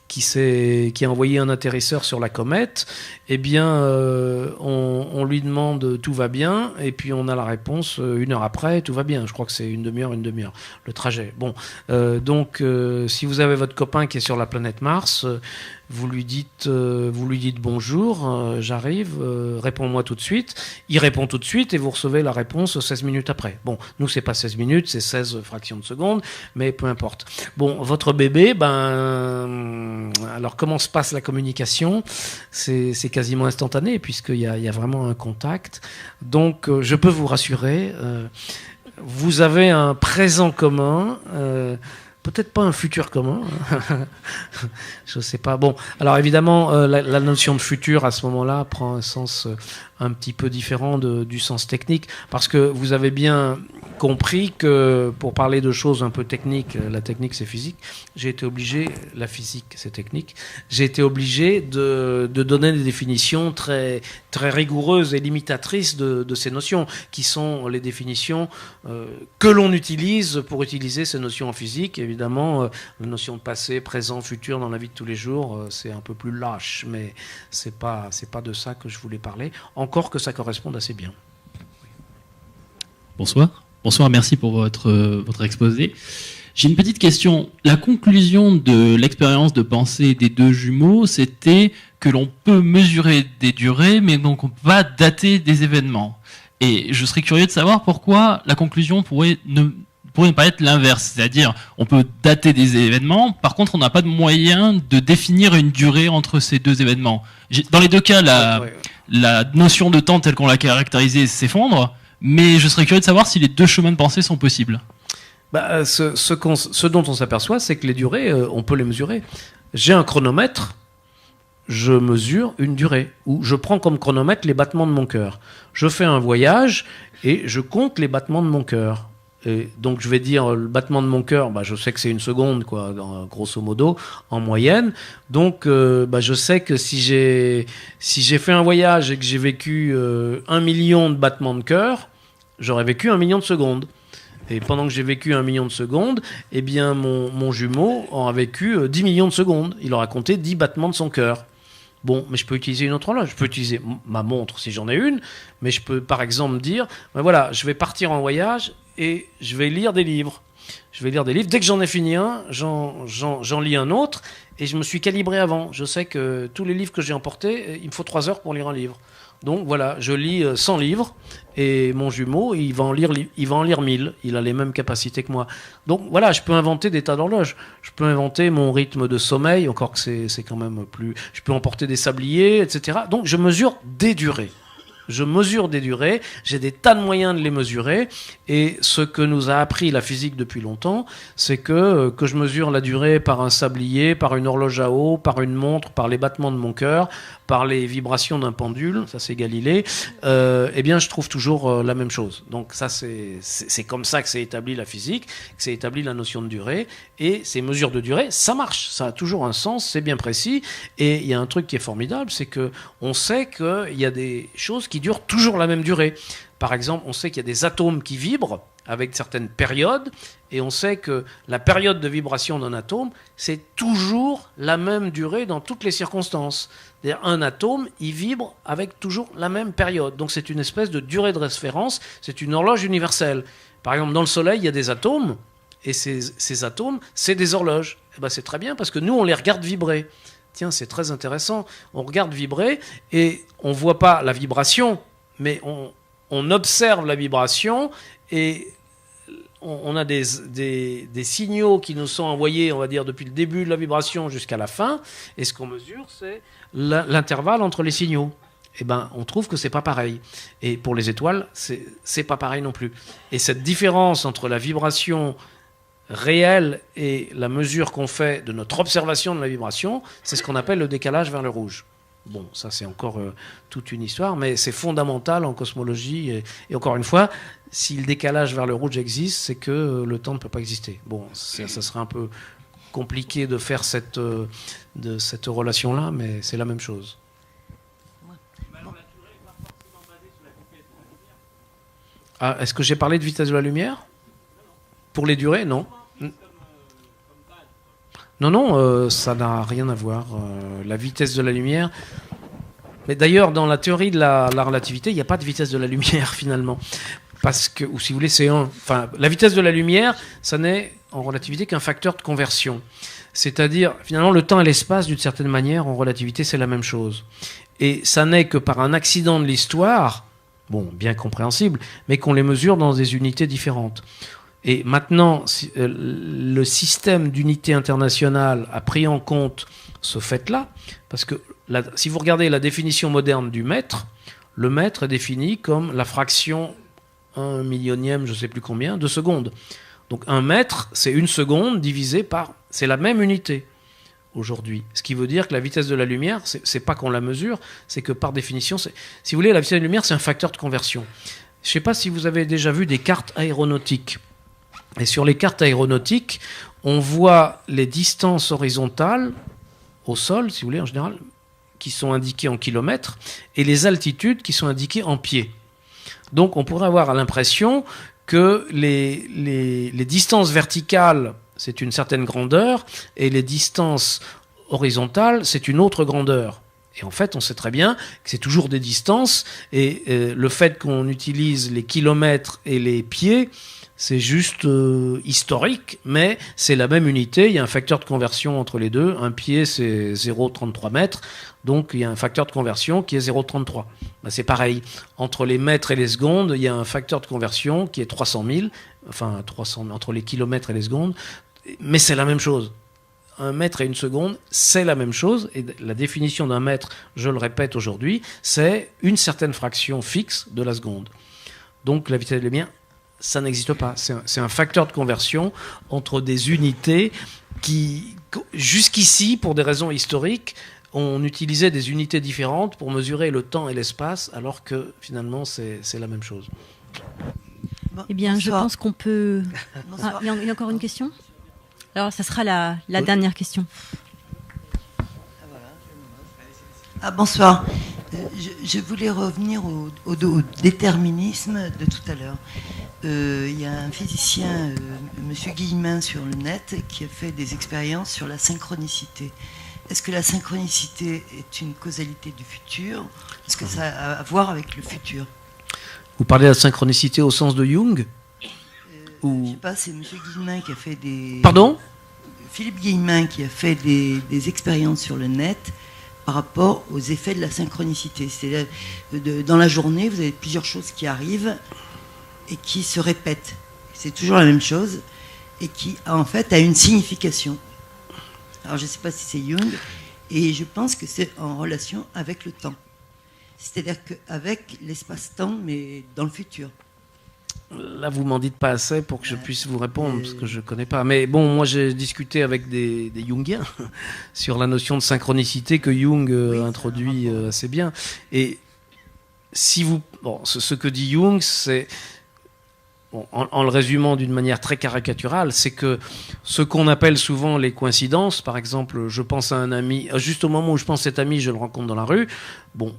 Speaker 2: qui a envoyé un atterrisseur sur la comète, eh bien, on lui demande tout va bien, et puis on a la réponse 1 heure après, tout va bien. Je crois que c'est une demi-heure, le trajet. Bon, donc, si vous avez votre copain qui est sur la planète Mars, vous lui dites bonjour, j'arrive, réponds-moi tout de suite. Il répond tout de suite et vous recevez la réponse 16 minutes après. Bon, nous, c'est pas 16 minutes, c'est 16 fractions de seconde, mais peu importe. Bon, votre bébé, alors comment se passe la communication? C'est quasiment instantané puisqu'il y a vraiment un contact. Donc, je peux vous rassurer, vous avez un présent commun, peut-être pas un futur commun, je ne sais pas. Bon, alors évidemment, la notion de futur à ce moment-là prend un sens un petit peu différent du sens technique, parce que vous avez bien compris que pour parler de choses un peu techniques, la technique c'est physique, j'ai été obligé, la physique c'est technique, j'ai été obligé de donner des définitions très, très rigoureuses et limitatrices de ces notions, qui sont les définitions que l'on utilise pour utiliser ces notions en physique. Évidemment, la notion de passé, présent, futur dans la vie de tous les jours, c'est un peu plus lâche, mais c'est pas de ça que je voulais parler, encore que ça corresponde assez bien.
Speaker 11: Bonsoir. Bonsoir, merci pour votre exposé. J'ai une petite question. La conclusion de l'expérience de pensée des deux jumeaux, c'était que l'on peut mesurer des durées, mais donc on ne peut pas dater des événements. Et je serais curieux de savoir pourquoi la conclusion pourrait pourrait paraître l'inverse. C'est-à-dire, on peut dater des événements, par contre, on n'a pas de moyen de définir une durée entre ces deux événements. Dans les deux cas, la notion de temps telle qu'on l'a caractérisée s'effondre, mais je serais curieux de savoir si les deux chemins de pensée sont possibles.
Speaker 2: Ce dont on s'aperçoit, c'est que les durées, on peut les mesurer. J'ai un chronomètre, je mesure une durée, ou je prends comme chronomètre les battements de mon cœur. Je fais un voyage et je compte les battements de mon cœur. Et donc je vais dire le battement de mon cœur, je sais que c'est 1 seconde, quoi, grosso modo, en moyenne. Donc je sais que si j'ai fait un voyage et que j'ai vécu 1 million de battements de cœur, j'aurais vécu 1 million de secondes. Et pendant que j'ai vécu 1 million de secondes, eh bien mon jumeau aura vécu 10 millions de secondes. Il aura compté 10 battements de son cœur. Bon, mais je peux utiliser une autre horloge. Je peux utiliser ma montre si j'en ai une, mais je peux par exemple dire, voilà, je vais partir en voyage et je vais lire des livres. Je vais lire des livres. Dès que j'en ai fini un, j'en lis un autre et je me suis calibré avant. Je sais que tous les livres que j'ai emportés, il me faut 3 heures pour lire un livre. Donc voilà, je lis 100 livres et mon jumeau, il va en lire 1000. Il a les mêmes capacités que moi. Donc voilà, je peux inventer des tas d'horloges. Je peux inventer mon rythme de sommeil, encore que c'est quand même plus... Je peux emporter des sabliers, etc. Donc je mesure des durées. J'ai des tas de moyens de les mesurer, et ce que nous a appris la physique depuis longtemps, c'est que je mesure la durée par un sablier, par une horloge à eau, par une montre, par les battements de mon cœur, par les vibrations d'un pendule, ça c'est Galilée, eh bien je trouve toujours la même chose. Donc ça c'est comme ça que s'est établie la physique, que s'est établie la notion de durée, et ces mesures de durée, ça marche, ça a toujours un sens, c'est bien précis, et il y a un truc qui est formidable, c'est que on sait qu'il y a des choses qui durent toujours la même durée. Par exemple, on sait qu'il y a des atomes qui vibrent avec certaines périodes, et on sait que la période de vibration d'un atome, c'est toujours la même durée dans toutes les circonstances. C'est-à-dire, un atome, il vibre avec toujours la même période. Donc c'est une espèce de durée de référence, c'est une horloge universelle. Par exemple, dans le Soleil, il y a des atomes, et ces atomes, c'est des horloges. Et ben, c'est très bien, parce que nous, on les regarde vibrer. Tiens, c'est très intéressant. On regarde vibrer, et on ne voit pas la vibration, mais on observe la vibration, et on a des signaux qui nous sont envoyés, on va dire, depuis le début de la vibration jusqu'à la fin, et ce qu'on mesure, c'est l'intervalle entre les signaux. Eh ben, on trouve que c'est pas pareil. Et pour les étoiles, c'est pas pareil non plus. Et cette différence entre la vibration réelle et la mesure qu'on fait de notre observation de la vibration, c'est ce qu'on appelle le décalage vers le rouge. Bon, ça c'est encore toute une histoire, mais c'est fondamental en cosmologie. Et encore une fois, si le décalage vers le rouge existe, c'est que le temps ne peut pas exister. Bon, ça serait un peu compliqué de faire cette relation-là, mais c'est la même chose. Ah, est-ce que j'ai parlé de vitesse de la lumière ? Pour les durées, non. Non, ça n'a rien à voir. La vitesse de la lumière... Mais d'ailleurs, dans la théorie de la relativité, il n'y a pas de vitesse de la lumière, finalement. Parce que, ou si vous voulez, c'est la vitesse de la lumière, ça n'est en relativité qu'un facteur de conversion. C'est-à-dire, finalement, le temps et l'espace, d'une certaine manière, en relativité, c'est la même chose. Et ça n'est que par un accident de l'histoire, bon, bien compréhensible, mais qu'on les mesure dans des unités différentes. Et maintenant, le système d'unité internationale a pris en compte ce fait-là, parce que si vous regardez la définition moderne du mètre, le mètre est défini comme la fraction 1 millionième, je ne sais plus combien, de seconde. Donc un mètre, c'est 1 seconde divisé par... C'est la même unité aujourd'hui. Ce qui veut dire que la vitesse de la lumière, c'est pas qu'on la mesure, c'est que par définition, si vous voulez, la vitesse de la lumière, c'est un facteur de conversion. Je ne sais pas si vous avez déjà vu des cartes aéronautiques. Et sur les cartes aéronautiques, on voit les distances horizontales au sol, si vous voulez, en général, qui sont indiquées en kilomètres, et les altitudes qui sont indiquées en pieds. Donc on pourrait avoir l'impression que les distances verticales, c'est une certaine grandeur, et les distances horizontales, c'est une autre grandeur. Et en fait, on sait très bien que c'est toujours des distances, et le fait qu'on utilise les kilomètres et les pieds, C'est juste historique, mais c'est la même unité. Il y a un facteur de conversion entre les deux. Un pied, c'est 0,33 mètres. Donc, il y a un facteur de conversion qui est 0,33. Ben, c'est pareil. Entre les mètres et les secondes, il y a un facteur de conversion qui est 300 000. Enfin, 300, entre les kilomètres et les secondes. Mais c'est la même chose. Un mètre et une seconde, c'est la même chose. Et la définition d'un mètre, je le répète aujourd'hui, c'est une certaine fraction fixe de la seconde. Donc, la vitesse de la lumière, ça n'existe pas. C'est un facteur de conversion entre des unités qui, jusqu'ici, pour des raisons historiques, on utilisait des unités différentes pour mesurer le temps et l'espace, alors que finalement, c'est la même chose.
Speaker 1: Eh bien, je pense qu'on peut... Ah, il y a encore une question ? Alors, ça sera la dernière question.
Speaker 12: Bonsoir. Je voulais revenir au déterminisme de tout à l'heure. Il y a un physicien, M. Guillemin, sur le net, qui a fait des expériences sur la synchronicité. Est-ce que la synchronicité est une causalité du futur ? Est-ce que ça a à voir avec le futur ?
Speaker 2: Vous parlez de la synchronicité au sens de Jung ?
Speaker 12: Je ne sais pas, c'est M. Guillemin qui a fait des...
Speaker 2: Pardon ?
Speaker 12: Philippe Guillemin qui a fait des expériences sur le net par rapport aux effets de la synchronicité. C'est-à-dire, dans la journée, vous avez plusieurs choses qui arrivent et qui se répètent. C'est toujours la même chose et qui, en fait, a une signification. Alors, je ne sais pas si c'est Jung, et je pense que c'est en relation avec le temps. C'est-à-dire qu'avec l'espace-temps, mais dans le futur.
Speaker 2: Là, vous m'en dites pas assez pour que je puisse vous répondre, parce que je ne connais pas. Mais bon, moi, j'ai discuté avec des Jungiens sur la notion de synchronicité que Jung introduit assez bien. Et si vous... Bon, ce que dit Jung, c'est... Bon, en le résumant d'une manière très caricaturale, c'est que ce qu'on appelle souvent les coïncidences, par exemple, je pense à un ami, juste au moment où je pense à cet ami, je le rencontre dans la rue, bon...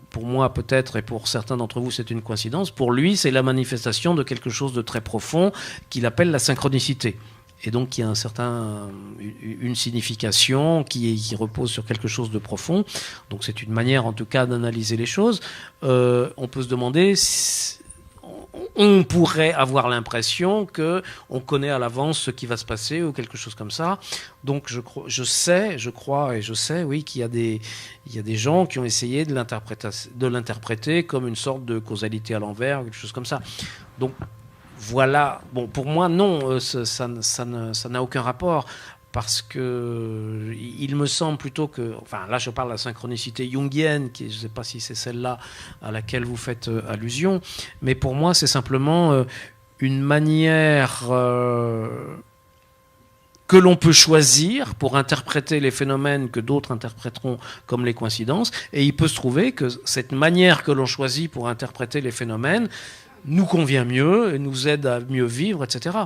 Speaker 2: Pour moi peut-être, et pour certains d'entre vous c'est une coïncidence, pour lui c'est la manifestation de quelque chose de très profond qu'il appelle la synchronicité. Et donc il y a une signification qui repose sur quelque chose de profond. Donc c'est une manière en tout cas d'analyser les choses. On peut se demander... On pourrait avoir l'impression qu'on connaît à l'avance ce qui va se passer ou quelque chose comme ça. Donc je crois, oui, qu'il y a des gens qui ont essayé de l'interpréter comme une sorte de causalité à l'envers, quelque chose comme ça. Donc voilà. Bon, pour moi, non, ça n'a aucun rapport. Parce que il me semble plutôt que... Enfin, là, je parle de la synchronicité jungienne, qui, je ne sais pas si c'est celle-là à laquelle vous faites allusion, mais pour moi, c'est simplement une manière que l'on peut choisir pour interpréter les phénomènes que d'autres interpréteront comme les coïncidences. Et il peut se trouver que cette manière que l'on choisit pour interpréter les phénomènes nous convient mieux, nous aide à mieux vivre, etc.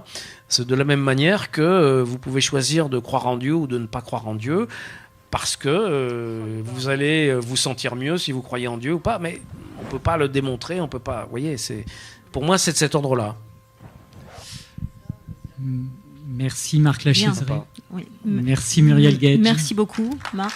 Speaker 2: C'est de la même manière que vous pouvez choisir de croire en Dieu ou de ne pas croire en Dieu, parce que vous allez vous sentir mieux si vous croyez en Dieu ou pas, mais on ne peut pas le démontrer, on peut pas... Vous voyez, pour moi, c'est de cet ordre-là.
Speaker 13: Merci Marc Lachaiserie.
Speaker 1: Oui.
Speaker 13: Merci Muriel Gage.
Speaker 1: Merci beaucoup Marc.